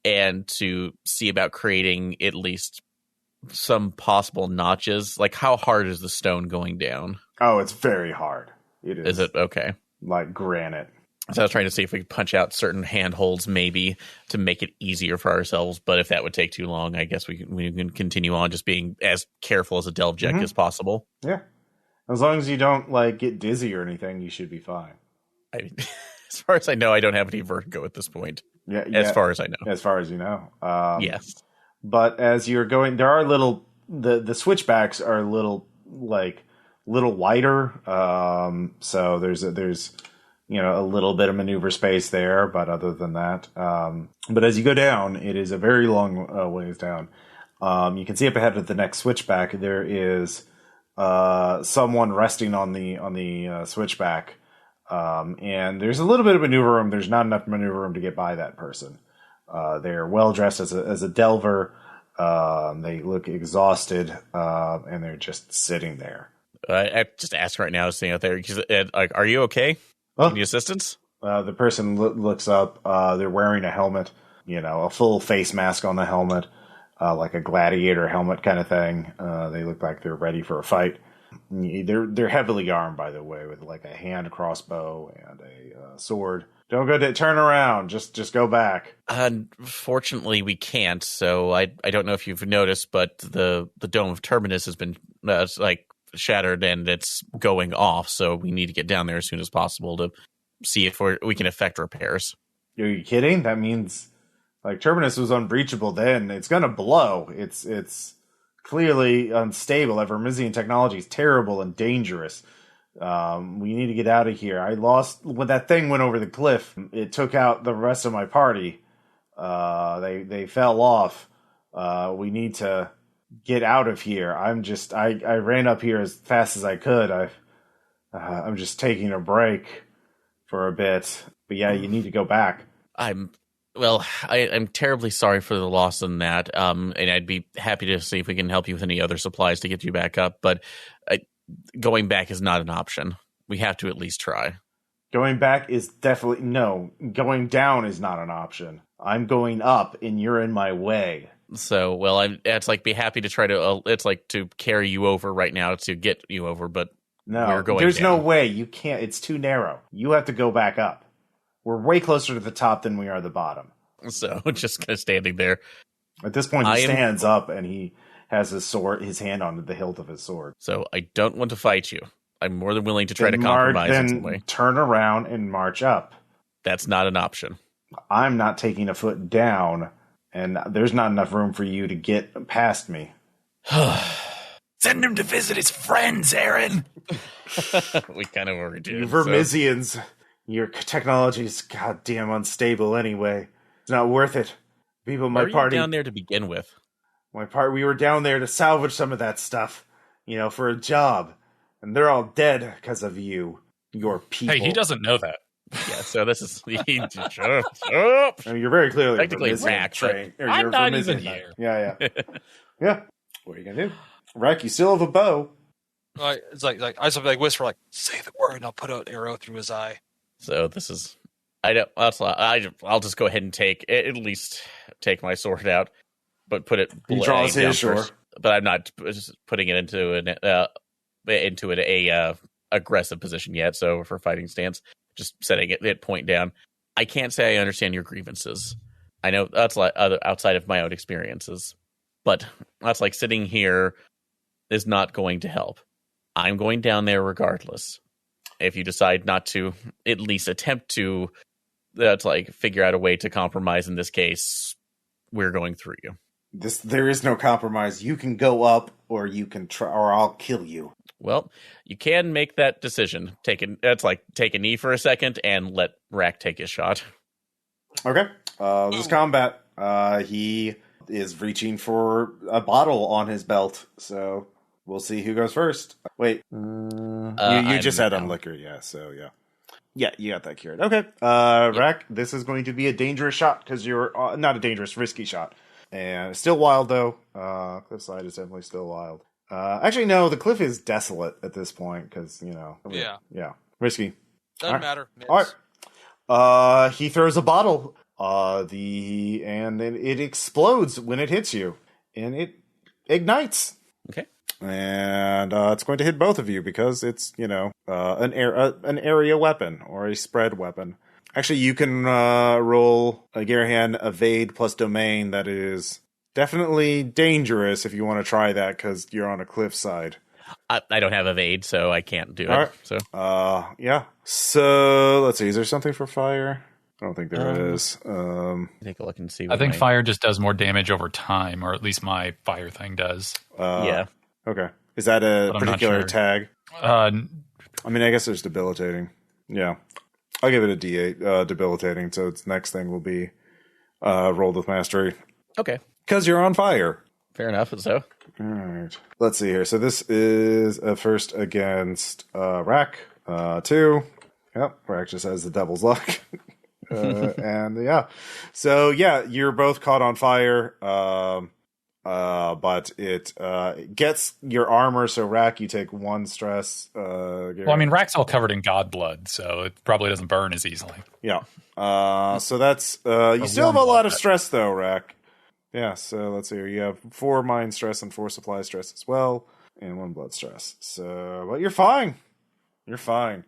and to see about creating at least some possible notches. Like, how hard is the stone going down? Oh, it's very hard. It is. Is it? Okay. Like granite. So I was trying to see if we could punch out certain handholds maybe to make it easier for ourselves. But if that would take too long, I guess we can continue on just being as careful as a delve check as possible. Yeah. As long as you don't get dizzy or anything, you should be fine. As far as I know, I don't have any vertigo at this point. Yeah. As far as I know. As far as you know. Yes. But as you're going, there are the switchbacks are a little wider. So there's a little bit of maneuver space there, but other than that, but as you go down, it is a very long ways down. You can see up ahead of the next switchback, there is someone resting on the switchback, and there's a little bit of maneuver room. There's not enough maneuver room to get by that person. They're well dressed as a delver. They look exhausted, and they're just sitting there. I just ask right now, sitting out there, are you okay? Need assistance? The person looks up. They're wearing a helmet, a full face mask on the helmet, like a gladiator helmet kind of thing. They look like they're ready for a fight. They're heavily armed, by the way, with like a hand crossbow and a sword. Don't turn around. Just go back. Unfortunately, we can't. So I don't know if you've noticed, but the dome of Terminus has been shattered and it's going off. So we need to get down there as soon as possible to see if we can effect repairs. Are you kidding? That means Terminus was unbreachable then. It's gonna blow. It's clearly unstable. That Vermissian technology is terrible and dangerous. We need to get out of here. I lost when that thing went over the cliff. It took out the rest of my party. They fell off. We need to get out of here. I ran up here as fast as I could. I'm just taking a break for a bit. But yeah, you need to go back. I'm terribly sorry for the loss in that. And I'd be happy to see if we can help you with any other supplies to get you back up. But going back is not an option. We have to at least try. Going back is definitely no. Going down is not an option. I'm going up, and you're in my way. So, it's be happy to try to. It's to carry you over right now to get you over, but no, we're going there's down. No way. You can't. It's too narrow. You have to go back up. We're way closer to the top than we are the bottom. So, just kind of standing there. At this point, he stands up and he has his hand on the hilt of his sword. So, I don't want to fight you. I'm more than willing to try to compromise in some way. Turn around and march up. That's not an option. I'm not taking a foot down, and there's not enough room for you to get past me. Send him to visit his friends, Aaron. We kind of already did. You Vermissians, your technology is goddamn unstable anyway. It's not worth it. People, my party down there to begin with. We were down there to salvage some of that stuff, for a job. And they're all dead because of you, your people. Hey, he doesn't know that. Yeah, so this is... Shut up. I mean, you're very clearly technically Rakk. I'm not even here. Yeah. Yeah. What are you going to do? Rakk, you still have a bow. It's I whisper, say the word, and I'll put an arrow through his eye. So this is I'll just go ahead and at least take my sword out, but put it. He draws his, sure. But I'm not just putting it into an aggressive position yet. So for fighting stance, just setting it point down. I can't say I understand your grievances. I know that's like outside of my own experiences, but that's like sitting here is not going to help. I'm going down there regardless. If you decide not to at least attempt to, that's like figure out a way to compromise in this case, we're going through you. There is no compromise. You can go up, or you can try, or I'll kill you. Well, you can make that decision. Take a knee for a second and let Rakk take his shot. Okay. This is combat. He is reaching for a bottle on his belt, so we'll see who goes first. Wait, you just had on liquor, yeah. So yeah. Yeah, you got that cured. Okay, Rakk, this is going to be a dangerous shot because you're not a dangerous, risky shot. And still wild, though. Cliffside is definitely still wild. Actually, no, the cliff is desolate at this point, because, Yeah. Risky. Doesn't matter. All right. He throws a bottle. And then it explodes when it hits you. And it ignites. Okay. And it's going to hit both of you, because it's, an area weapon, or a spread weapon. Actually, you can roll a Garanhon evade plus domain. That is definitely dangerous if you want to try that, because you're on a cliffside. I don't have evade, so I can't do it. Right. So yeah. So let's see. Is there something for fire? I don't think there is. Take a look and see. I think fire just does more damage over time, or at least my fire thing does. Yeah. Okay. Is that a particular tag? I guess there's debilitating. Yeah. I'll give it a D8, debilitating, so its next thing will be rolled with mastery. Okay. Because you're on fire. Fair enough, so. All right. Let's see here. So this is a first against Rakk. 2. Yep, Rakk just has the devil's luck. And yeah. So yeah, you're both caught on fire. But it gets your armor, so Rakk, you take 1 stress. Rack's all covered in god blood, so it probably doesn't burn as easily. Yeah. So that's you still have a lot of stress, though, Rakk. Yeah. So let's see here. You have 4 mind stress and 4 supply stress as well, and 1 blood stress. So, but you're fine. You're fine.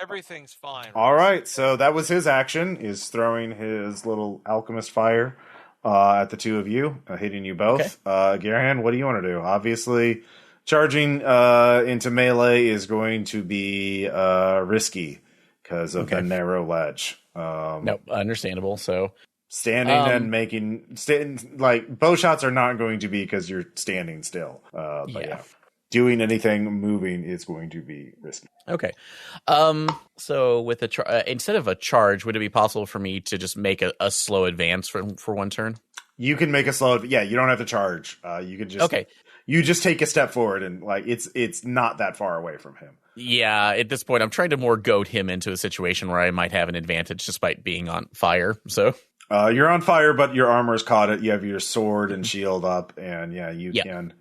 Everything's fine. All right. So that was his action, is throwing his little alchemist fire at the 2 of you, hitting you both. Okay. Garanhon, what do you want to do? Obviously, charging into melee is going to be risky because of the narrow ledge. Nope, understandable. So standing and bow shots are not going to be because you're standing still. But yeah. Doing anything moving is going to be risky. Okay. So with instead of a charge, would it be possible for me to just make a slow advance for 1 turn? You can make a slow. Yeah, you don't have to charge. You can just You just take a step forward, and it's not that far away from him. Yeah, at this point, I'm trying to more goad him into a situation where I might have an advantage despite being on fire. So you're on fire, but your armor's caught it. You have your sword and shield up, and you can.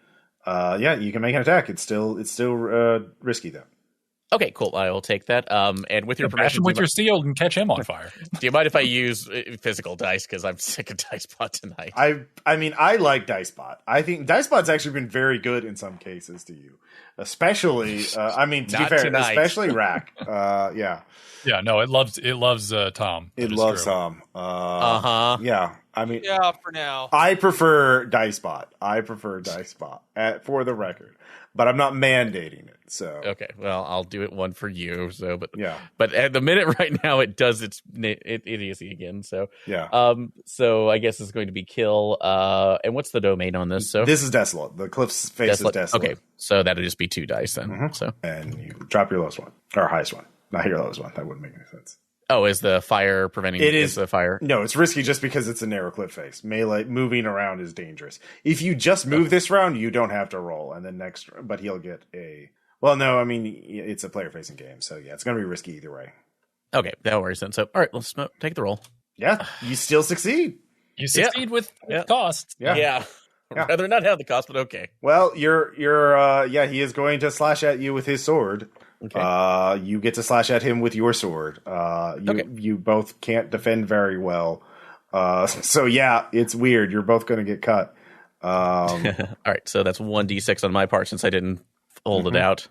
You can make an attack. It's still risky though. Okay, cool. I will take that. And with your permission, with your shield and catch him on fire. Do you mind if I use physical dice? Because I'm sick of Dicebot tonight. I like Dicebot. I think Dicebot's actually been very good in some cases to you, especially. To be fair, tonight. Especially Rakk. Yeah. Yeah. No, it loves Tom. It loves Tom. Yeah. For now. I prefer Dicebot. For the record, but I'm not mandating it. So okay, well, I'll do it 1 for you. So, but at the minute right now, it does its idiocy again. So yeah. So I guess it's going to be kill. And what's the domain on this? So this is desolate. The cliff's face is desolate. Okay, so that'll just be 2 dice then. Mm-hmm. So and you drop your lowest one or highest one, not your lowest one. That wouldn't make any sense. Oh, is the fire preventing? It is the fire. No, it's risky just because it's a narrow cliff face. Melee moving around is dangerous. If you just move this round, you don't have to roll, and then but he'll get a. Well, no, it's a player facing game, so yeah, it's going to be risky either way. Okay, that worries then. So, all right, let's take the roll. Yeah, you still succeed. You succeed with cost. Yeah. I'd rather not have the cost, but okay. Well, he is going to slash at you with his sword. Okay. You get to slash at him with your sword. You both can't defend very well. So yeah, it's weird. You're both going to get cut. All right, so that's 1d6 on my part since I didn't hold it out.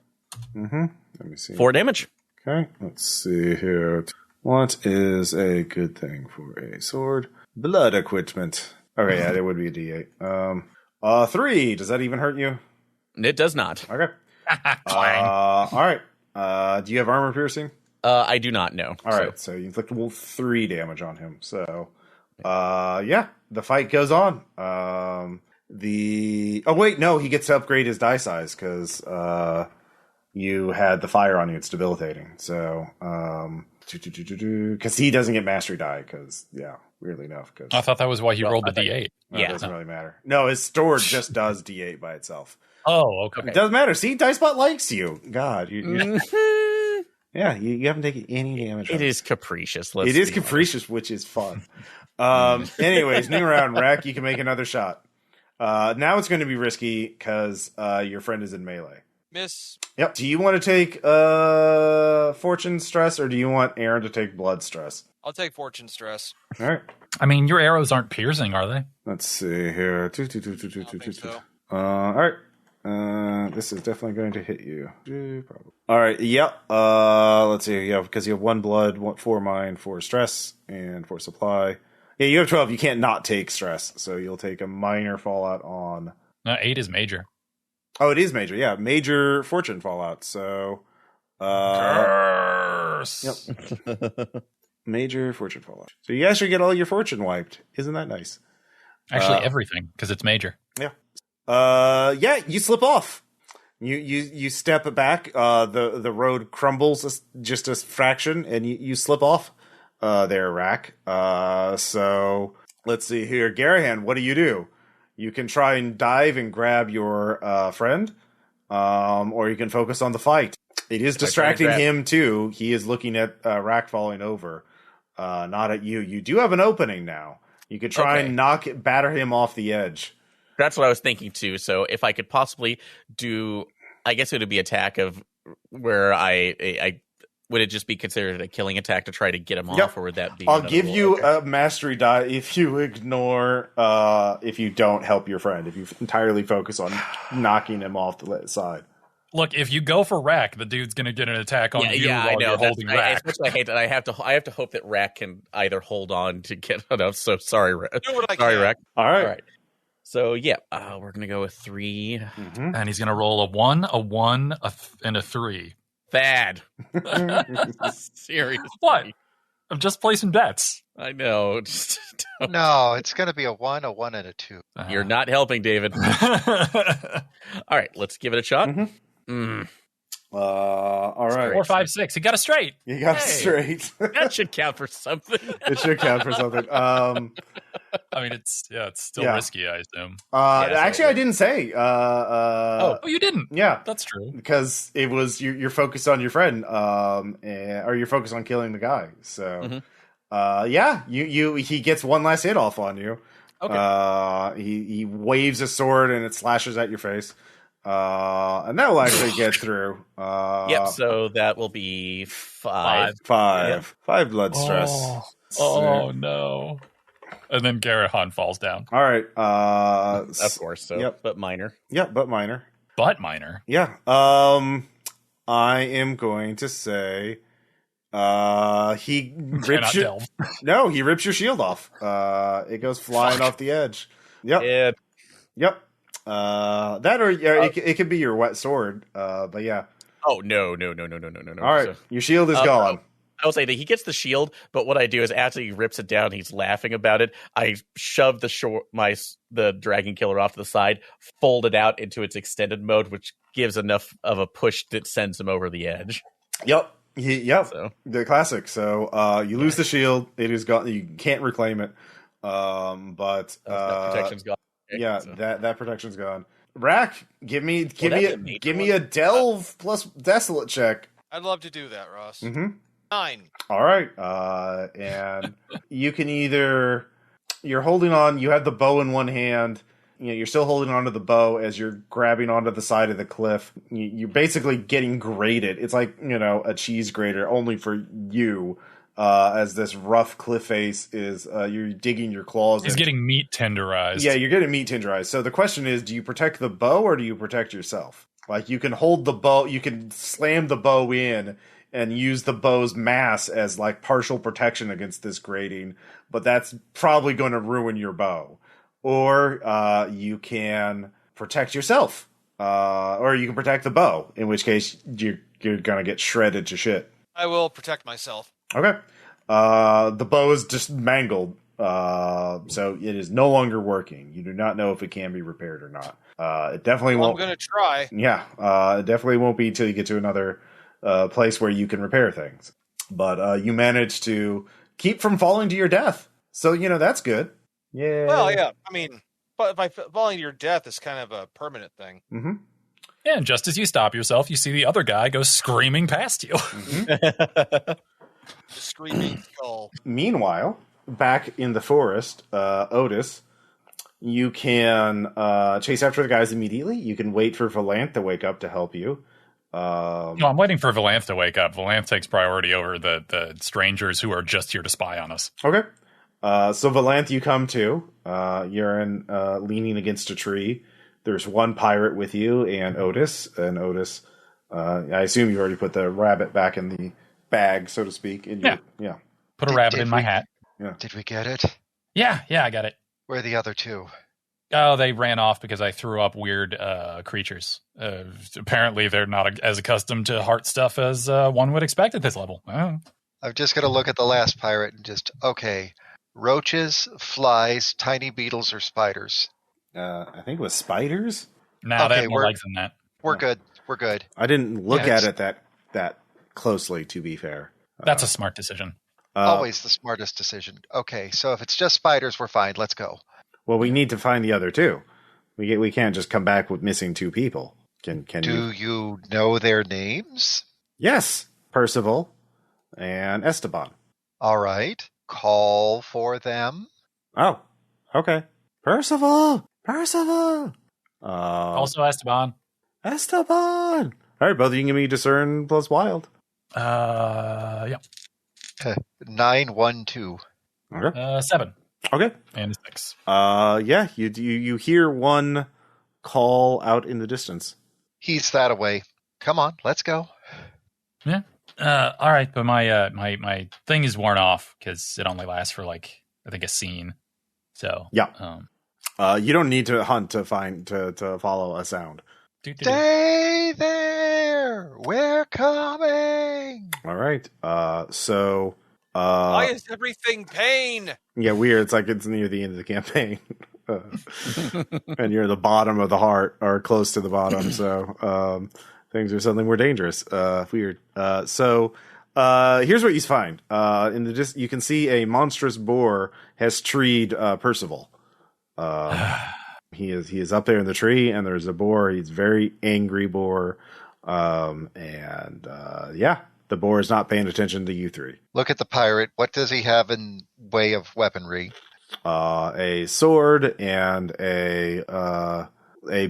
Mm-hmm. Let me see. 4 damage. Okay, let's see here. What is a good thing for a sword? Blood equipment. Okay, yeah, it would be a d8. 3. Does that even hurt you? It does not. Okay. All right. Do you have armor piercing? I do not know. All right, so you inflict 3 damage on him. So, yeah, the fight goes on. Oh wait, no, he gets to upgrade his die size because you had the fire on you. It's debilitating. So, because he doesn't get mastery die. Because weirdly enough. Cause, I thought that was why he rolled the d8. It doesn't really matter. No, his sword just does d8 by itself. Oh, okay. It doesn't matter. See, Dicebot likes you. God, yeah, you haven't taken any damage. It is capricious. It is capricious, which is fun. Anyways, new round, Rakk. You can make another shot. Now it's going to be risky because your friend is in melee. Miss. Yep. Do you want to take fortune stress, or do you want Aaron to take blood stress? I'll take fortune stress. All right. I mean, your arrows aren't piercing, are they? Let's see here. All right. This is definitely going to hit you. Probably. All right. Yep. Let's see. Yeah, because you have 1 blood, 4 mind, 4 stress, and 4 supply. Yeah, you have 12. You can't not take stress, so you'll take a minor fallout on. 8 is major. Oh, it is major. Yeah, major fortune fallout. So, Pearce. Yep. Major fortune fallout. So you actually get all your fortune wiped. Isn't that nice? Actually, everything because it's major. Yeah. Yeah, you slip off. You step back. The road crumbles just a fraction, and you slip off. There, Rakk. So let's see here, Garanhon. What do? You can try and dive and grab your friend, or you can focus on the fight. It is distracting him too. He is looking at Rakk falling over, not at you. You do have an opening now. You could try and batter him off the edge. That's what I was thinking too. So if I could possibly do, I guess it would be attack of where I would it just be considered a killing attack to try to get him off, or would that be? I'll give you a mastery die if you ignore, if you don't help your friend, if you entirely focus on knocking him off the side. Look, if you go for Rakk, the dude's going to get an attack on you while you're holding Rakk. I hate that. I have to hope that Rakk can either hold on to get enough. So sorry, Rakk. Do what I sorry, can. Rakk. All right. So yeah, we're gonna go with 3, and he's gonna roll a 1, a 1, and a 3. Bad. Seriously, what? I'm just placing bets. I know. No, it's gonna be a 1, and a 2. You're not helping, David. All right, let's give it a shot. All right. 4, 5, 6. He got it straight. You got it straight. That should count for something. It should count for something. I mean, it's still risky, I assume. Actually, I didn't say. Oh, you didn't? Yeah, that's true. Because it was you're focused on your friend, or you're focused on killing the guy. So, he gets one last hit off on you. Okay. He waves his sword and it slashes at your face. And that will actually get through. Yep. So that will be 5. 5 blood stress. Oh no. And then Garanhon falls down. All right. Of course. So, but minor. Yep, but minor. Yeah. I am going to say, he rips he rips your shield off. It goes flying off the edge. Yep. Yep. That or it could be your wet sword. But yeah. Oh no. All right, your shield is gone. I will say that he gets the shield, but what I do is after he rips it down, he's laughing about it. I shove the dragon killer off to the side, fold it out into its extended mode, which gives enough of a push that sends him over the edge. Yep. So. The classic. So you lose the shield. It is gone. You can't reclaim it. But that protection's gone. Okay, yeah, so. that protection's gone. Rakk, give me a delve plus desolate check. I'd love to do that, Ross. 9. All right. And you can you're holding on, you have the bow in one hand, you're still holding onto the bow as you're grabbing onto the side of the cliff. You're basically getting grated. It's like, a cheese grater, only for you, as this rough cliff face is, you're digging your claws in. He's getting meat tenderized. Yeah, you're getting meat tenderized. So the question is, do you protect the bow or do you protect yourself? Like, you can hold the bow, you can slam the bow in and use the bow's mass as, like, partial protection against this grating, but that's probably going to ruin your bow. Or you can protect yourself. Or you can protect the bow, in which case you're going to get shredded to shit. I will protect myself. Okay. The bow is just mangled, so it is no longer working. You do not know if it can be repaired or not. It definitely won't. I'm going to try. Yeah, it definitely won't be until you get to another place where you can repair things. But you managed to keep from falling to your death. So, that's good. Yeah. Well, yeah. I mean, but by falling to your death is kind of a permanent thing. Mm-hmm. Yeah, and just as you stop yourself, you see the other guy go screaming past you. Mm-hmm. The screaming skull. Meanwhile, back in the forest, Outis, you can chase after the guys immediately. You can wait for Valanthe to wake up to help you. No, I'm waiting for Valanthe to wake up. Valanthe takes priority over the strangers who are just here to spy on us. Okay. So Valanthe, you come to. You're leaning against a tree. There's one pirate with you and Outis. And Outis, I assume you already put the rabbit back in the bag, so to speak. Yeah. Put a rabbit in my hat. Yeah. Did we get it? Yeah, I got it. Where are the other two? Oh, they ran off because I threw up weird creatures. Apparently, they're not as accustomed to heart stuff as one would expect at this level. I'm just going to look at the last pirate and okay. Roaches, flies, tiny beetles, or spiders? I think it was spiders. No, they have more legs than that. We're good. I didn't look at it that closely, to be fair. That's a smart decision. Always the smartest decision. Okay, so if it's just spiders, we're fine. Let's go. Well, we need to find the other two. We can't just come back with missing two people. Can you know their names? Yes, Percival and Esteban. All right. Call for them. Oh, okay. Percival. Also Esteban. All right, both of you can give me discern plus wild. Yeah. 912. Okay. 7. Okay. And 6. Yeah. You hear one call out in the distance. He's that away. Come on, let's go. Yeah. All right, but my thing is worn off because it only lasts for I think a scene. So yeah. You don't need to hunt to find to follow a sound. Stay there. We're coming. All right. So. Why is everything pain? Yeah, weird. It's like it's near the end of the campaign, and you're at the bottom of the heart or close to the bottom. So. Things are suddenly more dangerous. Weird. So here's what you find. You can see a monstrous boar has treed Percival. He is up there in the tree, and there's a boar. He's a very angry boar. The boar is not paying attention to you three. Look at the pirate. What does he have in way of weaponry? A sword and a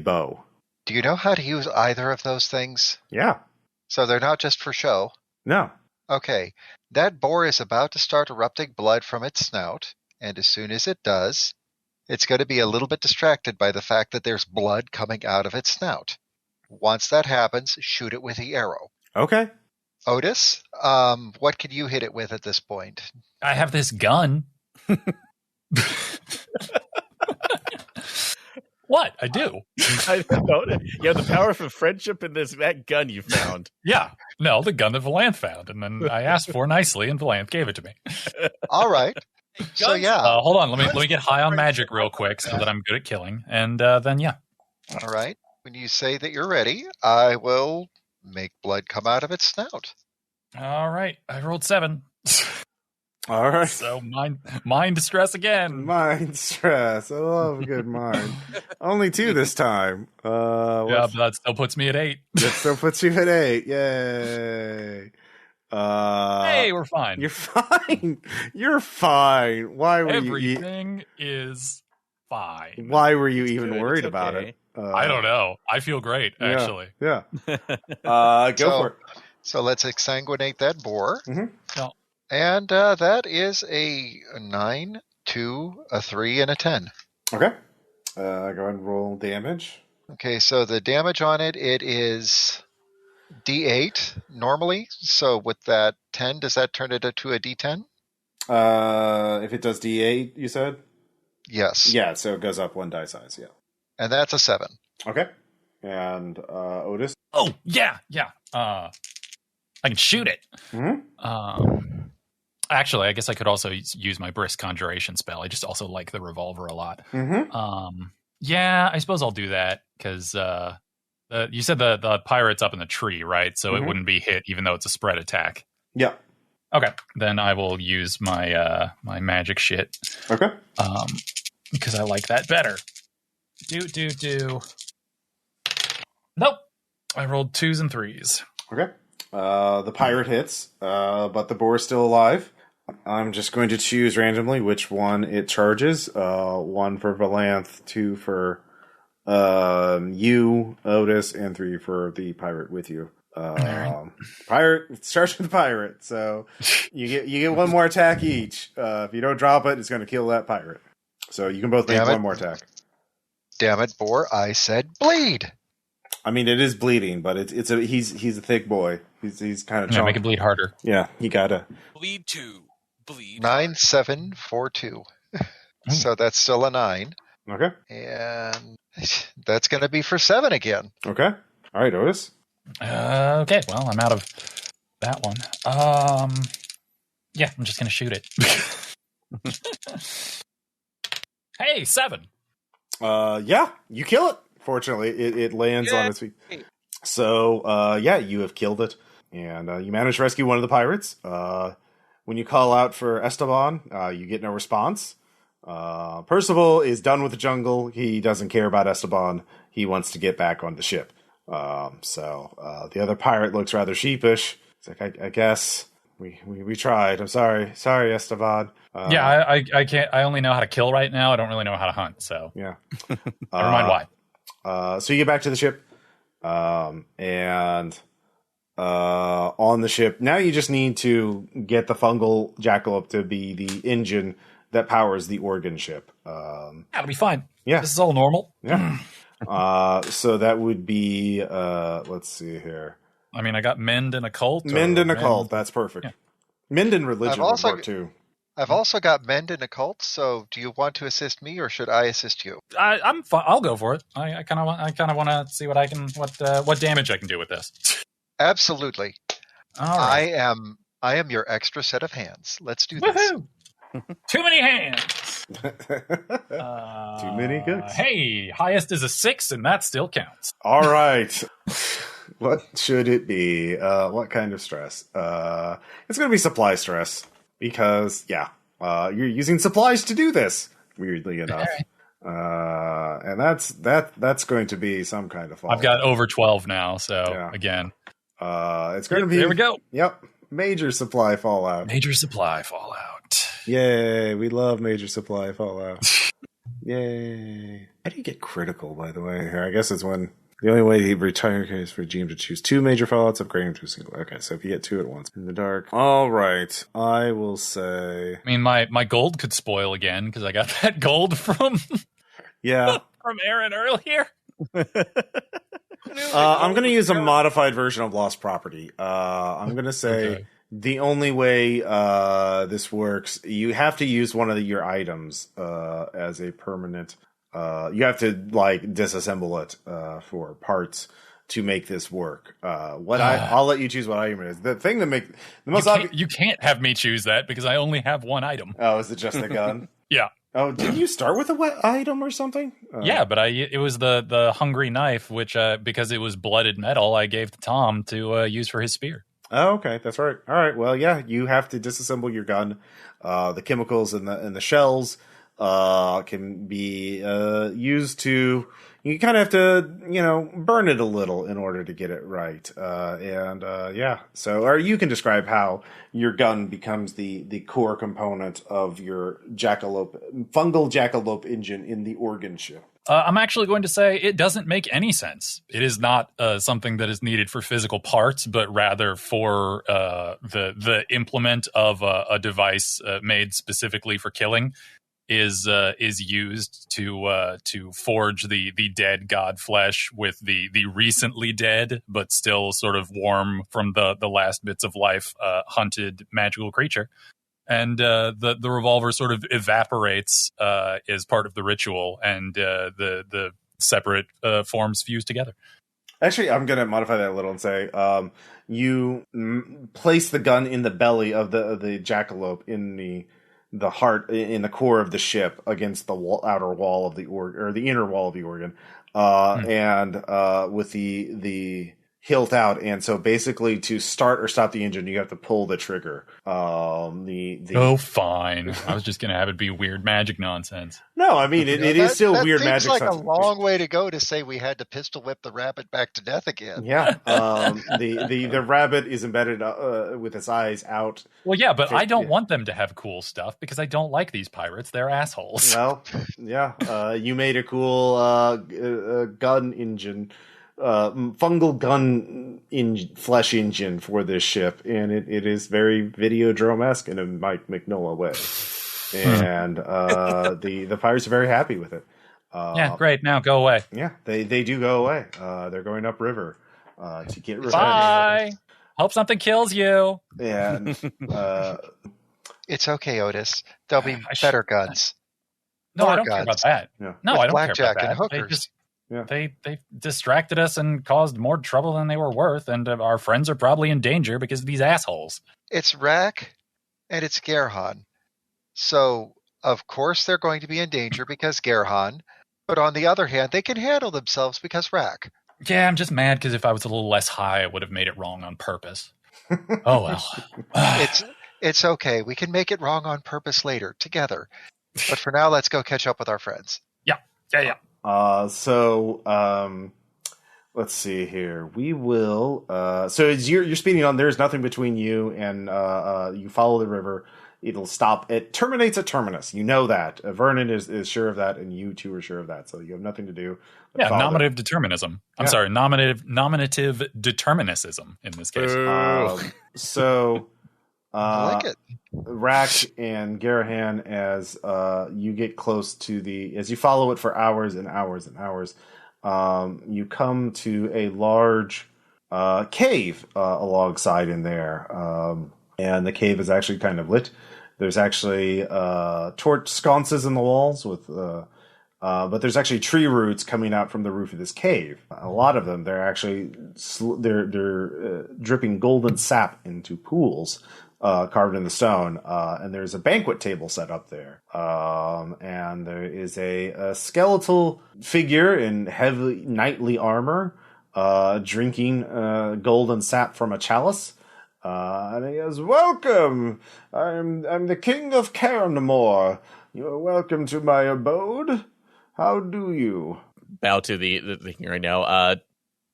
bow. Do you know how to use either of those things? Yeah. So they're not just for show? No. Okay. That boar is about to start erupting blood from its snout, and as soon as it does, it's going to be a little bit distracted by the fact that there's blood coming out of its snout. Once that happens, shoot it with the arrow. Okay. Outis, what can you hit it with at this point? I have this gun. What? I do. I know. You have the power of friendship in that gun you found. Yeah. No, the gun that Valanthe found. And then I asked for nicely, and Valanthe gave it to me. All right. So, yeah. Hold on. Let me get high on magic real quick so that I'm good at killing. And then, yeah. All right. When you say that you're ready, I will make blood come out of its snout. All right. I rolled 7. All right. So mind stress again. Mind stress. I love a good mind. Only 2 this time. Yeah, but that still puts me at 8. That still puts you at 8. Yay. Hey, we're fine. You're fine. You're fine. Why were Everything is fine. Why were you even worried about it? I don't know. I feel great, actually. Yeah. Go for it. So let's exsanguinate that boar. Mm-hmm. No. And that is a 9, 2, a 3, and a 10. Okay. Go ahead and roll damage. Okay, so the damage on it is D8 normally. So with that 10, does that turn it into a D10? If it does D8, you said? Yes. Yeah, so it goes up one die size, yeah. And that's a 7. Okay. And Outis? Oh, yeah. I can shoot it. Mm-hmm. Actually, I guess I could also use my brisk conjuration spell. I just also like the revolver a lot. Mm-hmm. Yeah, I suppose I'll do that because you said the pirate's up in the tree, right? So it wouldn't be hit, even though it's a spread attack. Yeah. Okay, then I will use my my magic shit. Okay. Because I like that better. Do. Nope. I rolled 2s and 3s. Okay. The pirate hits, but the boar is still alive. I'm just going to choose randomly which one it charges. 1 for Valanthe, 2 for you, Outis, and 3 for the pirate with you. Right. Pirate starts with the pirate, so you get one more attack each. If you don't drop it, it's going to kill that pirate. So you can both make one more attack. Damn it, boar! I said bleed. I mean, it is bleeding, but he's a thick boy. He's kind of make it bleed harder. Yeah, you gotta bleed 2. Bleed 9, 7, 4, 2. So that's still a 9. Okay. And that's going to be for 7 again. Okay. All right, Outis. Okay, well, I'm out of that one. Yeah, I'm just gonna shoot it. Hey, 7. Yeah, you kill it. Fortunately, it lands on its feet. So, you have killed it, and you manage to rescue one of the pirates. When you call out for Esteban, you get no response. Percival is done with the jungle. He doesn't care about Esteban. He wants to get back on the ship. The other pirate looks rather sheepish. It's like, I guess we tried. I'm sorry, Esteban. I can't. I only know how to kill right now. I don't really know how to hunt. So yeah, never mind why. So you get back to the ship, and on the ship now you just need to get the fungal jackalope to be the engine that powers the organ ship. That'll be fine. Yeah, this is all normal. Yeah. So that would be let's see here. I mean, I got mend and occult. Mend and occult. That's perfect. Yeah. Mend and religion would work too. I've also got mend and occult. So, do you want to assist me, or should I assist you? I'm fine. I'll go for it. I kind of want to see what damage I can do with this. Absolutely. All right. I am your extra set of hands. Let's do Woohoo! This. Too many hands. Too many cooks. Hey, highest is a 6, and that still counts. All right. What should it be? What kind of stress? It's going to be supply stress because, you're using supplies to do this. Weirdly enough, and that's going to be some kind of fallout. I've got over 12 now, so again, it's going to be. There we go. Yep, major supply fallout. Major supply fallout. Yay! We love major supply fallout. Yay! How do you get critical? By the way, here I guess it's when. The only way to retire is for GM to choose 2 major fallouts, upgrading to a single. Okay, so if you get 2 at once. In the dark. All right. I will say... I mean, my gold could spoil again, because I got that gold from... from Aaron earlier. I'm going to use a modified version of Lost Property. I'm going to say the only way this works, you have to use one of your items as a permanent... you have to disassemble it for parts to make this work. I'll let you choose what item it is. The thing that makes the most obvious. You can't have me choose that because I only have one item. Oh, is it just the gun? Yeah. Oh, did you start with a wet item or something? Yeah, but it was the hungry knife, which because it was blooded metal, I gave to Tom to use for his spear. Oh, okay, that's right. All right, well, yeah, you have to disassemble your gun. The chemicals and the shells. Can be used to you kind of have to, burn it a little in order to get it right. So, or you can describe how your gun becomes the core component of your fungal jackalope engine in the organ ship. I'm actually going to say it doesn't make any sense. It is not something that is needed for physical parts, but rather for the implement of a device made specifically for killing is used to forge the dead god flesh with the recently dead but still sort of warm from the last bits of life hunted magical creature. And the revolver sort of evaporates as part of the ritual, and the separate forms fuse together. Actually, I'm going to modify that a little and say you place the gun in the belly of the jackalope in the heart, in the core of the ship, against the outer wall of the organ, or the inner wall of the organ, and with the hilt out. And so basically, to start or stop the engine, you have to pull the trigger. Oh, fine. I was just going to have it be weird magic nonsense. No, I mean, it is still weird magic. That seems like a long way to go to say we had to pistol whip the rabbit back to death again. Yeah. The rabbit is embedded with its eyes out. Well, yeah, but I don't want them to have cool stuff because I don't like these pirates. They're assholes. Well, yeah. You made a cool gun engine. Fungal gun flesh engine for this ship, and it is very Videodrome-esque in a Mike Mignola way. And the pirates are very happy with it. Yeah, great. Now go away. Yeah, they do go away. They're going upriver to get revenge. Bye. Hope something kills you. And it's okay, Otis. There'll be better guns. No, I don't care about that. Yeah. No, I don't care about that. And hookers. They distracted us and caused more trouble than they were worth, and our friends are probably in danger because of these assholes. It's Rakk and it's Garanhon. So, of course, they're going to be in danger because Garanhon, but on the other hand, they can handle themselves because Rakk. Yeah, I'm just mad because if I was a little less high, I would have made it wrong on purpose. Oh, well. It's okay. We can make it wrong on purpose later, together. But for now, let's go catch up with our friends. Yeah. Let's see here. We will. So as you're speeding on, there's nothing between you and you follow the river. It'll stop. It terminates at Terminus. You know that. Vernon is sure of that, and you two are sure of that. So you have nothing to do. Yeah, nominative determinism. I'm sorry, nominative determinism in this case. I like it. Rakk and Garanhon, as you get close to as you follow it for hours and hours and hours, you come to a large cave alongside in there. And the cave is actually kind of lit. There's actually torch sconces in the walls but there's actually tree roots coming out from the roof of this cave. A lot of them, they're actually they're dripping golden sap into pools carved in the stone. And there's a banquet table set up there. And there is a skeletal figure in heavy knightly armor drinking golden sap from a chalice. And he goes, "Welcome! I'm the King of Cairnmore. You are welcome to my abode. How do you?" Bow to the king right now.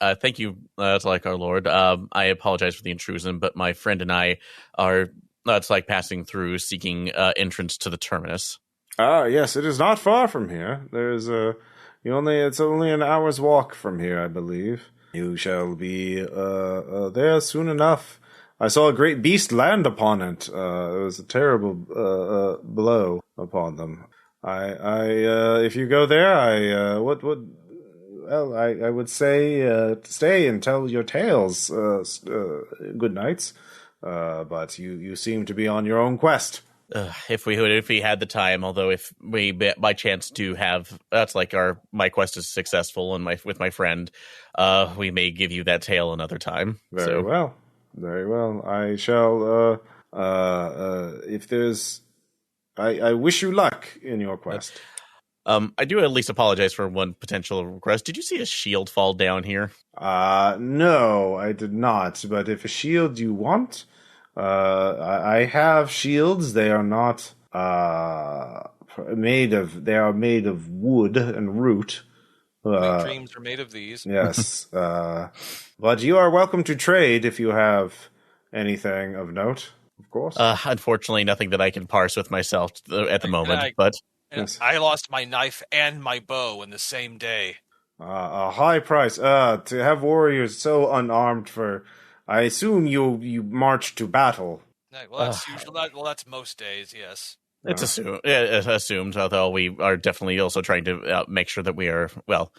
Thank you, like our lord. I apologize for the intrusion, but my friend and I are passing through, seeking entrance to the terminus. Yes, it is not far from here. There's it's only an hour's walk from here, I believe. You shall be there soon enough. I saw a great beast land upon it. It was a terrible blow upon them. If you go there, I would say stay and tell your tales, good knights. But you seem to be on your own quest. If we had the time, although if we by chance do have, my quest is successful and with my friend, we may give you that tale another time. Very well. I shall. If there's, I wish you luck in your quest. I do at least apologize for one potential request. Did you see a shield fall down here? No, I did not. But if a shield you want, I have shields. They are not They are made of wood and root. My dreams are made of these. Yes. But you are welcome to trade if you have anything of note, of course. Unfortunately, nothing that I can parse with myself at the moment. Yes. I lost my knife and my bow in the same day. A high price. To have warriors so unarmed for... I assume you march to battle. Well, that's usually, that's most days, yes. It's assumed, although we are definitely also trying to make sure that we are, well,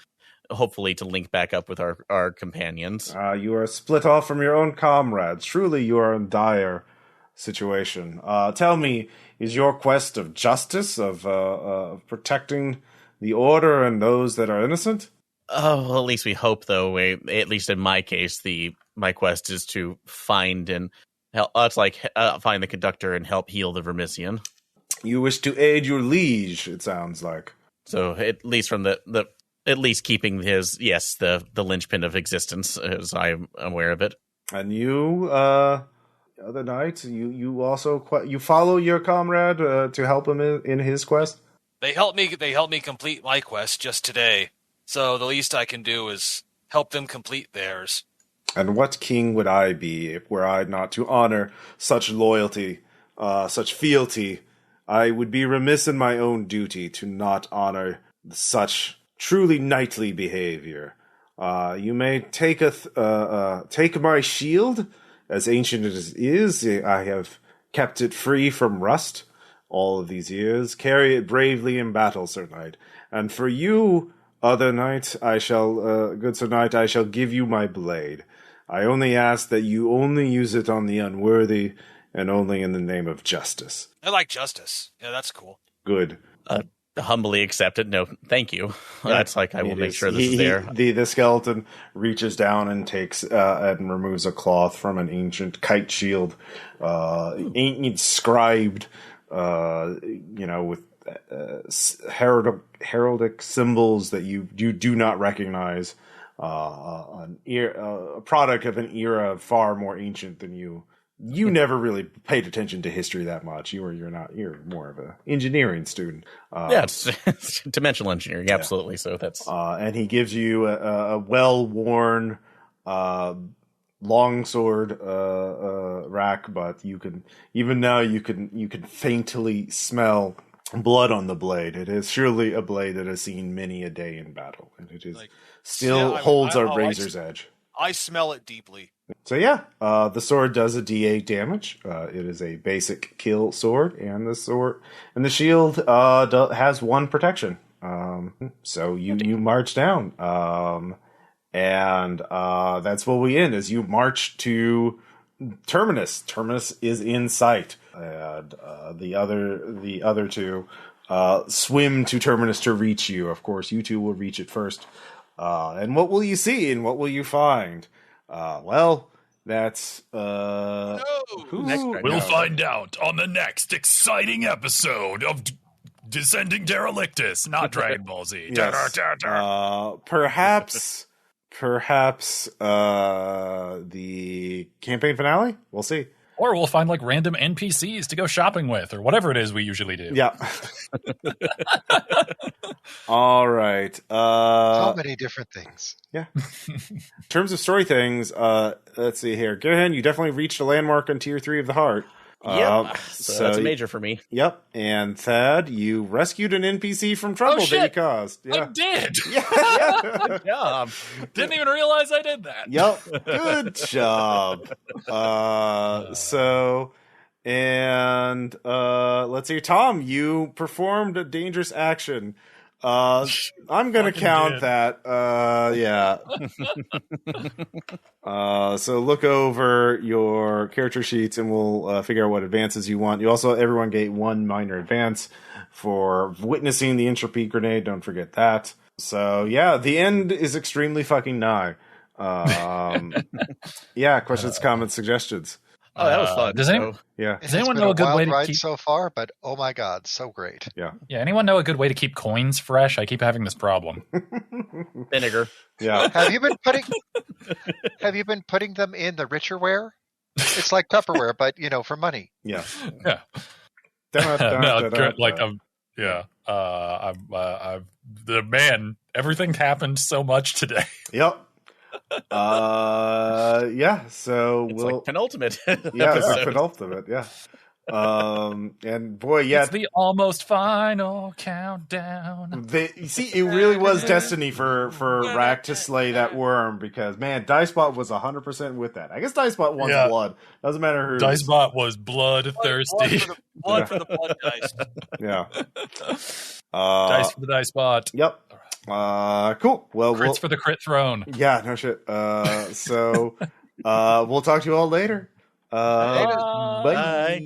hopefully to link back up with our companions. You are split off from your own comrades. Truly, you are in dire situation. Tell me, is your quest of justice, of protecting the order and those that are innocent? Oh, well, at least we hope, though. At least in my case, my quest is to find and help. Find the conductor and help heal the Vermissian. You wish to aid your liege, it sounds like. So at least from at least keeping the linchpin of existence, as I'm aware of it. And you, the other night, you also you follow your comrade to help him in his quest. They helped me complete my quest just today. So the least I can do is help them complete theirs. And what king would I be were I not to honor such loyalty, such fealty? I would be remiss in my own duty to not honor such truly knightly behavior. You may take my shield, as ancient as it is. I have kept it free from rust all of these years. Carry it bravely in battle, Sir Knight. And for you, other knight, good Sir Knight, I shall give you my blade. I only ask that you only use it on the unworthy, and only in the name of justice. I like justice. Yeah, that's cool. Good. Humbly accepted. No, thank you. Yeah, that's I will make sure this is there. The skeleton reaches down and takes and removes a cloth from an ancient kite shield, inscribed, with heraldic symbols that you do not recognize. A product of an era far more ancient than you. You never really paid attention to history that much. You're more of an engineering student. It's dimensional engineering, absolutely. Yeah. So that's and he gives you a well-worn longsword rack, but you can faintly smell blood on the blade. It is surely a blade that has seen many a day in battle, and it is holds a razor's edge. I smell it deeply. So the sword does a D8 damage. It is a basic kill sword, and the shield has 1 protection. So you march down, and that's where we end. As you march to Terminus. Terminus is in sight, and the other two swim to Terminus to reach you. Of course, you two will reach it first. And what will you see, and what will you find? That's we'll find out on the next exciting episode of Descending Derelictus, not Dragon Ball Z. Yes. Perhaps the campaign finale? We'll see. Or we'll find random NPCs to go shopping with, or whatever it is we usually do. Yeah. All right. So many different things. Yeah. In terms of story things, let's see here. Garanhon, you definitely reached a landmark on Tier 3 of the Heart. So that's a major for me. Yep. And Thad, you rescued an NPC from trouble that you caused. Yeah. I did. Yeah. Good job. Didn't even realize I did that. Yep. Good job. Let's see, Tom, you performed a dangerous action. I'm gonna count that. Yeah. So look over your character sheets, and we'll figure out what advances you want. Everyone get 1 minor advance for witnessing the entropy grenade. Don't forget that. So yeah, the end is extremely fucking nigh. Yeah. Questions, comments, suggestions. Oh, that was fun. Does anyone know a good way to keep so far? But oh my god, so great! Yeah. Anyone know a good way to keep coins fresh? I keep having this problem. Vinegar. Yeah. Have you been putting them in the richerware? It's like Tupperware, but for money. Yeah. Yeah. Everything happened so much today. Yep. Yeah. So it's we'll like penultimate. Yeah, it's penultimate. Yeah. And boy, yeah, it's the almost final countdown. You see, it really was destiny for Rakk to slay that worm because man, Dicebot was 100% with that. I guess Dicebot wants blood. Doesn't matter who. Dicebot was bloodthirsty. Blood for the blood dice. Yeah. Dice for the Dicebot. Yep. Cool. Well, crits for the crit throne. Yeah. No shit. So, we'll talk to you all later. Bye.